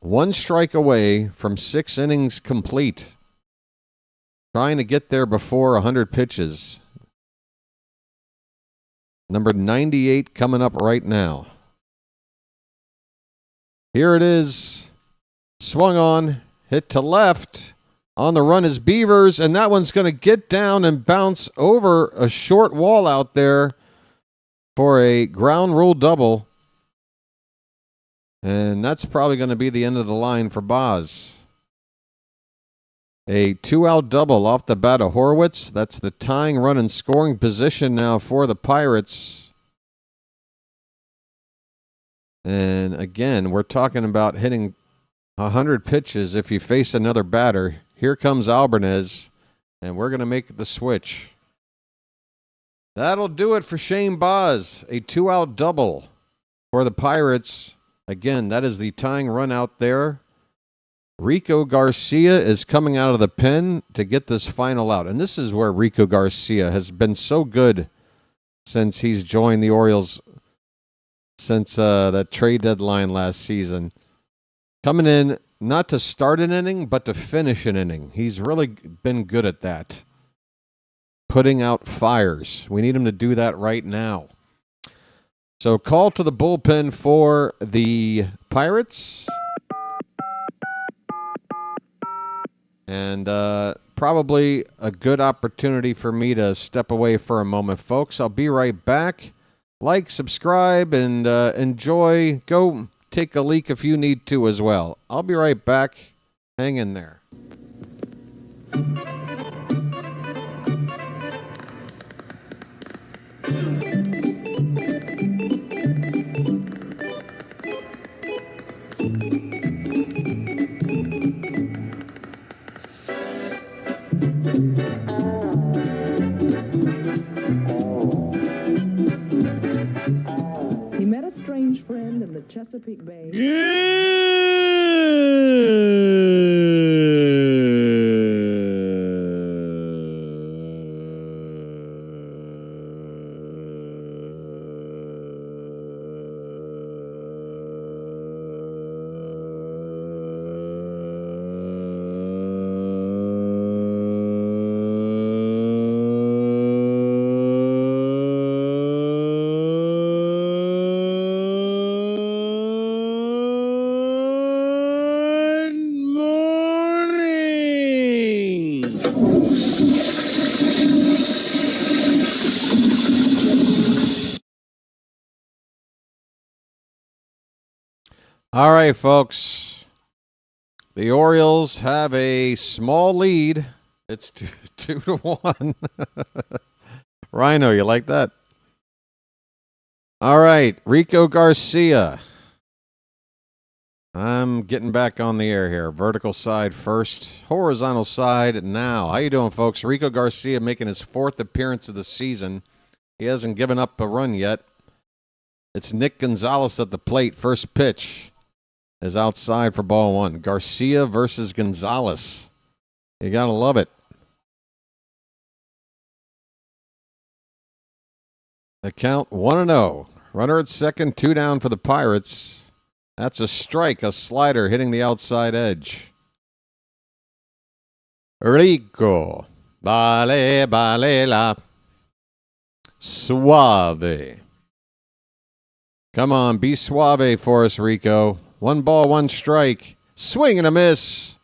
1 strike away from 6 innings complete. Trying to get there before 100 pitches. Number 98 coming up right now. Here it is. Swung on. Hit to left. On the run is Beavers, and that one's going to get down and bounce over a short wall out there for a ground rule double. And that's probably going to be the end of the line for Boz. A 2-out double off the bat of Horwitz. That's the tying run in scoring position now for the Pirates. And again, we're talking about hitting 100 pitches if you face another batter. Here comes Albanez, and we're going to make the switch. That'll do it for Shane Boz. A 2-out double for the Pirates. Again, that is the tying run out there. Rico Garcia is coming out of the pen to get this final out. And this is where Rico Garcia has been so good since he's joined the Orioles since that trade deadline last season. Coming in not to start an inning, but to finish an inning. He's really been good at that. Putting out fires. We need him to do that right now. So call to the bullpen for the Pirates. And probably a good opportunity for me to step away for a moment, folks. I'll be right back. Like, subscribe, and enjoy. Go take a leak if you need to as well. I'll be right back. Hang in there. He met a strange friend in the Chesapeake Bay. All right, folks. The Orioles have a small lead. It's 2-1. Rhino, you like that? All right, Rico Garcia. I'm getting back on the air here. Vertical side first, horizontal side now. How you doing, folks? Rico Garcia making his 4th appearance of the season. He hasn't given up a run yet. It's Nick Gonzalez at the plate. First pitch is outside for ball 1. Garcia versus Gonzalez. You got to love it. The count 1-0. Runner at second, 2 down for the Pirates. That's a strike, a slider hitting the outside edge. Rico. Bale, bale, la. Suave. Come on, be suave for us, Rico. 1 ball, 1 strike. Swing and a miss.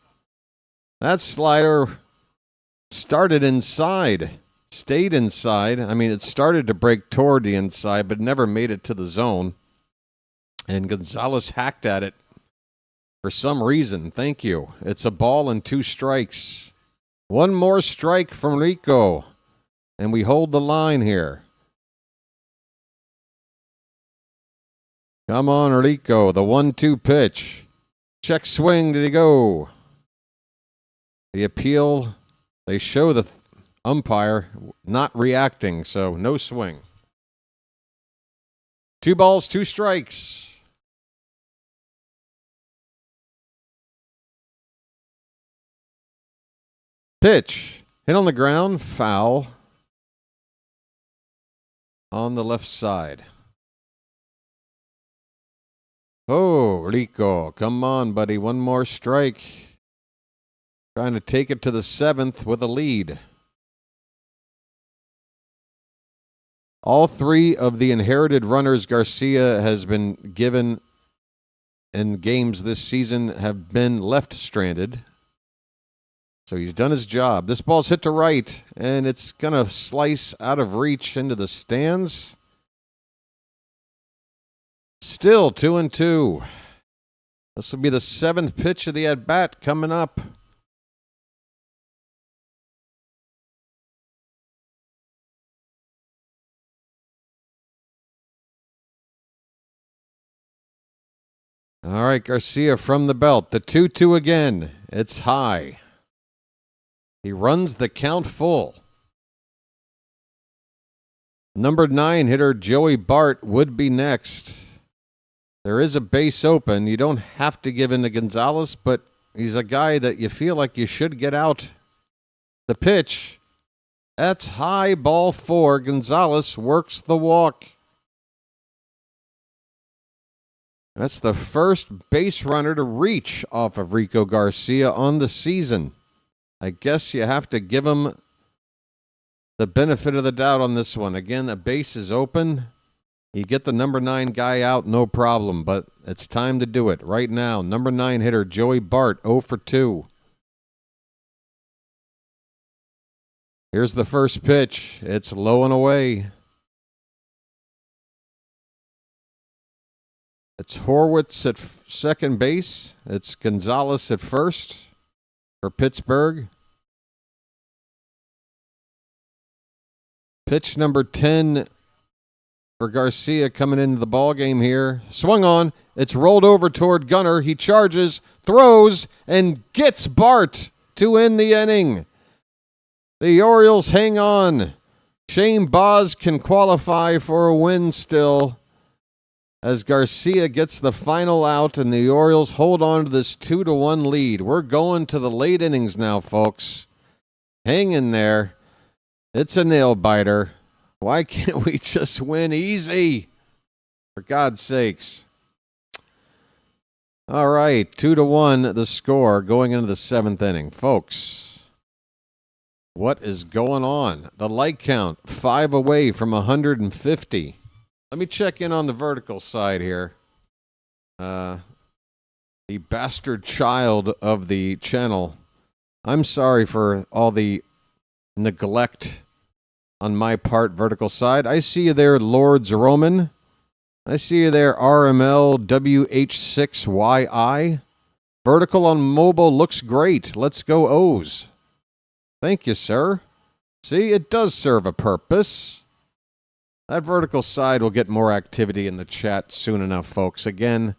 That slider started inside. Stayed inside. I mean, it started to break toward the inside, but never made it to the zone. And Gonzalez hacked at it for some reason. Thank you. It's a ball and 2 strikes. 1 more strike from Rico. And we hold the line here. Come on, Rico. The 1-2 pitch. Check swing. Did he go? The appeal. They show the umpire not reacting, so no swing. 2 balls, 2 strikes. Pitch. Hit on the ground. Foul. On the left side. Oh, Rico. Come on, buddy. 1 more strike. Trying to take it to the 7th with a lead. All 3 of the inherited runners Garcia has been given in games this season have been left stranded. So he's done his job. This ball's hit to right, and it's going to slice out of reach into the stands. Still 2-2. This will be the 7th pitch of the at-bat coming up. All right, Garcia from the belt. The 2-2 again. It's high. He runs the count full. Number 9 hitter Joey Bart would be next. There is a base open. You don't have to give in to Gonzalez, but he's a guy that you feel like you should get out. The pitch. That's high, ball 4. Gonzalez works the walk. That's the first base runner to reach off of Rico Garcia on the season. I guess you have to give him the benefit of the doubt on this one. Again, the base is open. You get the number 9 guy out, no problem, but it's time to do it right now. Number 9 hitter Joey Bart, 0 for 2. Here's the first pitch. It's low and away. It's Horwitz at second base. It's Gonzalez at first for Pittsburgh. Pitch number 10 for Garcia coming into the ballgame here. Swung on. It's rolled over toward Gunnar. He charges, throws, and gets Bart to end the inning. The Orioles hang on. Shane Baz can qualify for a win still, as Garcia gets the final out and the Orioles hold on to this 2-1 lead. We're going to the late innings now, folks. Hang in there. It's a nail-biter. Why can't we just win easy? For God's sakes. All right, 2-1 the score going into the 7th inning. Folks, what is going on? The like count, 5 away from 150. Let me check in on the vertical side here. The bastard child of the channel. I'm sorry for all the neglect on my part, vertical side. I see you there, Lords Roman. I see you there, RML WH6YI. Vertical on mobile looks great. Let's go O's. Thank you, sir. See, it does serve a purpose. That vertical side will get more activity in the chat soon enough, folks. Again,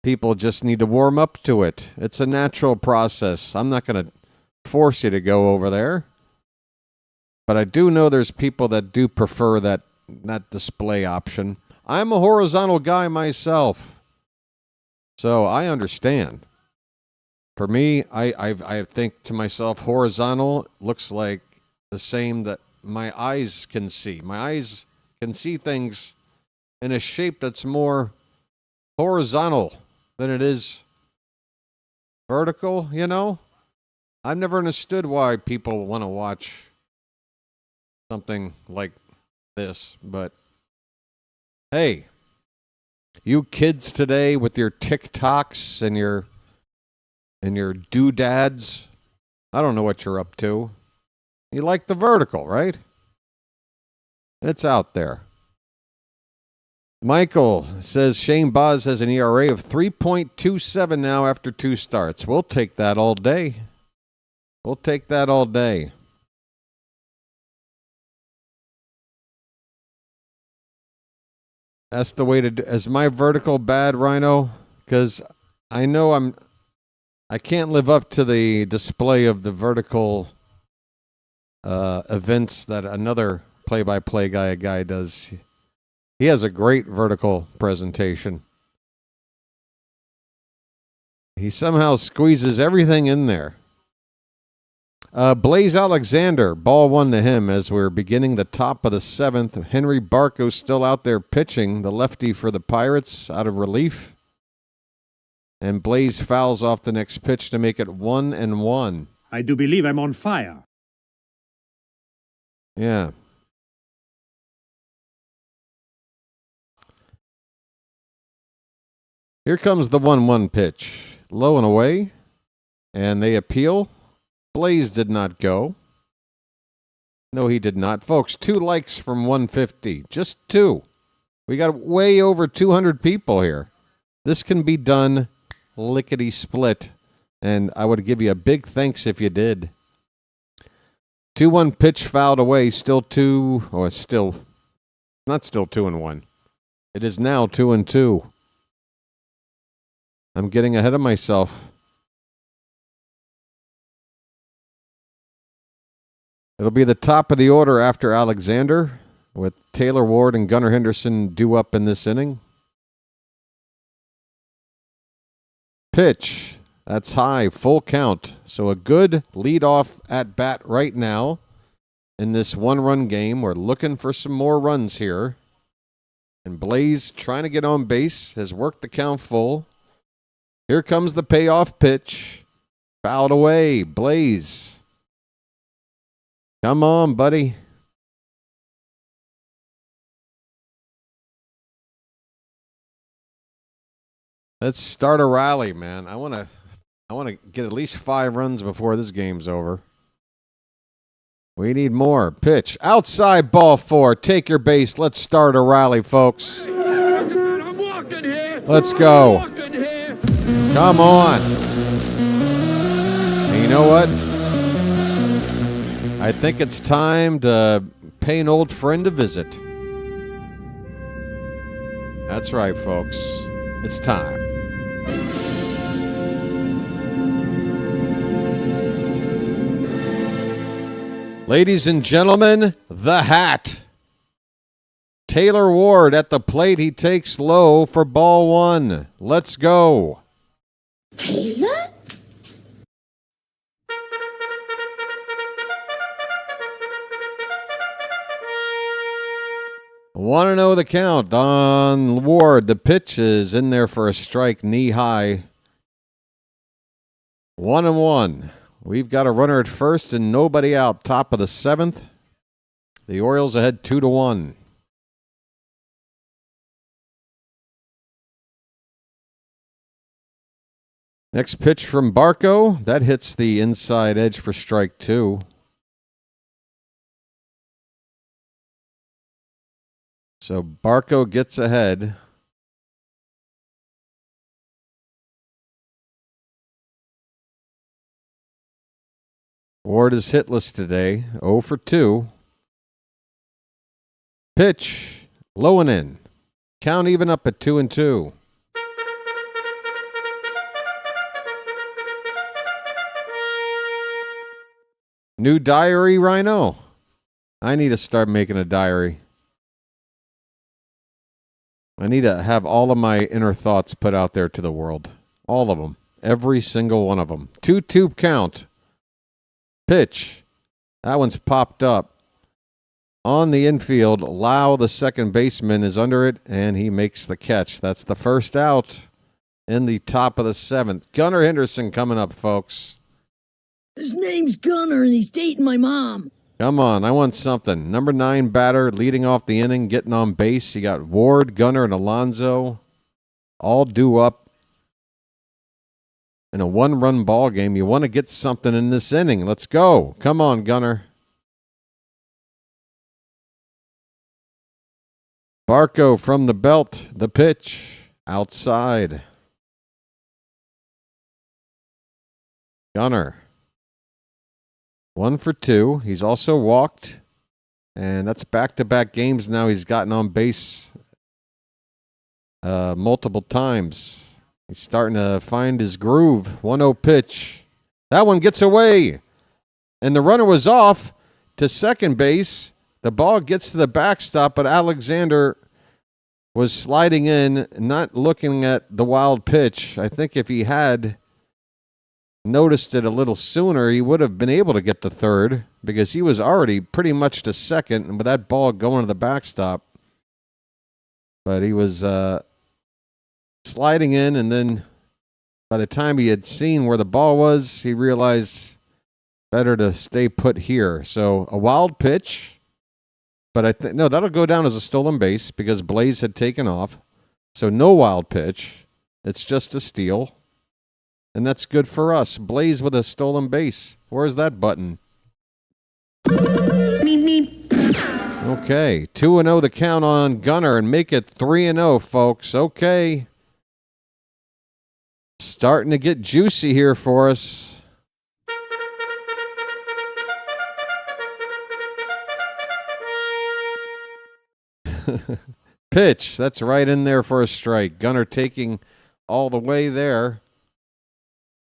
people just need to warm up to it. It's a natural process. I'm not going to force you to go over there. But I do know there's people that do prefer that display option. I'm a horizontal guy myself, so I understand. For me, I think to myself, horizontal looks like the same that my eyes can see. My eyes can see things in a shape that's more horizontal than it is vertical, you know? I've never understood why people want to watch something like this, but hey, you kids today with your TikToks and your doodads, I don't know what you're up to. You like the vertical, right? It's out there. Michael says Shane Baz has an ERA of 3.27 now after 2 starts. We'll take that all day. We'll take that all day. That's the way to do. Is my vertical bad, Rhino? Because I know I can't live up to the display of the vertical events that another play-by-play guy does. He has a great vertical presentation. He somehow squeezes everything in there. Blaze Alexander, ball 1 to him as we're beginning the top of the 7th. Henry Barco's still out there pitching, the lefty for the Pirates, out of relief. And Blaze fouls off the next pitch to make it 1-1. I do believe I'm on fire. Yeah. Here comes the 1-1 pitch. Low and away. And they appeal. Blaze did not go. No, he did not. Folks, 2 likes from 150. Just 2. We got way over 200 people here. This can be done lickety-split. And I would give you a big thanks if you did. 2-1 pitch fouled away. Still 2. Or still. Not still 2-1. It is now 2-2. I'm getting ahead of myself. It'll be the top of the order after Alexander, with Taylor Ward and Gunnar Henderson due up in this inning. Pitch. That's high, full count. So a good leadoff at bat right now in this 1-run game. We're looking for some more runs here. And Blaze, trying to get on base, has worked the count full. Here comes the payoff pitch. Fouled away. Blaze. Come on, buddy. Let's start a rally, man. I want to get at least 5 runs before this game's over. We need more. Pitch. Outside ball 4. Take your base. Let's start a rally, folks. Let's go. Come on. And you know what? I think it's time to pay an old friend a visit. That's right, folks. It's time. Ladies and gentlemen, the Hat. Taylor Ward at the plate. He takes low for ball 1. Let's go. Taylor? Want to know the count on Ward. The pitch is in there for a strike, knee high. 1-1. We've got a runner at first and nobody out. Top of the 7th. The Orioles ahead 2-1. Next pitch from Barco. That hits the inside edge for strike 2. So Barco gets ahead. Ward is hitless today, 0 for 2. Pitch, low and in. Count even up at 2-2. New diary, Rhino? I need to start making a diary. I need to have all of my inner thoughts put out there to the world. All of them. Every single one of them. 2-2 count. Pitch. That one's popped up. on the infield. Lau, the second baseman, is under it, and he makes the catch. That's the first out in the top of the 7th. Gunnar Henderson coming up, folks. His name's Gunnar, and he's dating my mom. Come on, I want something. Number 9 batter leading off the inning, getting on base. You got Ward, Gunnar, and Alonso all due up in a 1-run ball game. You want to get something in this inning. Let's go. Come on, Gunnar. Barco from the belt. The pitch. Outside. Gunnar. 1 for 2. He's also walked. And that's back-to-back games now. He's gotten on base multiple times. He's starting to find his groove. 1-0 pitch. That one gets away. And the runner was off to second base. The ball gets to the backstop, but Alexander was sliding in, not looking at the wild pitch. I think if he had noticed it a little sooner, he would have been able to get to third because he was already pretty much to second, and with that ball going to the backstop. But he was sliding in, and then by the time he had seen where the ball was, he realized better to stay put here. So a wild pitch. But I think, no, that'll go down as a stolen base because Blaze had taken off. So no wild pitch. It's just a steal. And that's good for us. Blaze with a stolen base. Where's that button? Meep, meep. Okay. 2-0 the count on Gunnar and make it 3-0, folks. Okay. Starting to get juicy here for us. Pitch. That's right in there for a strike. Gunnar taking all the way there.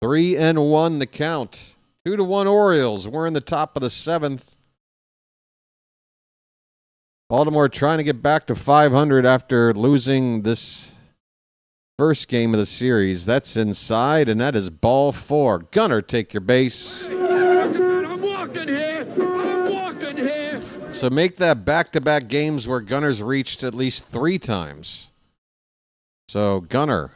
3-1 the count. 2-1 Orioles. We're in the top of the 7th. Baltimore trying to get back to 500 after losing this first game of the series. That's inside, and that is ball 4. Gunnar, take your base. I'm walking here. So make that back-to-back games where Gunnar's reached at least 3 times. So Gunnar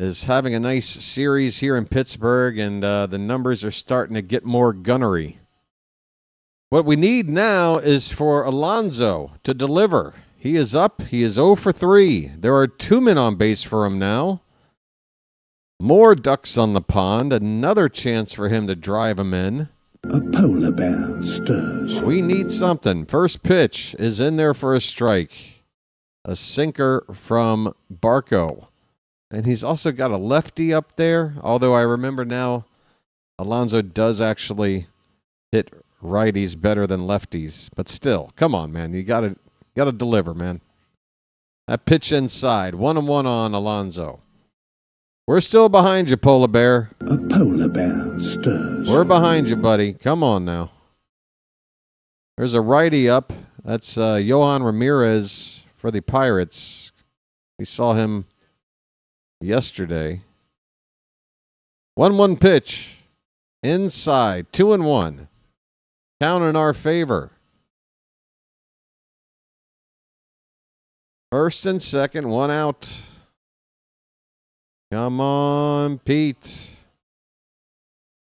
is having a nice series here in Pittsburgh, and the numbers are starting to get more gunnery. What we need now is for Alonso to deliver. He is up. He is 0 for 3. There are 2 men on base for him now. More ducks on the pond. Another chance for him to drive him in. A polar bear stirs. We need something. First pitch is in there for a strike. A sinker from Barco. And he's also got a lefty up there. Although I remember now Alonso does actually hit righties better than lefties. But still, come on, man. You gotta deliver, man. That pitch inside. 1-1 on Alonso. We're still behind you, Polar Bear. A polar bear stirs. We're behind you, buddy. Come on now. There's a righty up. That's Johan Ramirez for the Pirates. We saw him yesterday. 1-1 pitch. Inside. 2-1. Count in our favor. First and second. 1 out. Come on, Pete.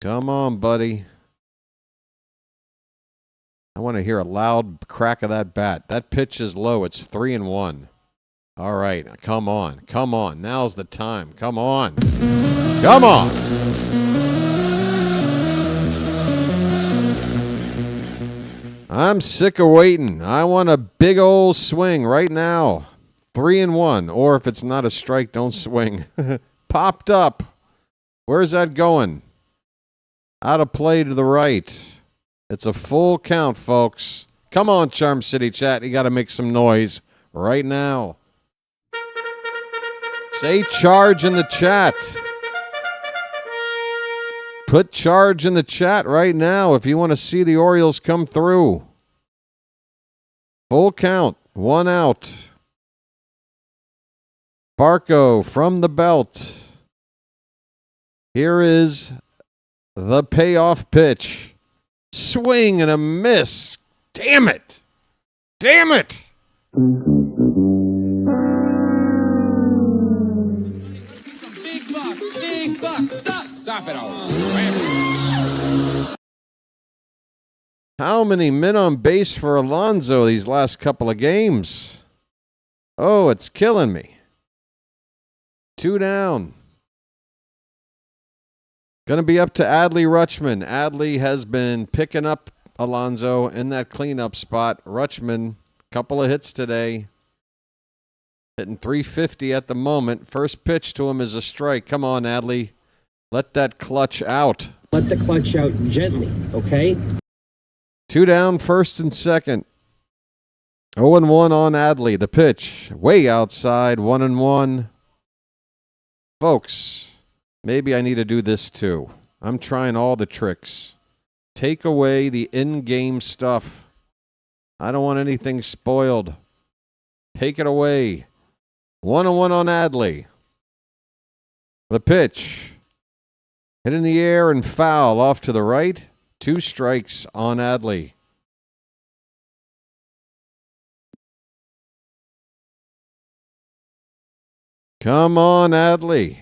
Come on, buddy. I want to hear a loud crack of that bat. That pitch is low. It's 3-1. All right. Come on. Come on. Now's the time. Come on. Come on. I'm sick of waiting. I want a big old swing right now. 3-1. Or if it's not a strike, don't swing. Popped up. Where's that going? Out of play to the right. It's a full count, folks. Come on, Charm City Chat. You got to make some noise right now. Say charge in the chat. Put charge in the chat right now if you want to see the Orioles come through. Full count. 1 out. Barco from the belt. Here is the payoff pitch. Swing and a miss. Damn it! Damn it! Big buck. Stop it all. How many men on base for Alonso these last couple of games? Oh, it's killing me. 2 down. Going to be up to Adley Rutschman. Adley has been picking up Alonso in that cleanup spot. Rutschman, couple of hits today. Hitting .350 at the moment. First pitch to him is a strike. Come on, Adley. Let that clutch out. Let the clutch out gently, okay? 2 down, first and second. 0-1 on Adley. The pitch, way outside, 1-1. Folks, maybe I need to do this too. I'm trying all the tricks. Take away the in-game stuff. I don't want anything spoiled. Take it away. 1-1 on Adley. The pitch. Hit in the air and foul off to the right. 2 strikes on Adley. Come on, Adley.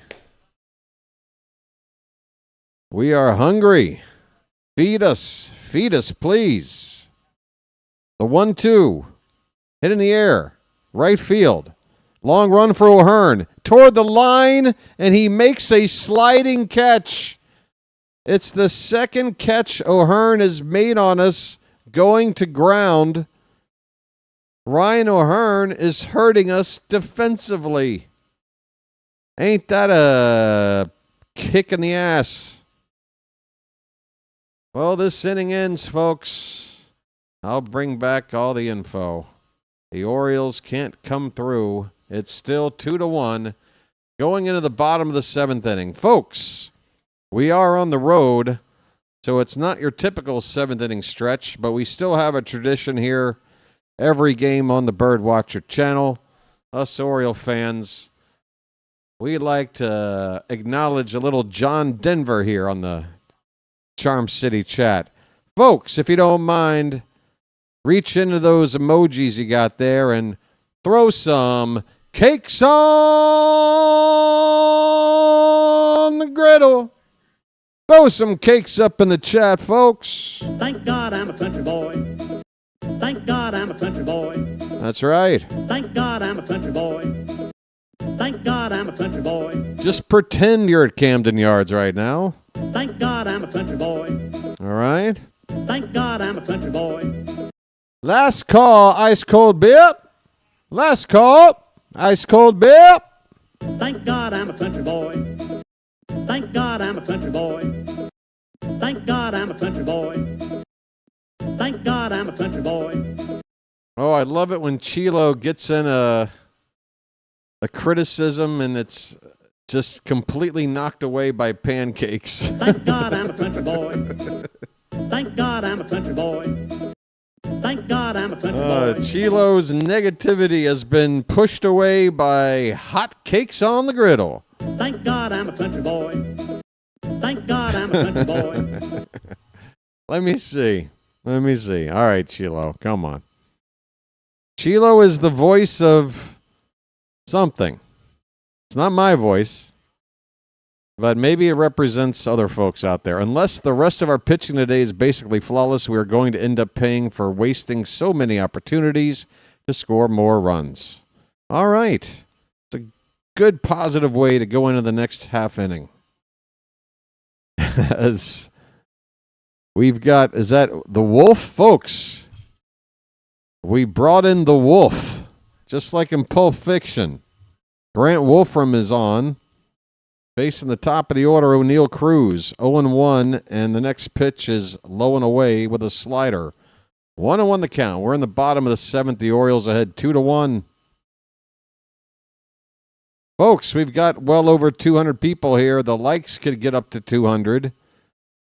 We are hungry. Feed us, please. The 1-2. Hit in the air. Right field. Long run for O'Hearn. Toward the line, and he makes a sliding catch. It's the second catch O'Hearn has made on us going to ground. Ryan O'Hearn is hurting us defensively. Ain't that a kick in the ass? Well, this inning ends, folks. I'll bring back all the info. The Orioles can't come through. It's still 2-1 going into the bottom of the 7th inning. Folks, we are on the road, so it's not your typical 7th inning stretch, but we still have a tradition here. Every game on the BirdWatcher Channel. Us Oriole fans, we like to acknowledge a little John Denver here on the Charm City chat. Folks, if you don't mind, reach into those emojis you got there and throw some cakes on the griddle. Throw some cakes up in the chat, folks. Thank God I'm a country boy. Thank God I'm a country boy. That's right. Thank God I'm a country boy. Thank God I'm a country boy. Just pretend you're at Camden Yards right now. Thank God I'm a country boy. All right. Thank God I'm a country boy. Last call, ice cold beer. Last call, ice cold beer. Thank God I'm a country boy. Thank God I'm a country boy. Thank God I'm a country boy. Thank God I'm a country boy. Oh, I love it when Chilo gets in a criticism and it's just completely knocked away by pancakes. Thank God I'm a country boy. Thank God I'm a country boy. Thank God I'm a country boy. Chilo's negativity has been pushed away by hot cakes on the griddle. Thank God I'm a country boy. Thank God I'm a country boy. Let me see. All right, Chilo, come on. Chilo is the voice of something. It's not my voice, but maybe it represents other folks out there. Unless the rest of our pitching today is basically flawless, we are going to end up paying for wasting so many opportunities to score more runs. All right. It's a good, positive way to go into the next half inning. As we've got, is that the Wolf, folks? We brought in the Wolf, just like in Pulp Fiction. Grant Wolfram is on. Facing the top of the order, O'Neal Cruz, 0-1, and the next pitch is low and away with a slider. 1-1 the count. We're in the bottom of the 7th. The Orioles ahead 2-1. Folks, we've got well over 200 people here. The likes could get up to 200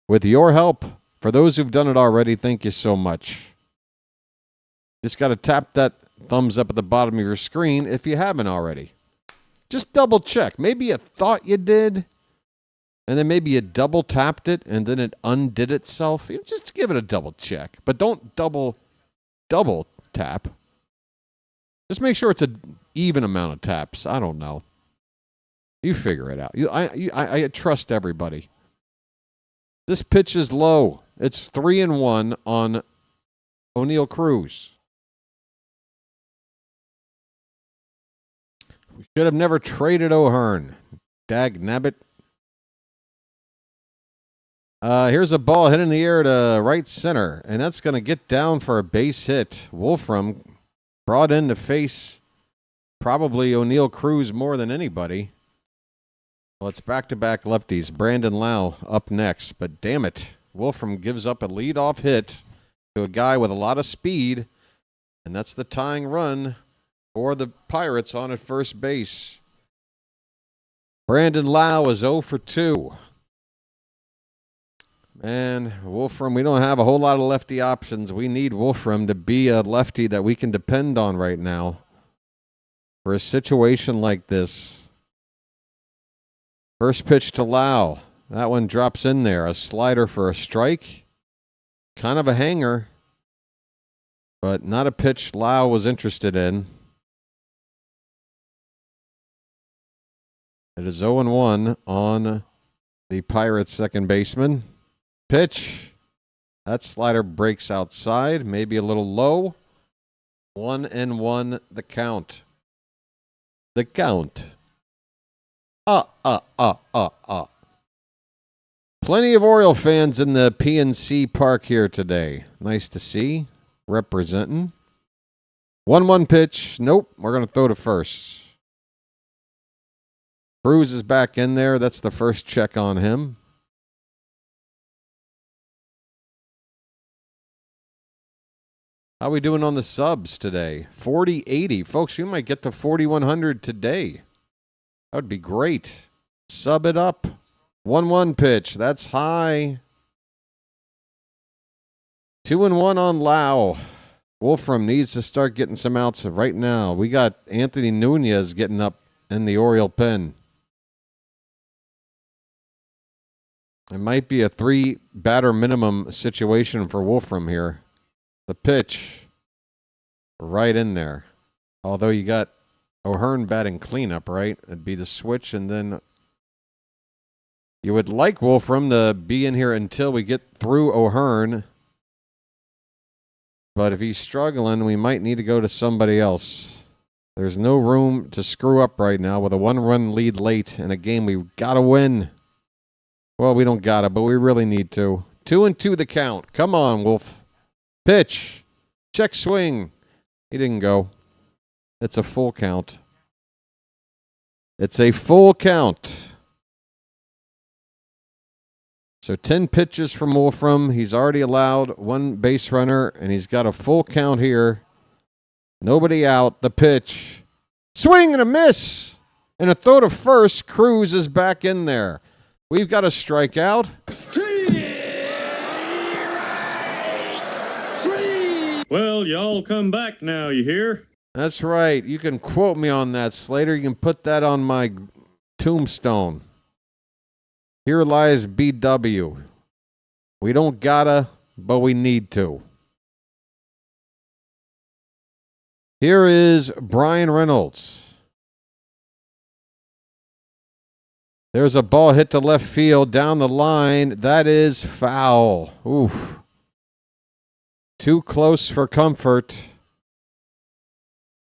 with your help. For those who've done it already, thank you so much. Just got to tap that thumbs up at the bottom of your screen if you haven't already. Just double check. Maybe you thought you did, and then maybe you double tapped it, and then it undid itself. Just give it a double check. But don't double double tap. Just make sure it's an even amount of taps. I don't know. You figure it out. I trust everybody. This pitch is low. It's 3-1 on O'Neill Cruz. We should have never traded O'Hearn. Dag nabbit. Here's a ball hit in the air to right center, and that's going to get down for a base hit. Wolfram brought in to face probably O'Neill Cruz more than anybody. Well, it's back-to-back lefties. Brandon Lau up next, but damn it. Wolfram gives up a leadoff hit to a guy with a lot of speed, and that's the tying run for the Pirates on at first base. Brandon Lau is 0 for 2. And Wolfram, we don't have a whole lot of lefty options. We need Wolfram to be a lefty that we can depend on right now for a situation like this. First pitch to Lau. That one drops in there. A slider for a strike. Kind of a hanger, but not a pitch Lau was interested in. It is 0-1 on the Pirates' second baseman. Pitch. That slider breaks outside, maybe a little low. 1-1 the count. The count. Plenty of Oriole fans in the PNC Park here today. Nice to see. Representing. 1-1 pitch. Nope, we're going to throw to first. Cruz is back in there. That's the first check on him. How are we doing on the subs today? 4080. Folks, we might get to 4100 today. That would be great. Sub it up. 1-1 pitch. That's high. 2-1 on Lau. Wolfram needs to start getting some outs right now. We got Anthony Nunez getting up in the Oriole pen. It might be a 3-batter minimum situation for Wolfram here. The pitch right in there. Although you got O'Hearn batting cleanup, right? It'd be the switch, and then you would like Wolfram to be in here until we get through O'Hearn. But if he's struggling, we might need to go to somebody else. There's no room to screw up right now with a 1-run lead late in a game we've got to win. Well, we don't got to, but we really need to. 2-2 the count. Come on, Wolf. Pitch. Check swing. He didn't go. It's a full count. It's a full count. So 10 pitches from Wolfram. He's already allowed 1 base runner, and he's got a full count here. Nobody out. The pitch. Swing and a miss. And a throw to first. Cruz is back in there. We've got a strikeout. Well, y'all come back now, you hear? That's right. You can quote me on that, Slater. You can put that on my tombstone. Here lies BW. We don't gotta, but we need to. Here is Brian Reynolds. There's a ball hit to left field down the line. That is foul. Oof. Too close for comfort.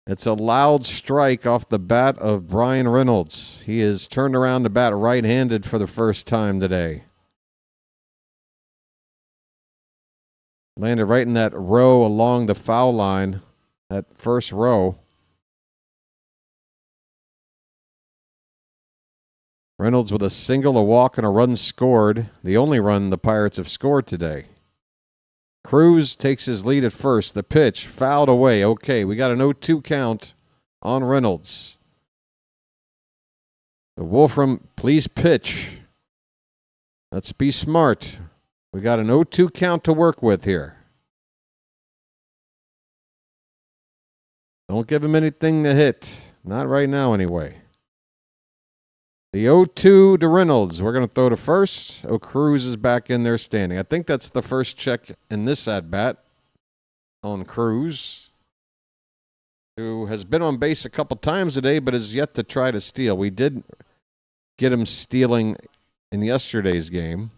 It's a loud strike off the bat of Brian Reynolds. He is turned around to bat right-handed for the first time today. Landed right in that row along the foul line, that first row. Reynolds with a single, a walk, and a run scored. The only run the Pirates have scored today. Cruz takes his lead at first. The pitch fouled away. Okay, we got an 0-2 count on Reynolds. The Wolfram, please pitch. Let's be smart. We got an 0-2 count to work with here. Don't give him anything to hit. Not right now, anyway. The 0-2 to Reynolds. We're going to throw to first. Cruz is back in there standing. I think that's the first check in this at-bat on Cruz, who has been on base a couple times today but has yet to try to steal. We did get him stealing in yesterday's game.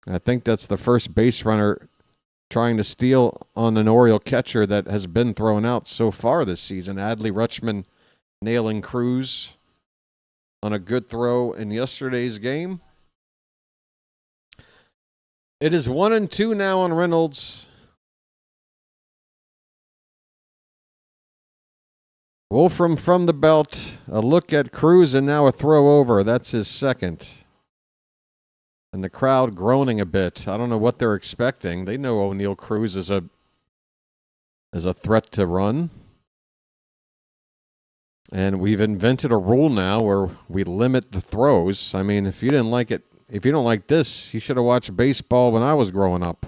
I think that's the first base runner trying to steal on an Oriole catcher that has been thrown out so far this season. Adley Rutschman nailing Cruz on a good throw in yesterday's game. It is 1-2 now on Reynolds. Wolfram from the belt. A look at Cruz and now a throw over. That's his second. And the crowd groaning a bit. I don't know what they're expecting. They know O'Neal Cruz is a threat to run. And we've invented a rule now where we limit the throws. I mean, if you didn't like it, if you don't like this, you should have watched baseball when I was growing up.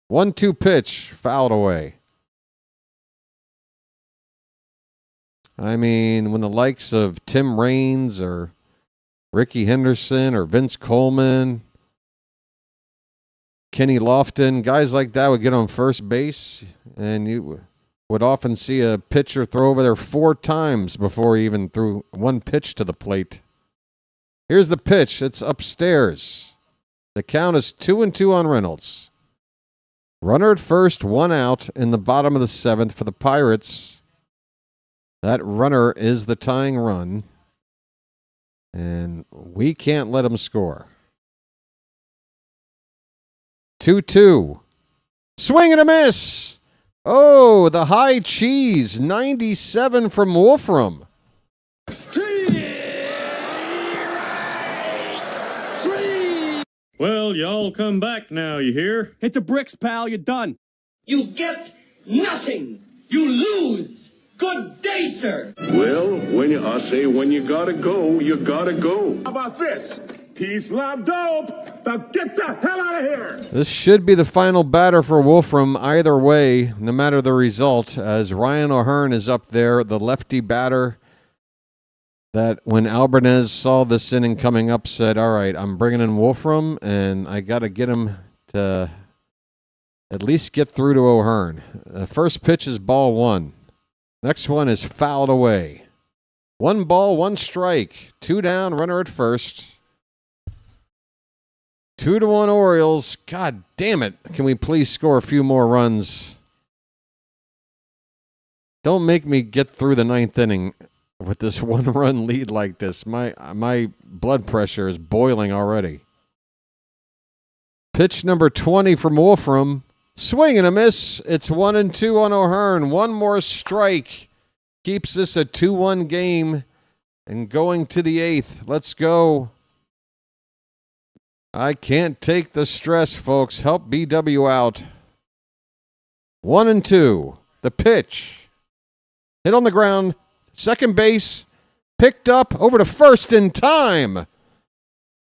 1-2 pitch, fouled away. I mean, when the likes of Tim Raines or Ricky Henderson or Vince Coleman, Kenny Lofton, guys like that would get on first base, and you would often see a pitcher throw over there 4 times before he even threw one pitch to the plate. Here's the pitch. It's upstairs. The count is 2-2 on Reynolds. Runner at first, 1 out in the bottom of the 7th for the Pirates. That runner is the tying run. And we can't let him score. 2-2. Swing and a miss. Oh, the high cheese. 97 from Wolfram. Well, y'all come back now, you hear? Hit the bricks, pal. You're done. You get nothing. You lose. Good day, sir. Well, I say when you gotta go, you gotta go. How about this? Peace, love, dope. Now get the hell out of here. This should be the final batter for Wolfram either way, no matter the result, as Ryan O'Hearn is up there, the lefty batter that when Albanez saw this inning coming up said, all right, I'm bringing in Wolfram, and I got to get him to at least get through to O'Hearn. The first pitch is ball 1. Next one is fouled away. 1 ball, 1 strike. 2 down, runner at first. 2-1 Orioles. God damn it. Can we please score a few more runs? Don't make me get through the 9th inning with this 1-run lead like this. My blood pressure is boiling already. Pitch number 20 from Wolfram. Swing and a miss. It's 1-2 on O'Hearn. 1 more strike keeps this a 2-1 game and going to the 8th. Let's go. I can't take the stress, folks. Help BW out. 1-2. The pitch. Hit on the ground. Second base. Picked up over to first in time.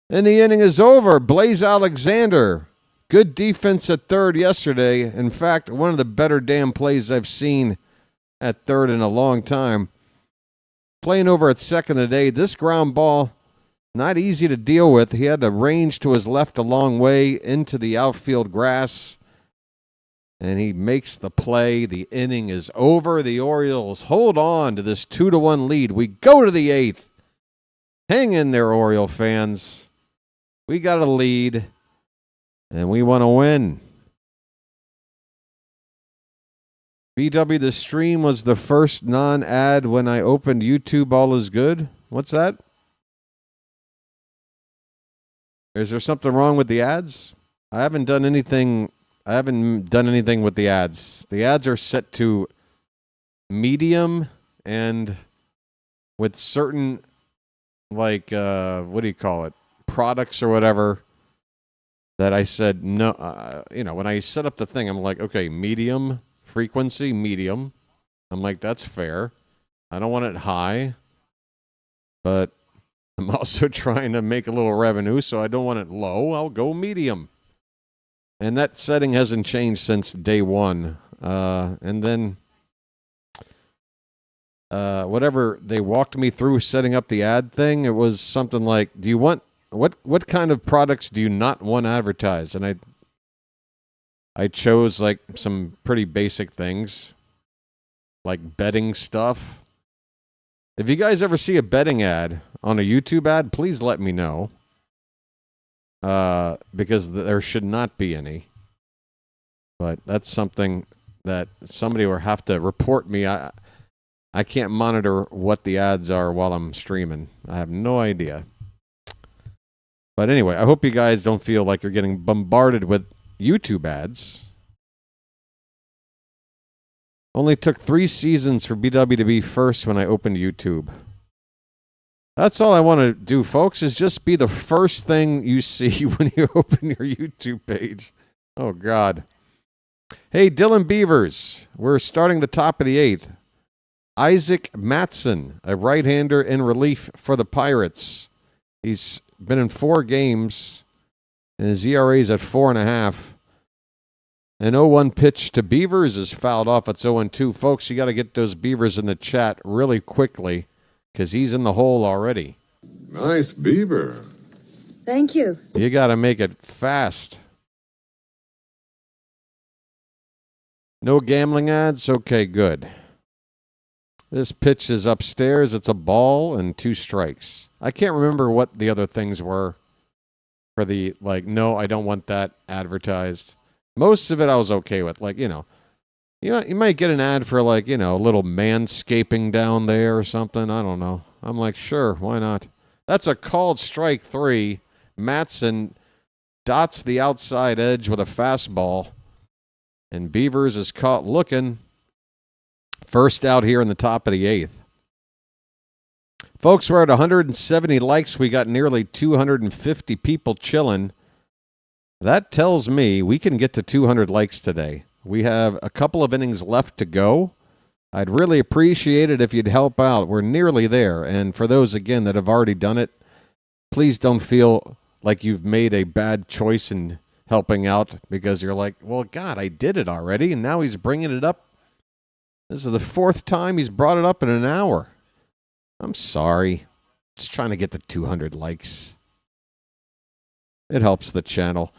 And the inning is over. Blaze Alexander. Good defense at third yesterday. In fact, one of the better damn plays I've seen at third in a long time. Playing over at second today. This ground ball, not easy to deal with. He had to range to his left a long way into the outfield grass. And he makes the play. The inning is over. The Orioles hold on to this 2-1 lead. We go to the 8th. Hang in there, Oriole fans. We got a lead. And we want to win. BW, the stream was the first non-ad when I opened YouTube. All is good. What's that? Is there something wrong with the ads? I haven't done anything with the ads. The ads are set to medium, and with certain, like, what do you call it? Products or whatever. That I said, no, when I set up the thing, I'm like, okay, medium, frequency, medium. I'm like, that's fair. I don't want it high, but I'm also trying to make a little revenue, so I don't want it low. I'll go medium. And that setting hasn't changed since day 1. And then whatever they walked me through setting up the ad thing, it was something like, do you want... What kind of products do you not want to advertise? And I chose like some pretty basic things, like betting stuff. If you guys ever see a betting ad on a YouTube ad, please let me know. Because there should not be any. But that's something that somebody will have to report me. I can't monitor what the ads are while I'm streaming. I have no idea. But anyway, I hope you guys don't feel like you're getting bombarded with YouTube ads. Only took 3 seasons for BW to be first when I opened YouTube. That's all I want to do, folks, is just be the first thing you see when you open your YouTube page. Oh, God. Hey, Dylan Beavers, we're starting the top of the 8th. Isaac Matson, a right-hander in relief for the Pirates. He's been in 4 games, and his ERA is at 4.5. An 0-1 pitch to Beavers is fouled off. It's 0-2. Folks, you got to get those Beavers in the chat really quickly because he's in the hole already. Nice beaver. Thank you. You got to make it fast. No gambling ads? Okay, good. This pitch is upstairs. It's a ball and 2 strikes. I can't remember what the other things were for the, like, no, I don't want that advertised. Most of it I was okay with. Like, you might get an ad for, like, a little manscaping down there or something. I don't know. I'm like, sure, why not? That's a called strike 3. Matson dots the outside edge with a fastball. And Beavers is caught looking. First out here in the top of the 8th. Folks, we're at 170 likes. We got nearly 250 people chilling. That tells me we can get to 200 likes today. We have a couple of innings left to go. I'd really appreciate it if you'd help out. We're nearly there. And for those, again, that have already done it, please don't feel like you've made a bad choice in helping out because you're like, well, God, I did it already, and now he's bringing it up. This is the 4th time he's brought it up in an hour. I'm sorry. Just trying to get to 200 likes. It helps the channel.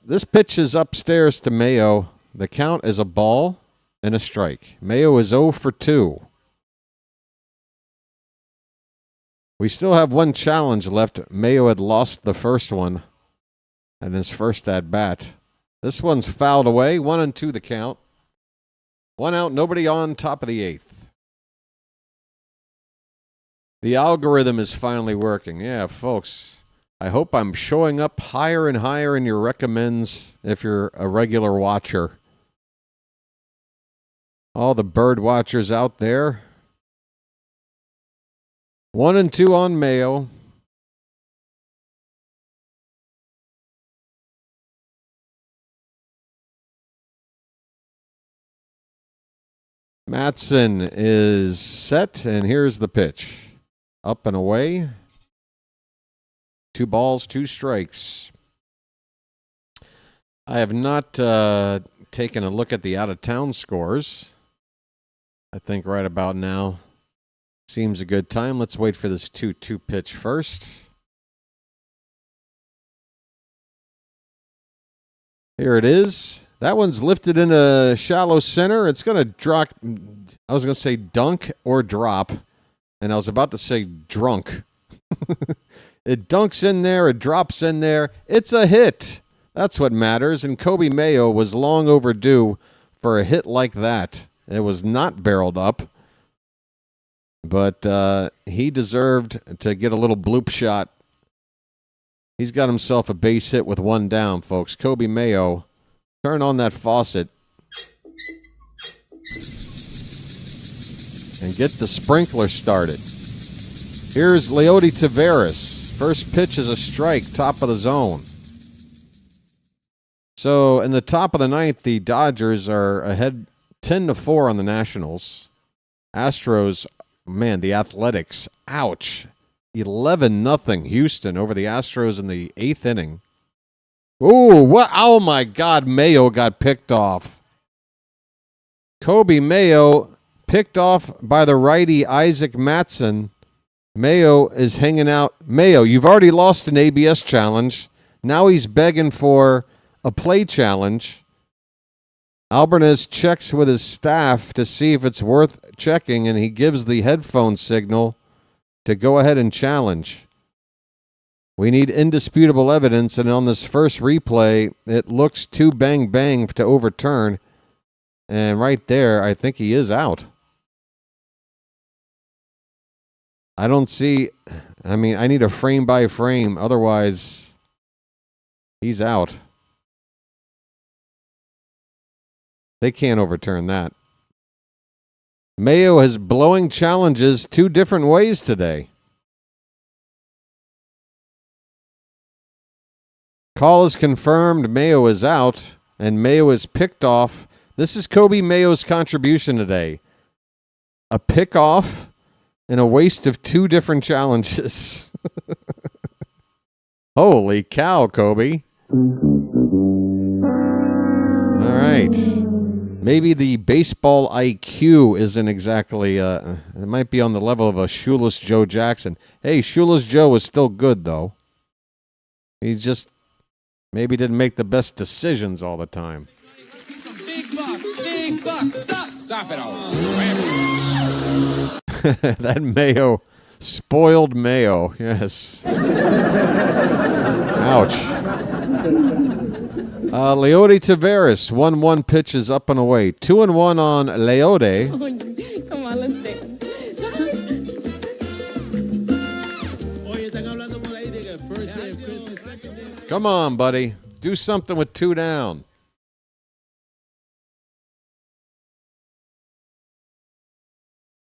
This pitch is upstairs to Mayo. The count is a ball and a strike. Mayo is 0 for 2. We still have 1 challenge left. Mayo had lost the first one in his first at-bat. This one's fouled away. 1-2 the count. 1 out, nobody on, top of the 8th. The algorithm is finally working. Yeah, folks. I hope I'm showing up higher and higher in your recommends if you're a regular watcher. All the bird watchers out there. 1-2 on Mayo. Matson is set, and here's the pitch. Up and away. 2 balls, 2 strikes. I have not taken a look at the out-of-town scores. I think right about now seems a good time. Let's wait for this 2-2 pitch first. Here it is. That one's lifted in a shallow center. It's going to drop. I was going to say dunk or drop, and I was about to say drunk. It dunks in there. It drops in there. It's a hit. That's what matters. And Kobe Mayo was long overdue for a hit like that. It was not barreled up, but he deserved to get a little bloop shot. He's got himself a base hit with 1 down, folks. Kobe Mayo, turn on that faucet and get the sprinkler started. Here's Leody Taveras. First pitch is a strike, top of the zone. So in the top of the 9th, the Dodgers are ahead 10-4 on the Nationals. Astros, man, the Athletics, ouch. 11-0 Houston over the Astros in the 8th inning. Ooh, what? Oh my God, Mayo got picked off. Kobe Mayo picked off by the righty Isaac Matson. Mayo is hanging out. Mayo, you've already lost an ABS challenge. Now he's begging for a play challenge. Albarnez checks with his staff to see if it's worth checking, and he gives the headphone signal to go ahead and challenge. We need indisputable evidence, and on this first replay, it looks too bang to overturn. And right there, I think he is out. I don't see, I need a frame by frame. Otherwise, he's out. They can't overturn that. Mayo is blowing challenges 2 different ways today. Call is confirmed. Mayo is out, and Mayo is picked off. This is Kobe Mayo's contribution today. A pick off and a waste of 2 different challenges. Holy cow, Kobe. All right. Maybe the baseball IQ isn't exactly, it might be on the level of a shoeless Joe Jackson. Hey, shoeless Joe was still good, though. He just maybe didn't make the best decisions all the time. Big buck, stop it all. That Mayo, spoiled Mayo, yes. Ouch. Leody Taveras, 1-1 pitch is up and away. 2-1 on Leody. Come on, let's dance. Come on, buddy. Do something with 2 down.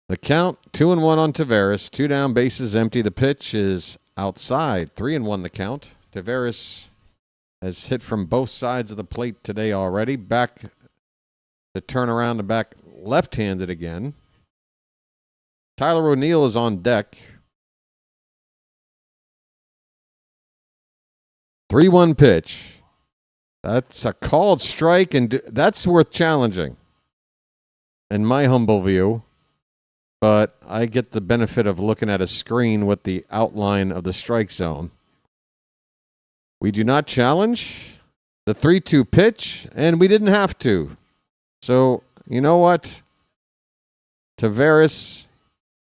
The count, 2-1 on Taveras. 2 down, bases empty. The pitch is outside. 3-1 the count. Taveras has hit from both sides of the plate today already. Back to turn around and back left-handed again. Tyler O'Neill is on deck. 3-1 pitch. That's a called strike, and that's worth challenging, in my humble view. But I get the benefit of looking at a screen with the outline of the strike zone. We do not challenge the 3-2 pitch, and we didn't have to. So, you know what? Taveras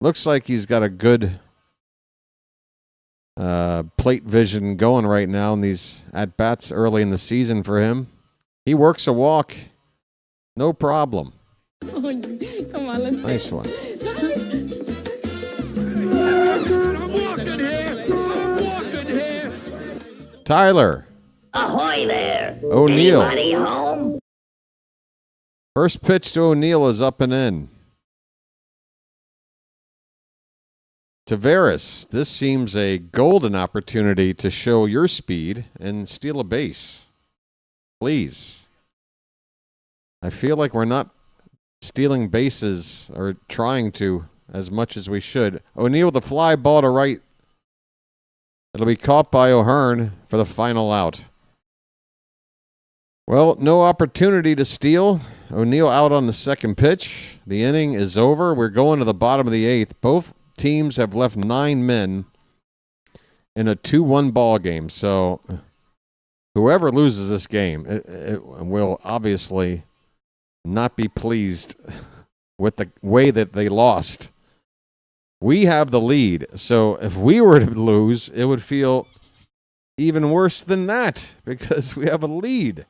looks like he's got a good plate vision going right now in these at-bats early in the season for him. He works a walk. No problem. Come on, let's nice one. Tyler. Ahoy there. O'Neill. Anybody home? First pitch to O'Neill is up and in. Taveras, this seems a golden opportunity to show your speed and steal a base. Please. I feel like we're not stealing bases or trying to as much as we should. O'Neill with a fly ball to right. It'll be caught by O'Hearn for the final out. Well, no opportunity to steal. O'Neill out on the second pitch. The inning is over. We're going to the bottom of the 8th. Both teams have left 9 men in a 2-1 ball game. So whoever loses this game it will obviously not be pleased with the way that they lost. We have the lead, so if we were to lose, it would feel even worse than that because we have a lead.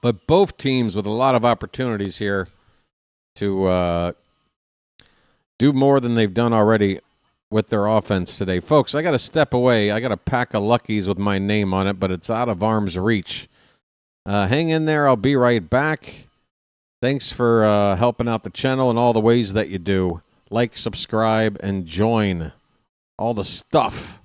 But both teams with a lot of opportunities here to do more than they've done already with their offense today. Folks, I got to step away. I got a pack of Luckies with my name on it, but it's out of arm's reach. Hang in there. I'll be right back. Thanks for helping out the channel in all the ways that you do. Like, subscribe, and join all the stuff.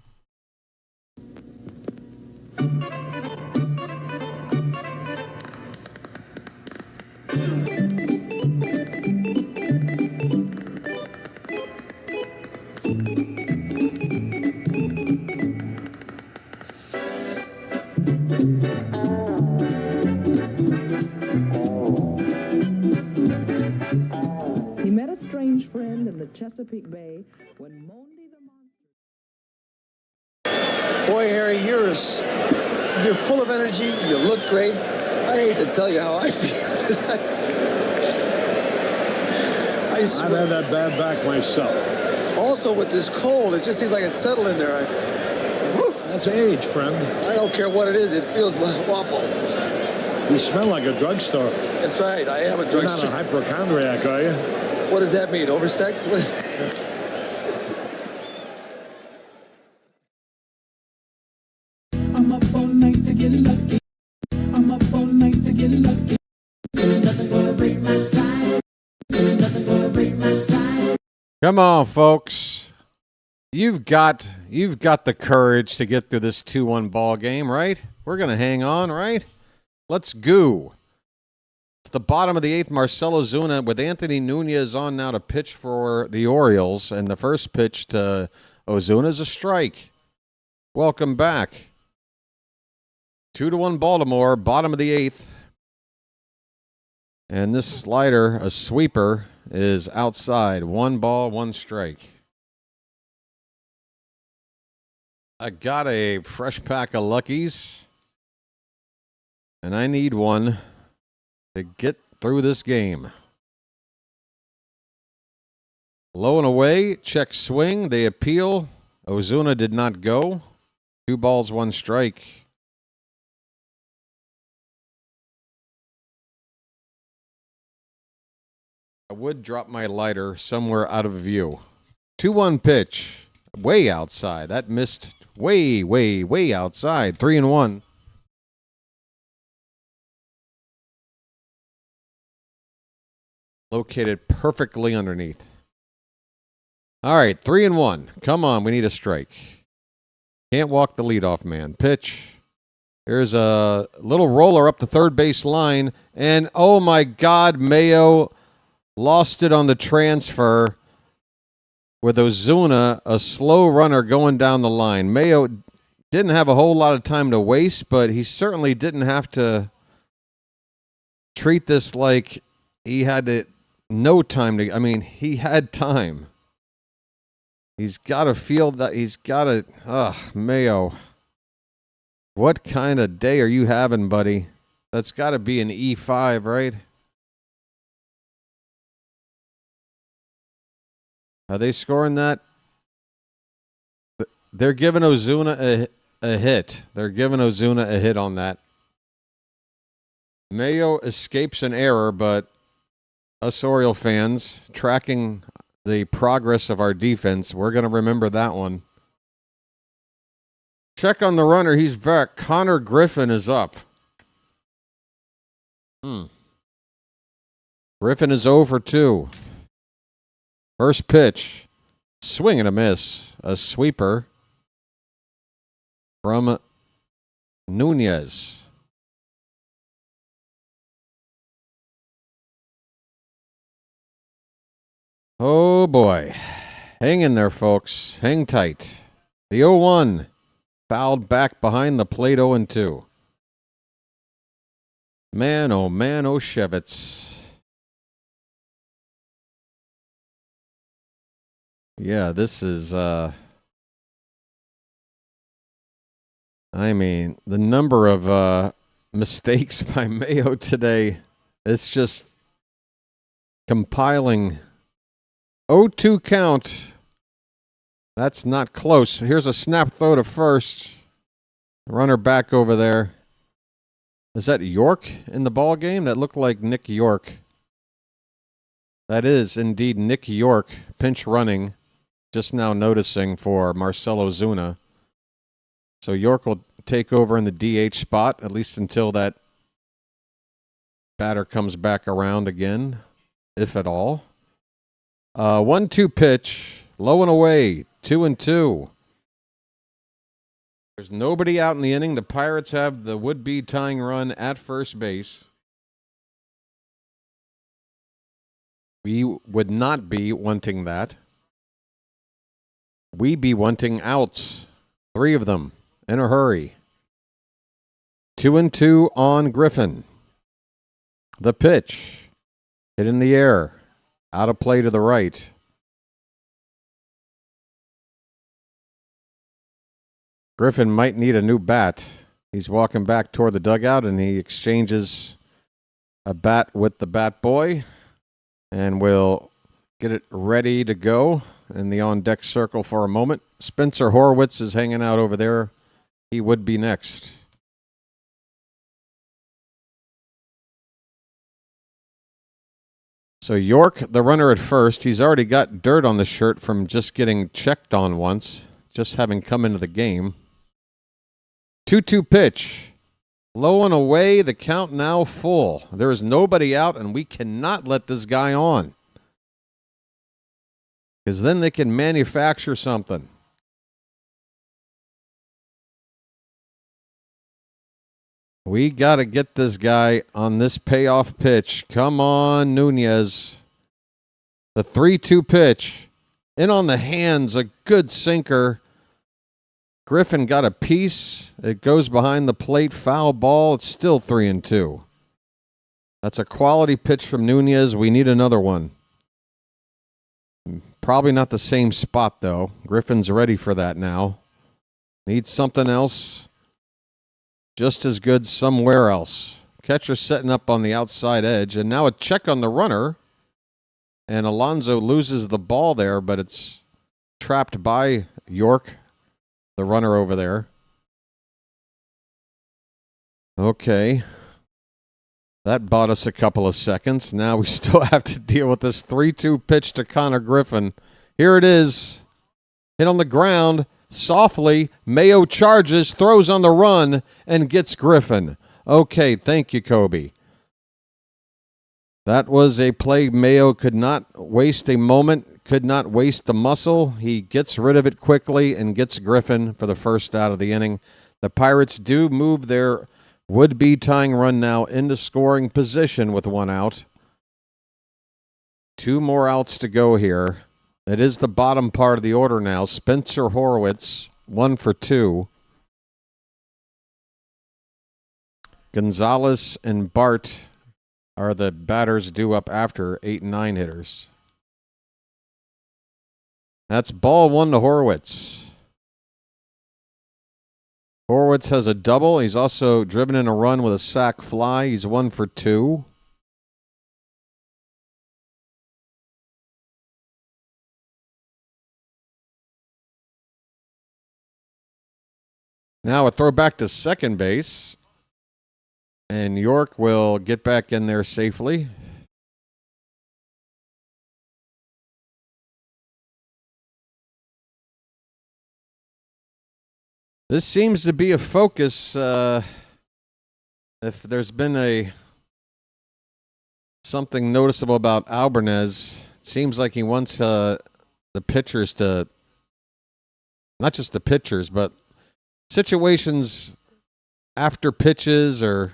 He met a strange friend in the Chesapeake Bay when Mondi the Monster... boy, Harry, you're full of energy. You look great. I hate to tell you how I feel. I swear. I've had that bad back myself. Also, with this cold, it just seems like it's settled in there. That's age, friend. I don't care what it is. It feels awful. You smell like a drugstore. That's right. I am a You're drugstore. not a hypochondriac, are you? What does that mean? Oversexed? I'm up all night to get lucky. I'm up all night to get lucky. Nothing gonna break my style. Nothing gonna break my style. Come on, folks. You've got the courage to get through this 2-1 ball game, right? We're going to hang on, right? Let's go. It's the bottom of the 8th. Marcell Ozuna with Anthony Nunez on now to pitch for the Orioles. And the first pitch to Ozuna is a strike. Welcome back. 2-1 Baltimore, bottom of the 8th. And this slider, a sweeper, is outside. 1 ball, 1 strike. I got a fresh pack of Luckies, and I need one to get through this game. Low and away, check swing. They appeal. Ozuna did not go. 2 balls, 1 strike. I would drop my lighter somewhere out of view. 2-1 pitch. Way outside. That missed way, way, way outside. 3-1. Located perfectly underneath. All right, 3-1. Come on, we need a strike. Can't walk the leadoff man. Pitch. Here's a little roller up the third base line. And, oh, my God, Mayo lost it on the transfer with Ozuna, a slow runner going down the line. Mayo didn't have a whole lot of time to waste, but he certainly didn't have to treat this like he had no time to. I mean, he had time. He's got to feel that he's got to. Mayo. What kind of day are you having, buddy? That's got to be an E5, right? Are they scoring that? They're giving Ozuna a hit. They're giving Ozuna a hit on that. Mayo escapes an error, but us Oriole fans tracking the progress of our defense, we're going to remember that one. Check on the runner. He's back. Connor Griffin is up. Griffin is 0 for 2. First pitch, swing and a miss. A sweeper from Nunez. Oh, boy. Hang in there, folks. Hang tight. The 0-1 fouled back behind the plate 0-2. Man, oh, Shevitz. Yeah, this is, I mean, the number of mistakes by Mayo today, it's just compiling. 0-2 count. That's not close. Here's a snap throw to first. Runner back over there. Is that York in the ball game? That looked like Nick York. That is indeed Nick York, pinch running. Just now noticing for Marcell Ozuna. So York will take over in the DH spot, at least until that batter comes back around again, if at all. 1-2 pitch, low and away, 2-2. There's nobody out in the inning. The Pirates have the would-be tying run at first base. We would not be wanting that. We be wanting outs. 3 of them in a hurry. 2-2 on Griffin. The pitch. Hit in the air. Out of play to the right. Griffin might need a new bat. He's walking back toward the dugout, and he exchanges a bat with the bat boy, and we'll get it ready to go in the on-deck circle for a moment. Spencer Horwitz is hanging out over there. He would be next. So York, the runner at first, he's already got dirt on the shirt from just getting checked on once, just having come into the game. 2-2 pitch. Low and away, the count now full. There is nobody out, and we cannot let this guy on. Because then they can manufacture something. We got to get this guy on this payoff pitch. Come on, Nunez. The 3-2 pitch. In on the hands, a good sinker. Griffin got a piece. It goes behind the plate. Foul ball. It's still 3-2. That's a quality pitch from Nunez. We need another one. Probably not the same spot, though. Griffin's ready for that now. Needs something else. Just as good somewhere else. Catcher setting up on the outside edge. And now a check on the runner. And Alonso loses the ball there, but it's trapped by York, the runner over there. Okay. That bought us a couple of seconds. Now we still have to deal with this 3-2 pitch to Connor Griffin. Here it is. Hit on the ground. Softly, Mayo charges, throws on the run, and gets Griffin. Okay, thank you, Kobe. That was a play Mayo could not waste a moment, could not waste the muscle. He gets rid of it quickly and gets Griffin for the first out of the inning. The Pirates do move their would-be tying run now into scoring position with one out. 2 more outs to go here. It is the bottom part of the order now. Spencer Horwitz, 1 for 2. Gonzalez and Bart are the batters due up after 8 and 9 hitters. That's ball 1 to Horwitz. Horwitz has a double. He's also driven in a run with a sac fly. He's 1 for 2. Now a throw back to second base. And York will get back in there safely. This seems to be a focus. If there's been something noticeable about Albarnez, it seems like he wants the pitchers to, not just the pitchers, but situations after pitches, or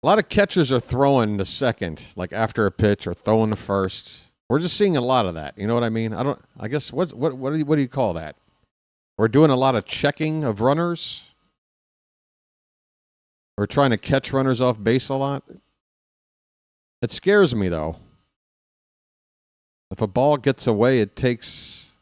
a lot of catchers are throwing to second, like after a pitch, or throwing to first. We're just seeing a lot of that. You know what I mean? I guess what do you call that? We're doing a lot of checking of runners. We're trying to catch runners off base a lot. It scares me, though. If a ball gets away, it takes,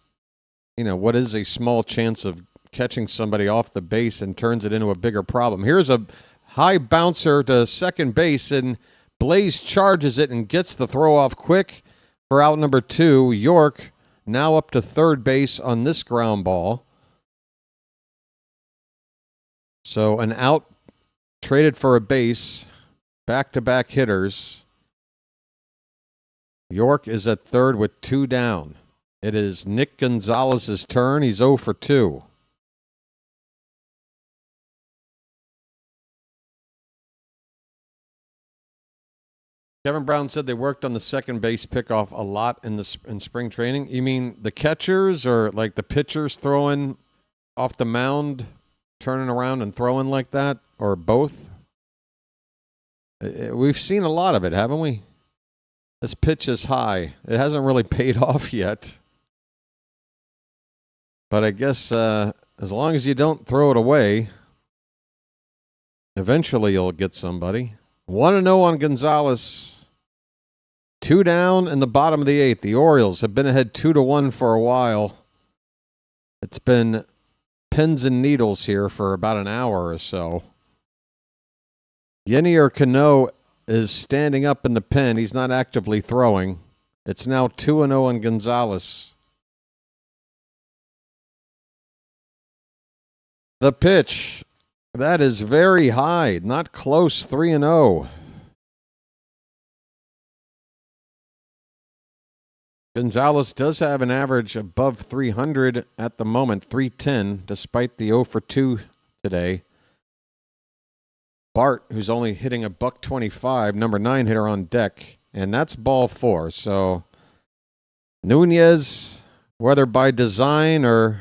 what is a small chance of catching somebody off the base and turns it into a bigger problem. Here's a high bouncer to second base, and Blaze charges it and gets the throw off quick for out number 2. York now up to third base on this ground ball. So an out traded for a base, back-to-back hitters. York is at third with 2 down. It is Nick Gonzalez's turn. He's 0 for 2. Kevin Brown said they worked on the second base pickoff a lot in spring training. You mean the catchers, or like the pitchers throwing off the mound, turning around and throwing like that, or both? We've seen a lot of it, haven't we? This pitch is high. It hasn't really paid off yet. But I guess as long as you don't throw it away, eventually you'll get somebody. 1-0 on Gonzalez. 2 down in the bottom of the 8th. The Orioles have been ahead 2-1 for a while. It's been pins and needles here for about an hour or so. Yenier Cano is standing up in the pen. He's not actively throwing. It's now 2-0 on Gonzalez. The pitch. That is very high. Not close. 3-0. Gonzalez does have an average above 300 at the moment, 310, despite the 0 for 2 today. Bart, who's only hitting a $125, number 9 hitter on deck, and that's ball 4. So Nunez, whether by design or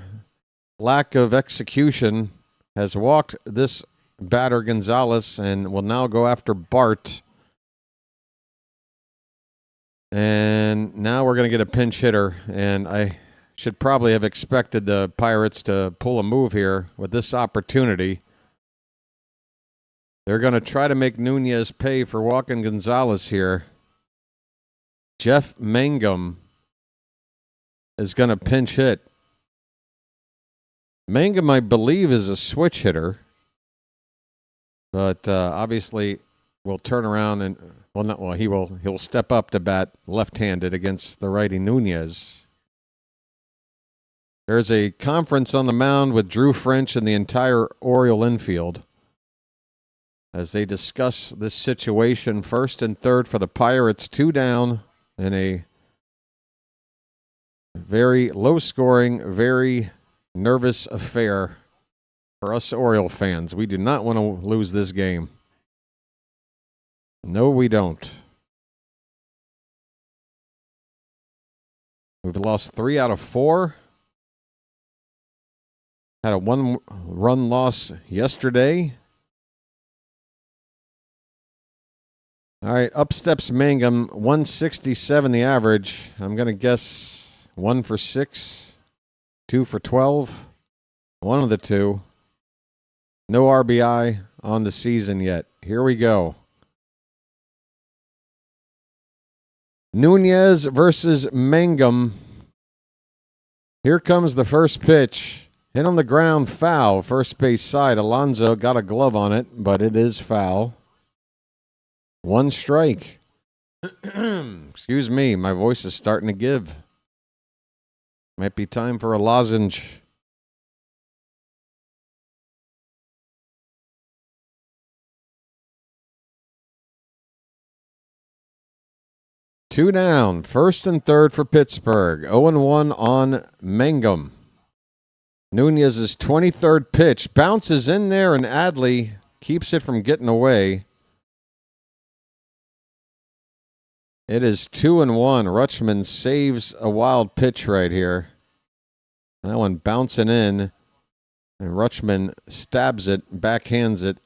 lack of execution, has walked this batter Gonzalez and will now go after Bart. And now we're going to get a pinch hitter, and I should probably have expected the Pirates to pull a move here with this opportunity. They're going to try to make Nunez pay for walking Gonzalez here. Jeff Mangum is going to pinch hit. Mangum, I believe, is a switch hitter, but obviously will turn around and he'll step up to bat left-handed against the righty Nunez. There's a conference on the mound with Drew French and the entire Oriole infield as they discuss this situation. First and third for the Pirates, 2 down in a very low-scoring, very nervous affair for us Oriole fans. We do not want to lose this game. No, we don't. We've lost 3 out of 4. Had a 1-run loss yesterday. All right, up steps Mangum, 167 the average. I'm going to guess 1 for 6, 2 for 12. One of the two. No RBI on the season yet. Here we go. Nunez versus Mangum. Here comes the first pitch. Hit on the ground, foul. First base side. Alonso got a glove on it, but it is foul. 1 strike. Excuse me, my voice is starting to give. Might be time for a lozenge. Two down, first and third for Pittsburgh. 0-1 on Mangum. Nunez's 23rd pitch bounces in there, and Adley keeps it from getting away. It is 2-1. Rutschman saves a wild pitch right here. That one bouncing in, and Rutschman stabs it, backhands it.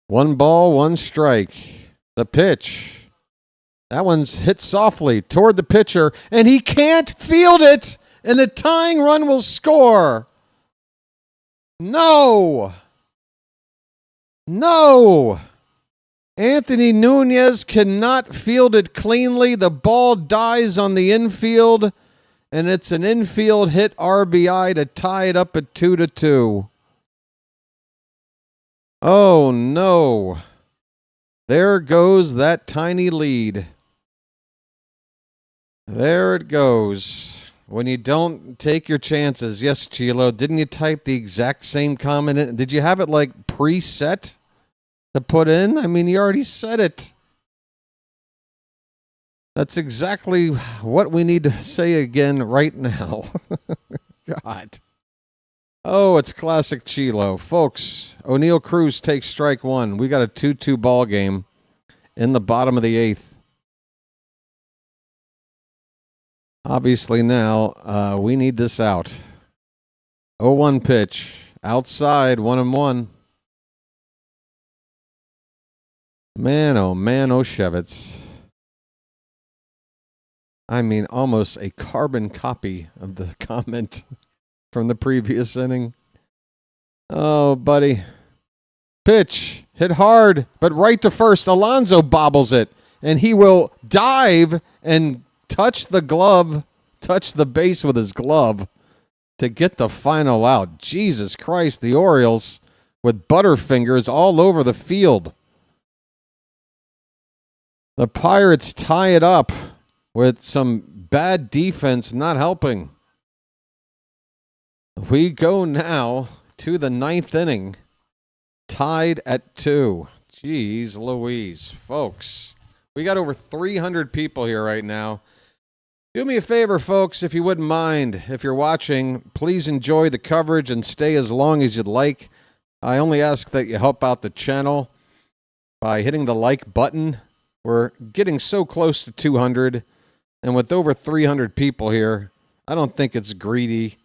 1 ball, 1 strike. The pitch. That one's hit softly toward the pitcher, and he can't field it, and the tying run will score. No. Anthony Nunez cannot field it cleanly. The ball dies on the infield, and it's an infield hit RBI to tie it up at 2-2. Oh, no. There goes that tiny lead. There it goes. When you don't take your chances. Yes, Chilo, didn't you type the exact same comment in? Did you have it like preset to put in? I mean, you already said it. That's exactly what we need to say again right now. God. Oh, it's classic Chilo. Folks, O'Neal Cruz takes strike 1. We got a 2-2 ball game in the bottom of the 8th. Obviously now, we need this out. 0-1 pitch. Outside, 1-1. Man, oh, Shevitz. I mean, almost a carbon copy of the comment from the previous inning. Oh, buddy. Pitch. Hit hard, but right to first. Alonso bobbles it, and he will dive and touch the glove touched the base with his glove to get the final out. Jesus Christ, the Orioles with butterfingers all over the field. The Pirates tie it up with some bad defense not helping. We go now to the 9th inning, tied at 2. Jeez Louise, folks. We got over 300 people here right now. Do me a favor, folks, if you wouldn't mind. If you're watching, please enjoy the coverage and stay as long as you'd like. I only ask that you help out the channel by hitting the like button. We're getting so close to 200, and with over 300 people here, I don't think it's greedy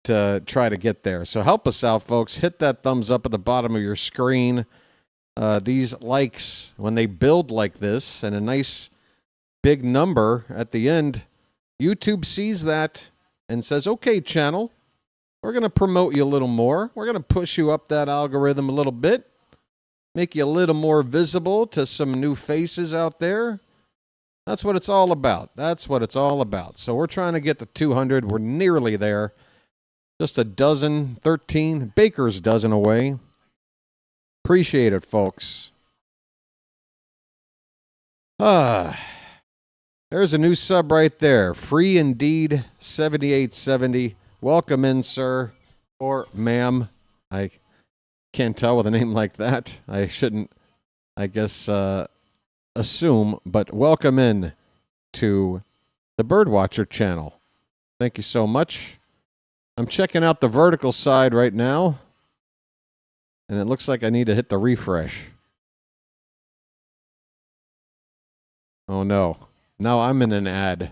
to try to get there. So help us out, folks. Hit that thumbs up at the bottom of your screen. These likes, when they build like this and a nice big number at the end, YouTube sees that and says, okay, channel, we're going to promote you a little more. We're going to push you up that algorithm a little bit, make you a little more visible to some new faces out there. That's what it's all about. That's what it's all about. So we're trying to get to 200. We're nearly there. Just a dozen, 13, baker's dozen away. Appreciate it, folks. There's a new sub right there. Free Indeed 7870. Welcome in, sir or ma'am. I can't tell with a name like that. I shouldn't, I guess, assume, but welcome in to the BirdWatcher Channel. Thank you so much. I'm checking out the vertical side right now, and it looks like I need to hit the refresh. Oh, no. Now I'm in an ad.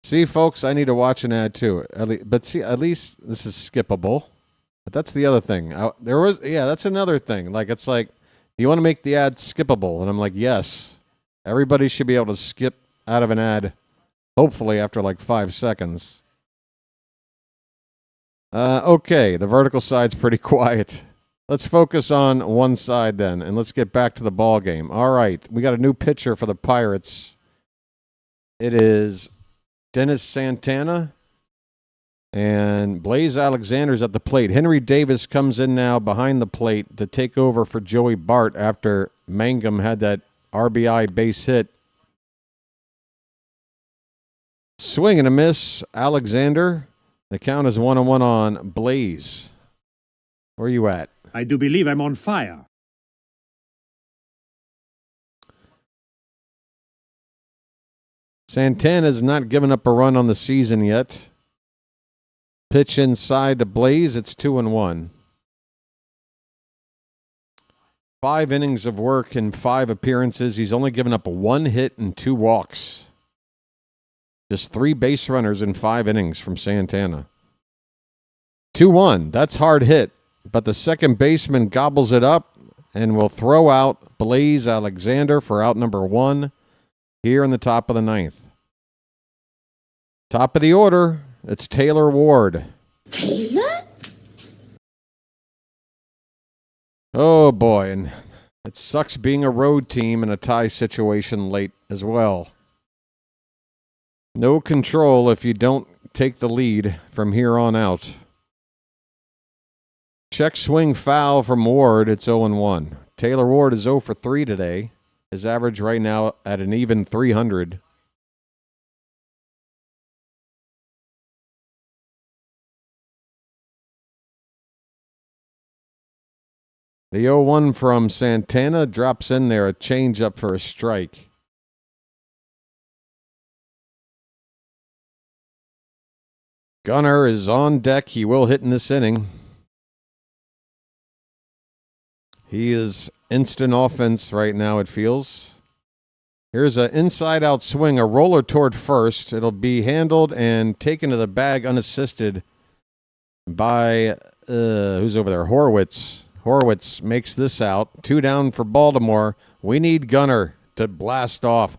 See, folks, I need to watch an ad, too. But see, at least this is skippable. But that's the other thing. That's another thing. Like, it's like, do you want to make the ad skippable? And I'm like, yes. Everybody should be able to skip out of an ad, hopefully after like 5 seconds. Okay, the vertical side's pretty quiet. Let's focus on one side then, and let's get back to the ball game. All right, we got a new pitcher for the Pirates. It is Dennis Santana, and Blaze Alexander's at the plate. Henry Davis comes in now behind the plate to take over for Joey Bart after Mangum had that RBI base hit. Swing and a miss, Alexander. The count is 1-1 on Blaze. Where are you at? I do believe I'm on fire. Santana's not given up a run on the season yet. Pitch inside to Blaze. It's 2-1. 5 innings of work in 5 appearances. He's only given up 1 hit and 2 walks. Just 3 base runners in 5 innings from Santana. 2-1. That's hard hit. But the second baseman gobbles it up and will throw out Blaze Alexander for out number 1 here in the top of the 9th. Top of the order, it's Taylor Ward. Taylor? Oh, boy. And it sucks being a road team in a tie situation late as well. No control if you don't take the lead from here on out. Check swing foul from Ward. It's 0-1. Taylor Ward is 0 for 3 today. His average right now at an even 300. The 0-1 from Santana drops in there, a changeup for a strike. Gunnar is on deck. He will hit in this inning. He is instant offense right now, it feels. Here's an inside-out swing, a roller toward first. It'll be handled and taken to the bag unassisted by, who's over there? Horwitz. Horwitz makes this out. 2 down for Baltimore. We need Gunnar to blast off.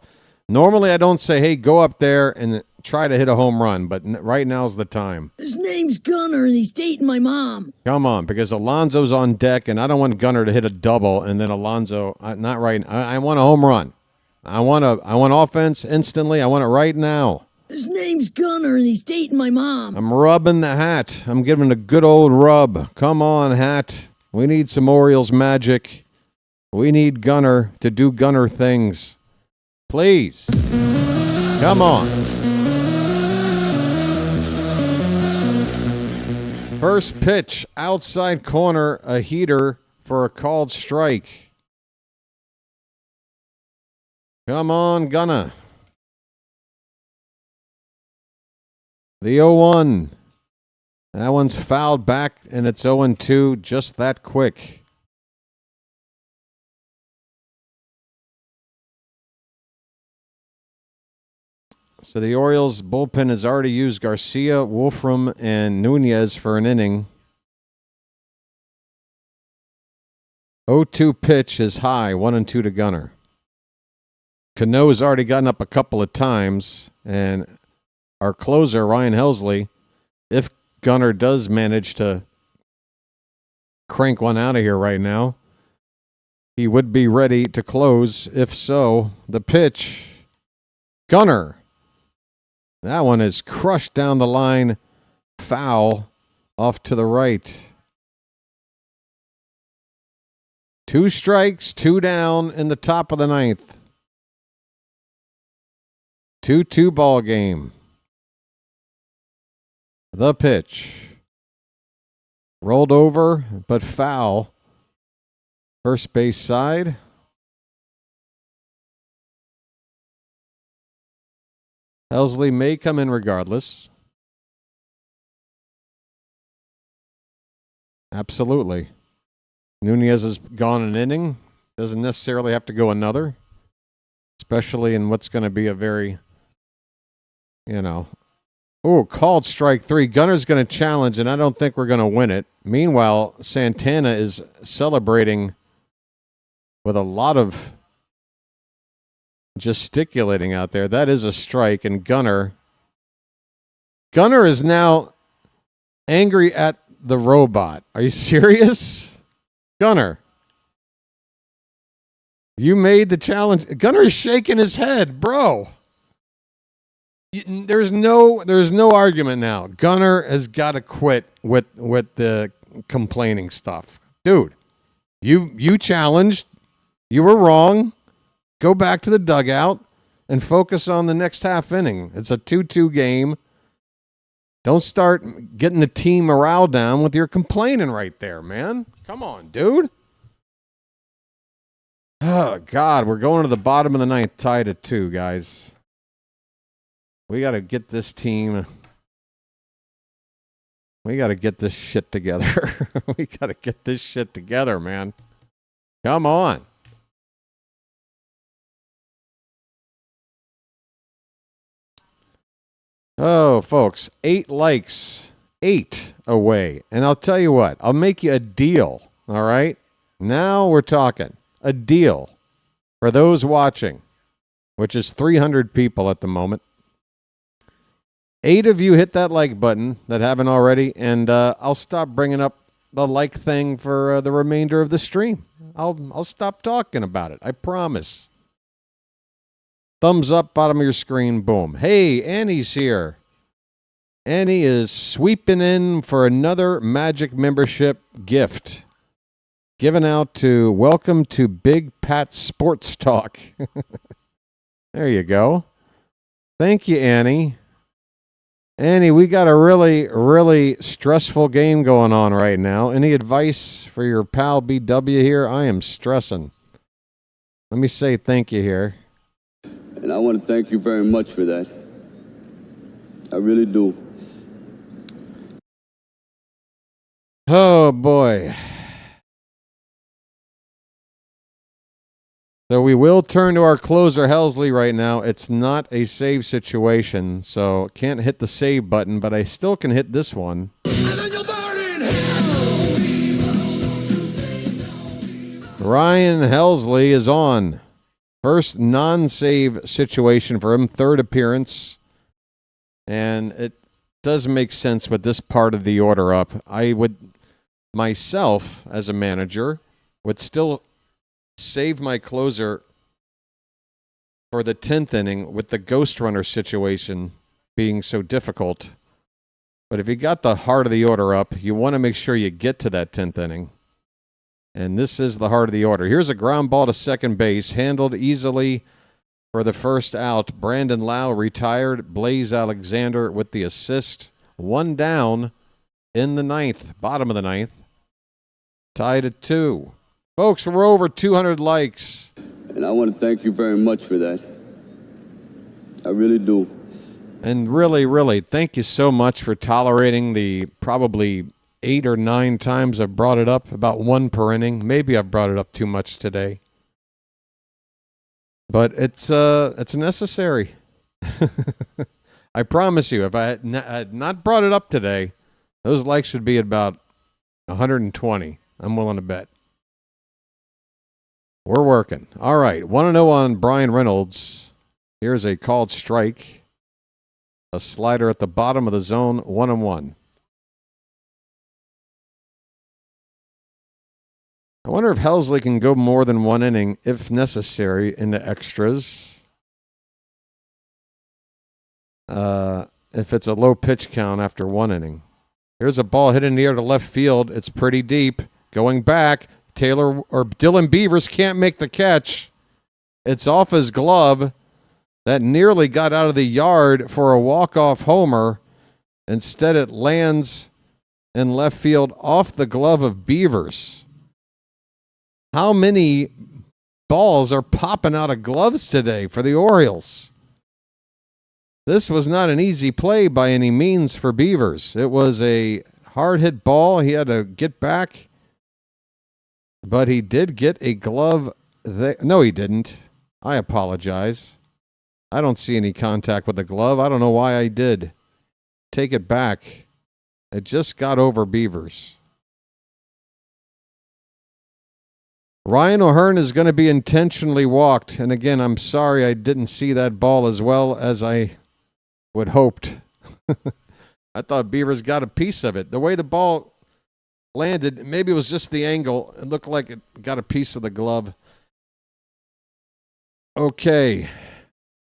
Normally, I don't say, hey, go up there and try to hit a home run, but right now's the time. His name's Gunnar, and he's dating my mom. Come on, because Alonso's on deck, and I don't want Gunnar to hit a double, and then Alonso, not right. I want a home run. I want offense instantly. I want it right now. His name's Gunner, and he's dating my mom. I'm rubbing the hat. I'm giving a good old rub. Come on, hat. We need some Orioles magic. We need Gunner to do Gunner things. Please. Come on. First pitch, outside corner, a heater for a called strike. Come on, Gunner. The 0-1. That one's fouled back, and it's 0-2 just that quick. So the Orioles bullpen has already used Garcia, Wolfram, and Nunez for an inning. 0-2 pitch is high, 1-2 to Gunner. Cano's already gotten up a couple of times, and our closer, Ryan Helsley, if Gunner does manage to crank one out of here right now, he would be ready to close. If so, the pitch, Gunner. That one is crushed down the line, foul, off to the right. 2 strikes, 2 down in the top of the 9th. 2-2 ball game. The pitch. Rolled over, but foul. First base side. Helsley may come in regardless. Absolutely. Nunez has gone an inning. Doesn't necessarily have to go another. Especially in what's going to be a very, called strike 3. Gunner's going to challenge, and I don't think we're going to win it. Meanwhile, Santana is celebrating with a lot of gesticulating out there. That is a strike, and Gunner is now angry at the robot. Are you serious? Gunner, you made the challenge. Gunner is shaking his head, bro. There's no argument now. Gunner has got to quit with the complaining stuff. Dude, you challenged. You were wrong. Go back to the dugout and focus on the next half inning. It's a 2-2 game. Don't start getting the team morale down with your complaining right there, man. Come on, dude. Oh, God, we're going to the bottom of the 9th, tied at 2, guys. We got to get this team. We got to get this shit together. We got to get this shit together, man. Come on. Oh, folks, 8 likes, 8 away. And I'll tell you what, I'll make you a deal, all right? Now we're talking. A deal for those watching, which is 300 people at the moment. 8 of you hit that like button that haven't already, and I'll stop bringing up the like thing for the remainder of the stream. I'll stop talking about it. I promise. Thumbs up, bottom of your screen, boom. Hey, Annie's here. Annie is sweeping in for another Magic membership gift. Given out to Welcome to Big Pat Sports Talk. There you go. Thank you, Annie. Annie, we got a really, really stressful game going on right now. Any advice for your pal BW here? I am stressing. Let me say thank you here. And I want to thank you very much for that. I really do. Oh, boy. So we will turn to our closer, Helsley, right now. It's not a save situation, so can't hit the save button, but I still can hit this one. Ryan Helsley is on. First non-save situation for him, 3rd appearance. And it does make sense with this part of the order up. I would, myself, as a manager, would still save my closer for the 10th inning with the ghost runner situation being so difficult. But if you got the heart of the order up, you want to make sure you get to that 10th inning. And this is the heart of the order. Here's a ground ball to second base, handled easily for the first out. Brandon Lau retired. Blaze Alexander with the assist. 1 down in the 9th, bottom of the 9th. Tied at 2. Folks, we're over 200 likes. And I want to thank you very much for that. I really do. And really, really, thank you so much for tolerating the probably 8 or 9 times I've brought it up, about 1 per inning. Maybe I've brought it up too much today. But it's necessary. I promise you, if I had not brought it up today, those likes would be at about 120. I'm willing to bet. We're working. All right, 1-0 on Brian Reynolds. Here's a called strike. A slider at the bottom of the zone, 1-1. I wonder if Helsley can go more than 1 inning, if necessary, into extras. If it's a low pitch count after 1 inning. Here's a ball hit in the air to left field. It's pretty deep. Going back, Dylan Beavers can't make the catch. It's off his glove. That nearly got out of the yard for a walk-off homer. Instead, it lands in left field off the glove of Beavers. How many balls are popping out of gloves today for the Orioles? This was not an easy play by any means for Beavers. It was a hard-hit ball. He had to get back. But he did get a glove. No, he didn't. I apologize. I don't see any contact with the glove. I don't know why I did. Take it back. It just got over Beavers. Ryan O'Hearn is going to be intentionally walked. And again, I'm sorry I didn't see that ball as well as I would hoped. I thought Beavers got a piece of it. The way the ball landed, maybe it was just the angle. It looked like it got a piece of the glove. Okay.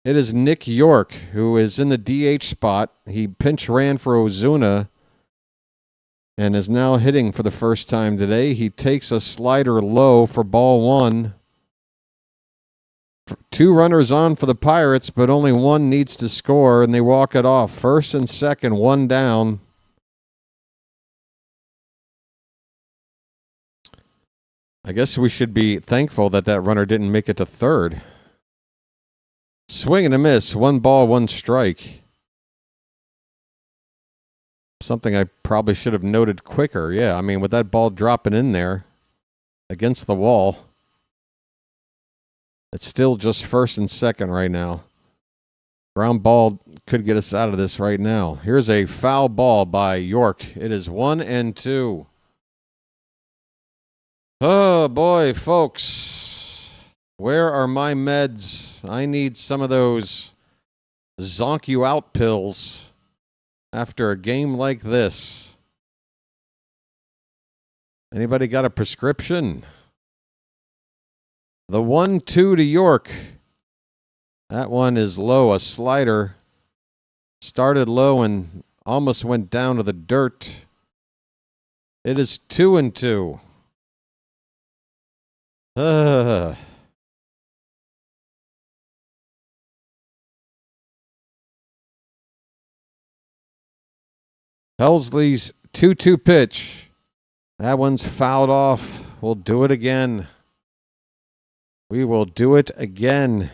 It is Nick York, who is in the DH spot. He pinch ran for Ozuna and is now hitting for the first time today. He takes a slider low for ball 1. 2 runners on for the Pirates, but only 1 needs to score, and they walk it off. First and second, 1 down. I guess we should be thankful that that runner didn't make it to third. Swing and a miss. 1 ball, 1 strike. Something I probably should have noted quicker. Yeah, I mean, with that ball dropping in there against the wall, it's still just first and second right now. Ground ball could get us out of this right now. Here's a foul ball by York. It is 1-2. Oh, boy, folks. Where are my meds? I need some of those zonk you out pills after a game like this. Anybody got a prescription? The 1-2 to York. That one is low, a slider. Started low and almost went down to the dirt. It is 2-2. Helsley's 2-2 pitch. That one's fouled off. We'll do it again. We will do it again.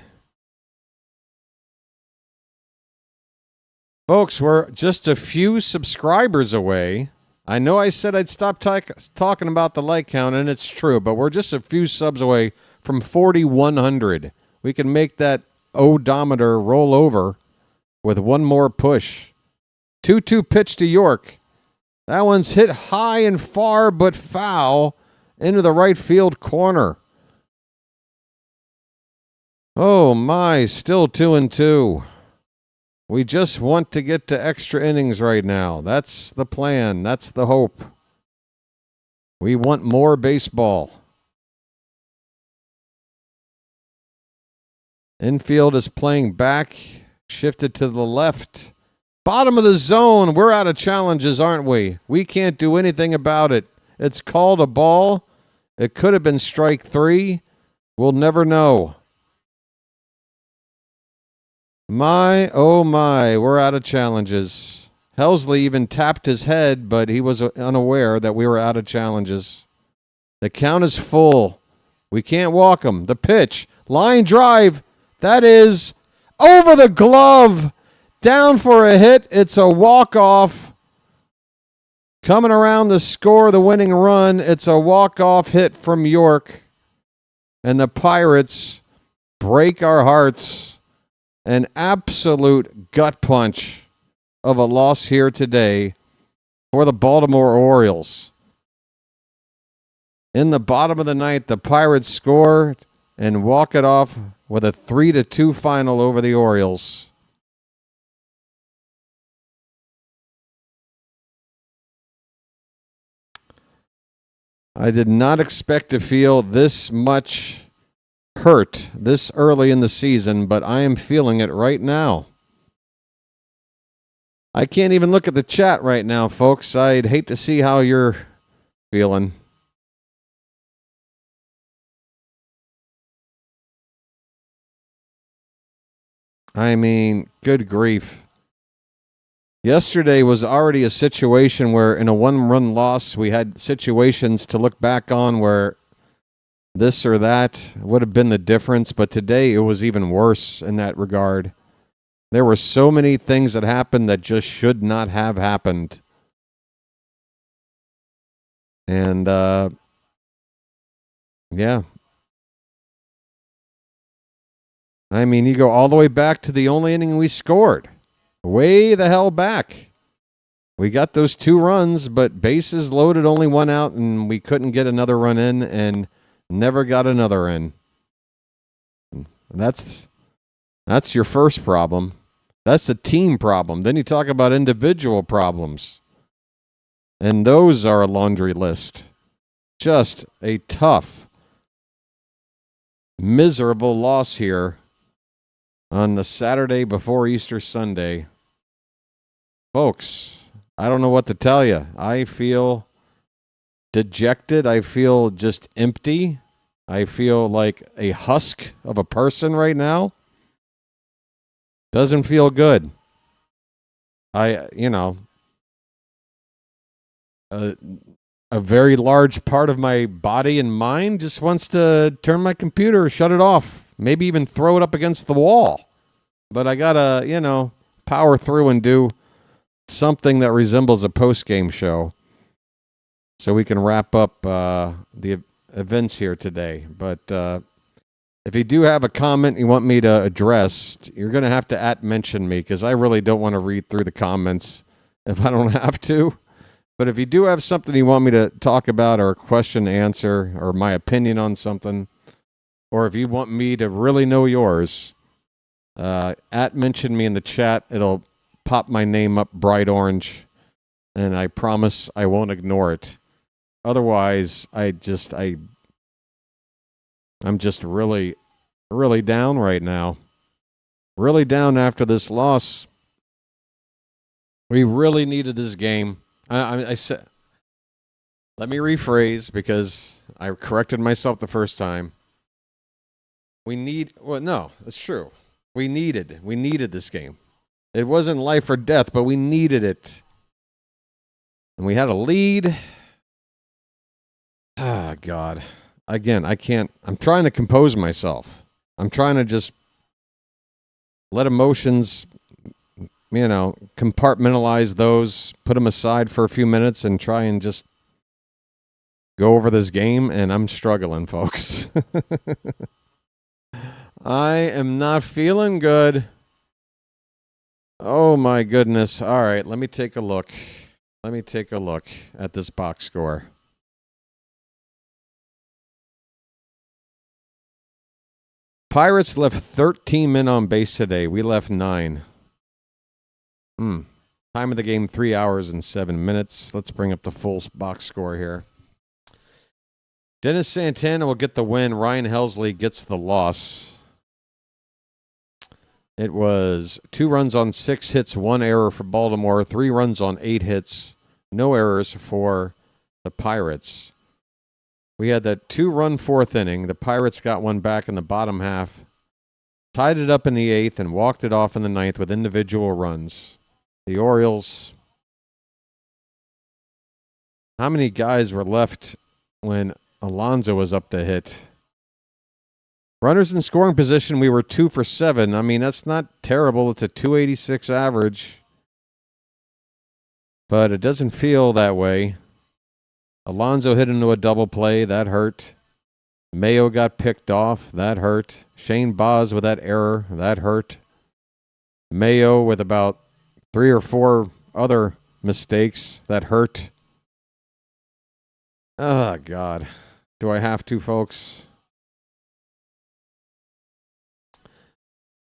Folks, we're just a few subscribers away. I know I said I'd stop talking about the like count, and it's true, but we're just a few subs away from 4,100. We can make that odometer roll over with 1 more push. 2-2 pitch to York. That one's hit high and far, but foul into the right field corner. Oh my, still 2-2. We just want to get to extra innings right now. That's the plan. That's the hope. We want more baseball. Infield is playing back, shifted to the left. Bottom of the zone. We're out of challenges, aren't we? We can't do anything about it. It's called a ball. It could have been strike 3. We'll never know. My, oh my, we're out of challenges. Helsley even tapped his head, but he was unaware that we were out of challenges. The count is full. We can't walk him. The pitch. Line drive. That is over the glove. Down for a hit. It's a walk-off. Coming around to score the winning run. It's a walk-off hit from York. And the Pirates break our hearts. An absolute gut punch of a loss here today for the Baltimore Orioles. In the bottom of the ninth, the Pirates score and walk it off with a 3-2 final over the Orioles. I did not expect to feel this much hurt this early in the season, but I am feeling it right now. I can't even look at the chat right now, folks. I'd hate to see how you're feeling. I mean, good grief. Yesterday was already a situation where in a one-run loss, we had situations to look back on where this or that would have been the difference, but today it was even worse in that regard. There were so many things that happened that just should not have happened. And, yeah. I mean, you go all the way back to the only inning we scored. Way the hell back. We got those 2 runs, but bases loaded, only 1 out, and we couldn't get another run in, and never got another in. That's your first problem. That's a team problem. Then you talk about individual problems. And those are a laundry list. Just a tough, miserable loss here on the Saturday before Easter Sunday. Folks, I don't know what to tell you. I feel dejected. I feel just empty. I feel like a husk of a person right now. Doesn't feel good. A very large part of my body and mind just wants to turn my computer, shut it off, maybe even throw it up against the wall. But I gotta, power through and do something that resembles a post-game show so we can wrap up the events here today. But if you do have a comment you want me to address, you're going to have to @mention me, because I really don't want to read through the comments if I don't have to. But if you do have something you want me to talk about, or a question to answer, or my opinion on something, or if you want me to really know yours, @mention me in the chat. It'll pop my name up bright orange, and I promise I won't ignore it. Otherwise, I'm just really, really down right now. Really down after this loss. We really needed this game. I said, let me rephrase, because I corrected myself the first time. No, it's true. We needed this game. It wasn't life or death, but we needed it. And we had a lead. Ah, God. Again, I'm trying to compose myself. I'm trying to just let emotions, compartmentalize those, put them aside for a few minutes, and try and just go over this game, and I'm struggling, folks. I am not feeling good. Oh, my goodness. All right, let me take a look. Let me take a look at this box score. Pirates left 13 men on base today. We left 9. Time of the game, 3 hours and 7 minutes. Let's bring up the full box score here. Dennis Santana will get the win. Ryan Helsley gets the loss. It was 2 runs on 6 hits, 1 error for Baltimore, 3 runs on 8 hits, no errors for the Pirates. We had that 2-run 4th inning. The Pirates got one back in the bottom half, tied it up in the 8th, and walked it off in the 9th with individual runs. The Orioles, how many guys were left when Alonso was up to hit? Runners in scoring position, we were 2 for 7. I mean, that's not terrible. It's a 286 average. But it doesn't feel that way. Alonso hit into a double play. That hurt. Mayo got picked off. That hurt. Shane Baz with that error. That hurt. Mayo with about 3 or 4 other mistakes. That hurt. Oh, God. Do I have to, folks?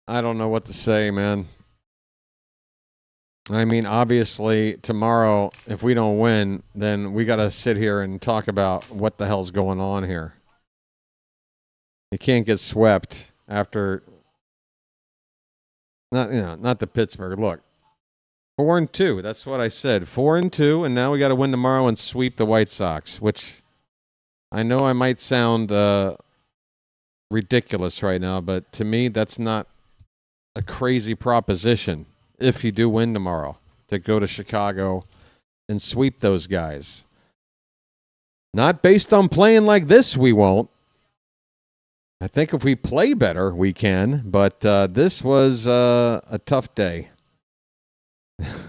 I don't know what to say, man. I mean, obviously, tomorrow, if we don't win, then we got to sit here and talk about what the hell's going on here. You can't get swept after, not the Pittsburgh. Look, 4-2. That's what I said. 4-2, and now we got to win tomorrow and sweep the White Sox, which I know I might sound ridiculous right now, but to me, that's not a crazy proposition if you do win tomorrow to go to Chicago and sweep those guys. Not based on playing like this, we won't. I think if we play better, we can, but this was a tough day.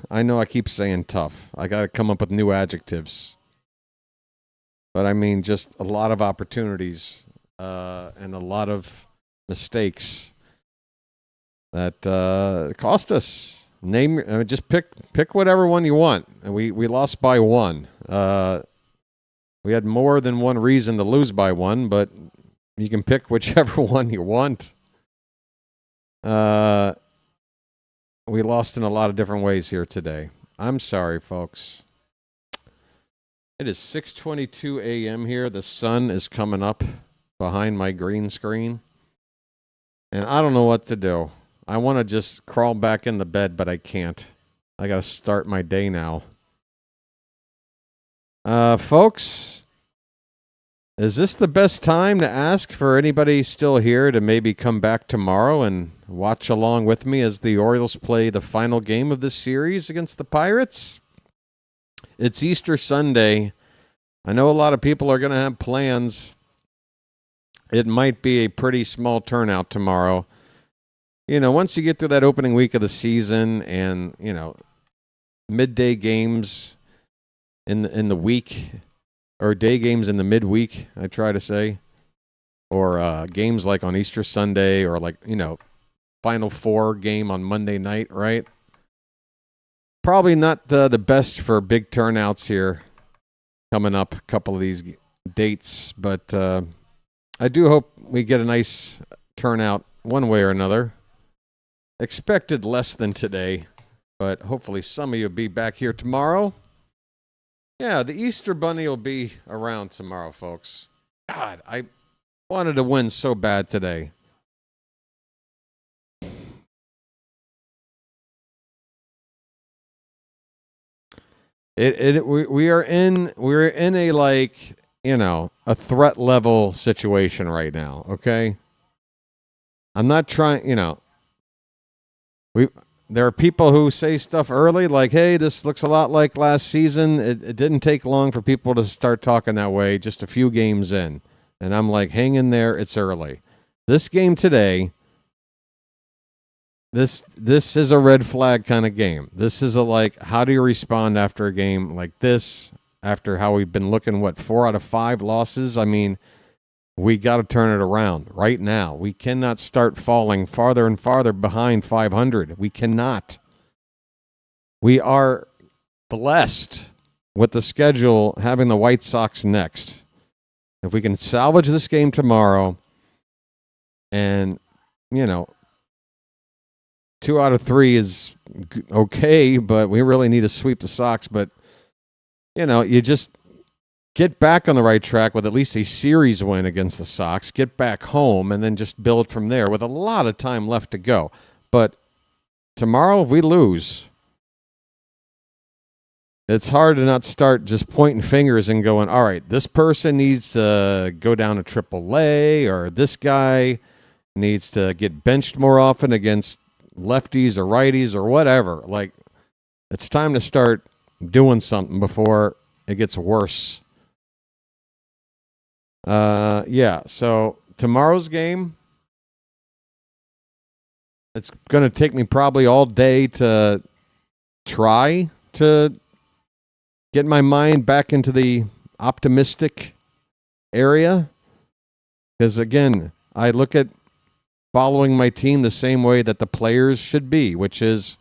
I know I keep saying tough. I got to come up with new adjectives. But I mean, just a lot of opportunities and a lot of mistakes that cost us. Just pick whatever one you want. We lost by 1. We had more than one reason to lose by 1, but you can pick whichever one you want. We lost in a lot of different ways here today. I'm sorry, folks. It is 6:22 a.m. here. The sun is coming up behind my green screen, and I don't know what to do. I want to just crawl back in the bed, but I can't. I got to start my day now. Folks, is this the best time to ask for anybody still here to maybe come back tomorrow and watch along with me as the Orioles play the final game of this series against the Pirates? It's Easter Sunday. I know a lot of people are going to have plans. It might be a pretty small turnout tomorrow. You know, once you get through that opening week of the season and, midday games in the week, or day games in the midweek, I try to say, or games like on Easter Sunday, or Final Four game on Monday night, right? Probably not the best for big turnouts here coming up, a couple of these dates, but I do hope we get a nice turnout one way or another. Expected less than today, but hopefully some of you will be back here tomorrow. Yeah, the Easter Bunny will be around tomorrow, folks. God, I wanted to win so bad today. We're in a a threat level situation right now, okay? I'm not trying, there are people who say stuff early like, hey, this looks a lot like last season. It didn't take long for people to start talking that way, just a few games in. And I'm like, hang in there, it's early. This game today, this is a red flag kind of game. This is how do you respond after a game like this, after how we've been looking, 4 out of 5 losses? I mean, we got to turn it around right now. We cannot start falling farther and farther behind 500. We cannot. We are blessed with the schedule having the White Sox next. If we can salvage this game tomorrow and, 2 out of 3 is okay, but we really need to sweep the Sox. But, you just get back on the right track with at least a series win against the Sox, get back home, and then just build from there with a lot of time left to go. But tomorrow, if we lose, it's hard to not start just pointing fingers and going, all right, this person needs to go down to AAA, or this guy needs to get benched more often against lefties or righties or whatever. Like, it's time to start doing something before it gets worse. Yeah, so tomorrow's game, it's going to take me probably all day to try to get my mind back into the optimistic area. Because, again, I look at following my team the same way that the players should be, which is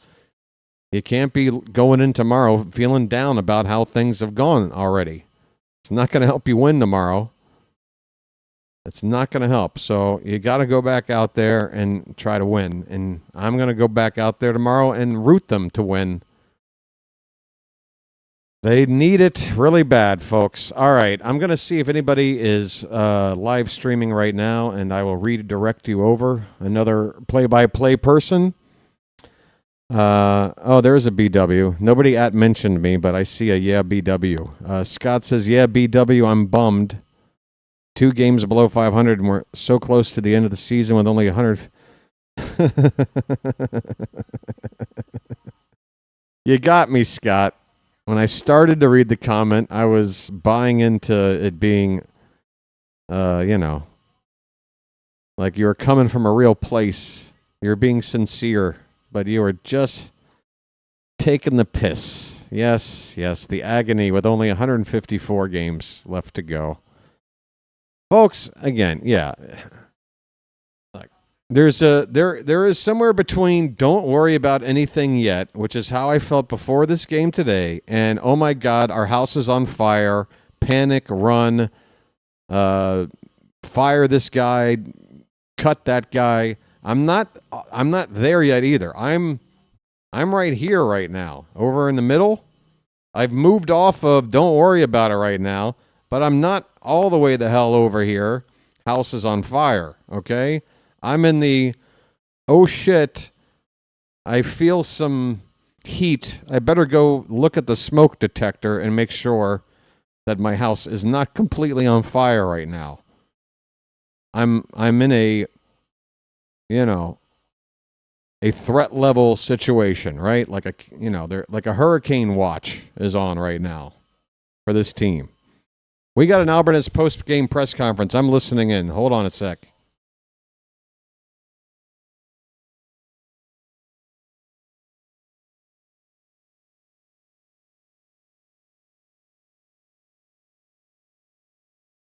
you can't be going in tomorrow feeling down about how things have gone already. It's not going to help you win tomorrow. It's not going to help. So you got to go back out there and try to win. And I'm going to go back out there tomorrow and root them to win. They need it really bad, folks. All right. I'm going to see if anybody is live streaming right now, and I will redirect you over. Another play-by-play person. Oh, there's a BW. Nobody mentioned me, but I see a yeah BW. Scott says, yeah, BW, I'm bummed. 2 games below 500, and we're so close to the end of the season with only 100. You got me, Scott. When I started to read the comment, I was buying into it being, like you were coming from a real place. You're being sincere, but you were just taking the piss. Yes, the agony with only 154 games left to go. Folks, again, yeah. There is somewhere between don't worry about anything yet, which is how I felt before this game today, and oh my God, our house is on fire, panic, run, fire this guy, cut that guy. I'm not there yet either. I'm right here right now, over in the middle. I've moved off of don't worry about it right now, but I'm not all the way the hell over here. House is on fire, okay? I'm in the, oh shit, I feel some heat. I better go look at the smoke detector and make sure that my house is not completely on fire right now. I'm in a, a threat level situation, right? Like a hurricane watch is on right now for this team. We got an Albert's post-game press conference. I'm listening in. Hold on a sec.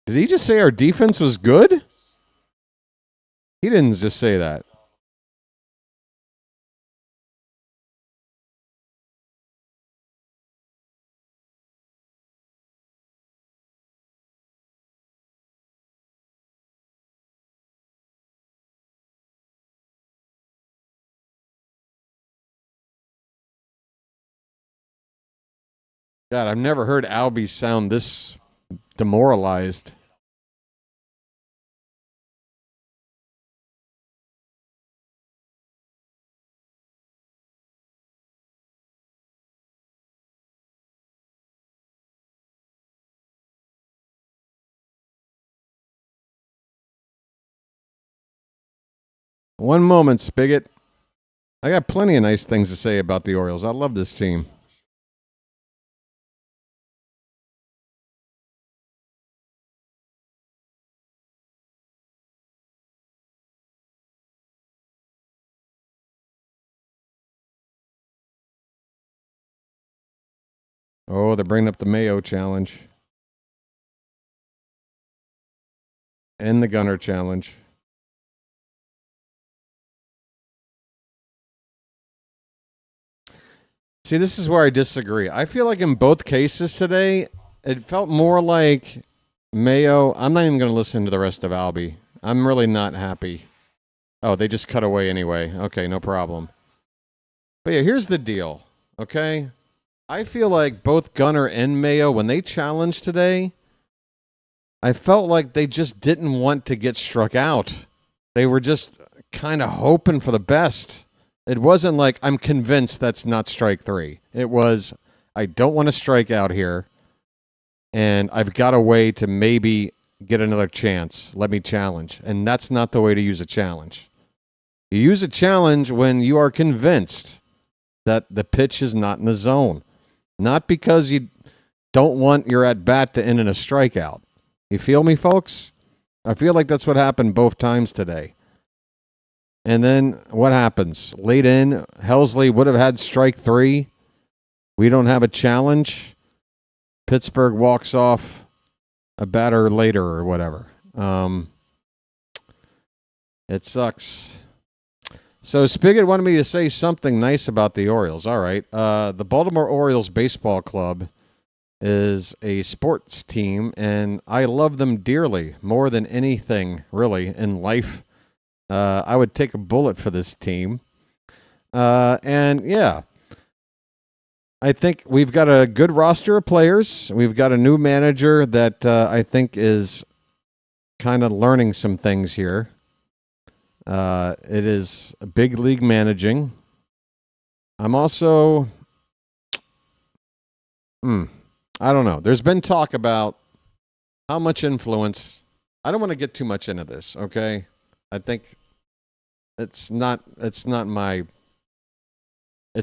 Did he just say our defense was good? He didn't just say that. God, I've never heard Albie sound this demoralized. One moment, Spigot. I got plenty of nice things to say about the Orioles. I love this team. Oh, they're bringing up the Mayo challenge. And the Gunner challenge. See, this is where I disagree. I feel like in both cases today, it felt more like Mayo. I'm not even going to listen to the rest of Albie. I'm really not happy. Oh, they just cut away anyway. Okay, no problem. But yeah, here's the deal, okay? I feel like both Gunner and Mayo, when they challenged today, I felt like they just didn't want to get struck out. They were just kind of hoping for the best. It wasn't like I'm convinced that's not strike three. It was I don't want to strike out here, and I've got a way to maybe get another chance. Let me challenge. And that's not the way to use a challenge. You use a challenge when you are convinced that the pitch is not in the zone. Not because you don't want your at-bat to end in a strikeout. You feel me, folks? I feel like that's what happened both times today. And then what happens? Late in, Helsley would have had strike three. We don't have a challenge. Pittsburgh walks off a batter later or whatever. It sucks. So Spigot wanted me to say something nice about the Orioles. All right. The Baltimore Orioles Baseball Club is a sports team, and I love them dearly, more than anything, really, in life. I would take a bullet for this team. And, yeah, I think we've got a good roster of players. We've got a new manager that I think is kind of learning some things here. It is a big league managing. I'm also, I don't know. There's been talk about how much influence. I don't want to get too much into this, okay? I think it's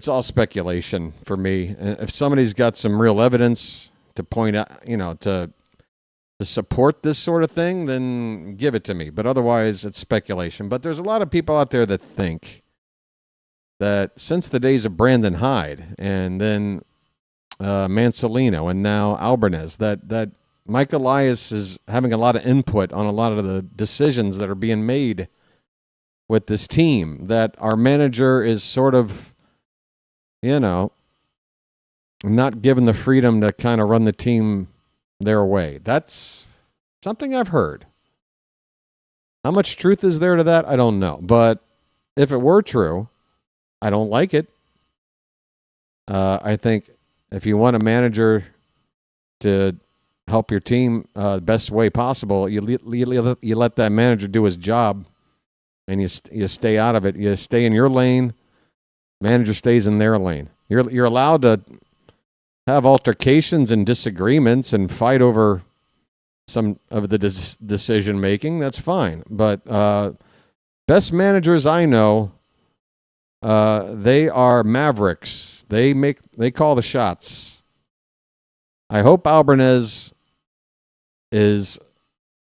all speculation for me. If somebody's got some real evidence to point out, to support this sort of thing, then give it to me. But otherwise, it's speculation. But there's a lot of people out there that think that since the days of Brandon Hyde and then Mansolino and now Albarnez, that Mike Elias is having a lot of input on a lot of the decisions that are being made with this team, that our manager is sort of, not given the freedom to kind of run the team their way. That's something I've heard. How much truth is there to that? I don't know. But if it were true, I don't like it. I think if you want a manager to help your team the best way possible, you let that manager do his job, and you stay out of it. You stay in your lane. Manager stays in their lane. You're allowed to have altercations and disagreements and fight over some of the decision making. That's fine. But best managers I know, they are mavericks. They call the shots. I hope Albarnez is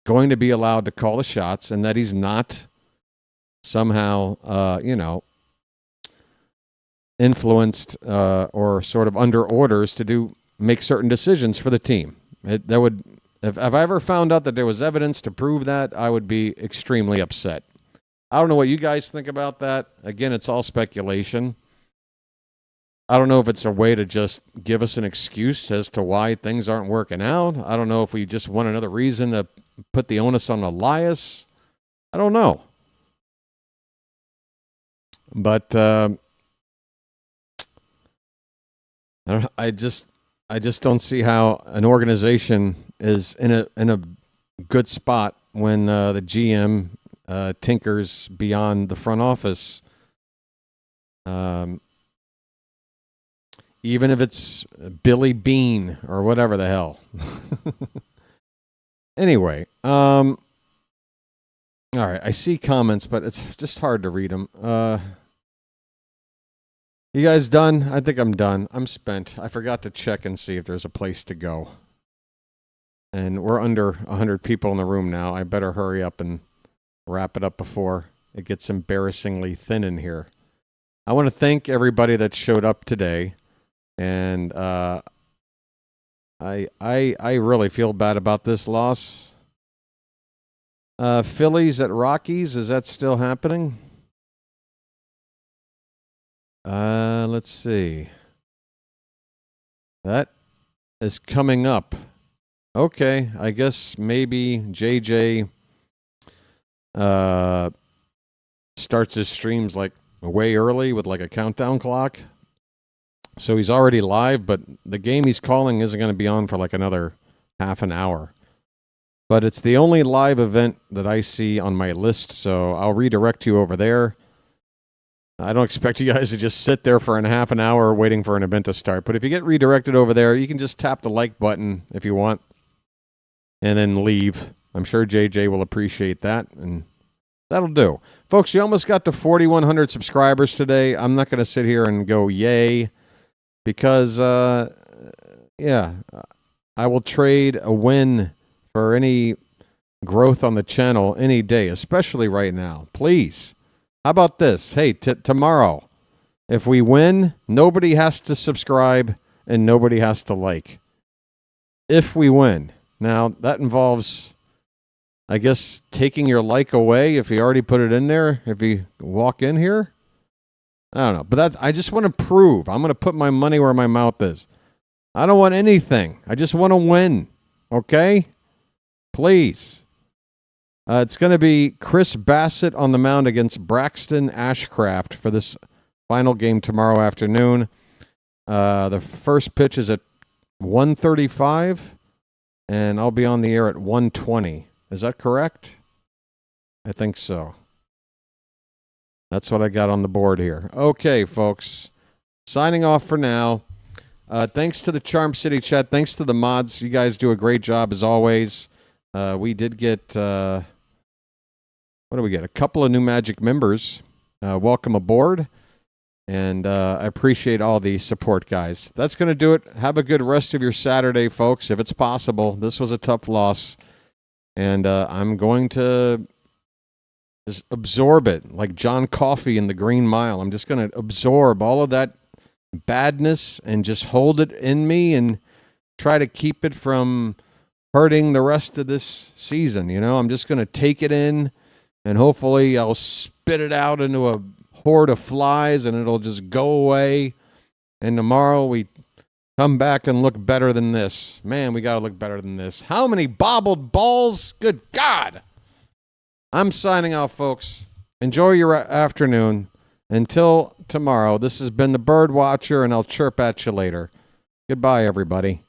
going to be allowed to call the shots, and that he's not somehow, influenced or sort of under orders to make certain decisions for the team. If I ever found out that there was evidence to prove that, I would be extremely upset. I don't know what you guys think about that. Again, it's all speculation. I don't know if it's a way to just give us an excuse as to why things aren't working out. I don't know if we just want another reason to put the onus on Elias. I don't know. But I just don't see how an organization is in a good spot when the GM tinkers beyond the front office. Even if it's Billy Bean or whatever the hell. Anyway, all right, I see comments, but it's just hard to read them. You guys done? I think I'm done. I'm spent. I forgot to check and see if there's a place to go. And we're under 100 people in the room now. I better hurry up and wrap it up before it gets embarrassingly thin in here. I want to thank everybody that showed up today. And I really feel bad about this loss. Phillies at Rockies, is that still happening? Let's see. That is coming up. Okay, I guess maybe JJ starts his streams like way early with like a countdown clock. So he's already live, but the game he's calling isn't going to be on for like another half an hour. But it's the only live event that I see on my list, so I'll redirect you over there. I don't expect you guys to just sit there for half an hour waiting for an event to start. But if you get redirected over there, you can just tap the like button if you want and then leave. I'm sure JJ will appreciate that, and that'll do. Folks, you almost got to 4,100 subscribers today. I'm not going to sit here and go yay because, I will trade a win for any growth on the channel any day, especially right now. Please. How about this? Hey, tomorrow, if we win, nobody has to subscribe and nobody has to like. If we win. Now, that involves, I guess, taking your like away if you already put it in there, if you walk in here. I don't know. But I just want to prove. I'm going to put my money where my mouth is. I don't want anything. I just want to win. Okay? Please. It's going to be Chris Bassett on the mound against Braxton Ashcraft for this final game tomorrow afternoon. The first pitch is at 1:35, and I'll be on the air at 1:20. Is that correct? I think so. That's what I got on the board here. Okay, folks. Signing off for now. Thanks to the Charm City chat. Thanks to the mods. You guys do a great job as always. We did get... what do we get? A couple of new Magic members. Welcome aboard. And I appreciate all the support, guys. That's going to do it. Have a good rest of your Saturday, folks, if it's possible. This was a tough loss. And I'm going to just absorb it like John Coffey in the Green Mile. I'm just going to absorb all of that badness and just hold it in me and try to keep it from hurting the rest of this season. You know, I'm just going to take it in. And hopefully I'll spit it out into a horde of flies and it'll just go away. And tomorrow we come back and look better than this. Man, we got to look better than this. How many bobbled balls? Good God. I'm signing off, folks. Enjoy your afternoon. Until tomorrow, this has been the Bird Watcher, and I'll chirp at you later. Goodbye, everybody.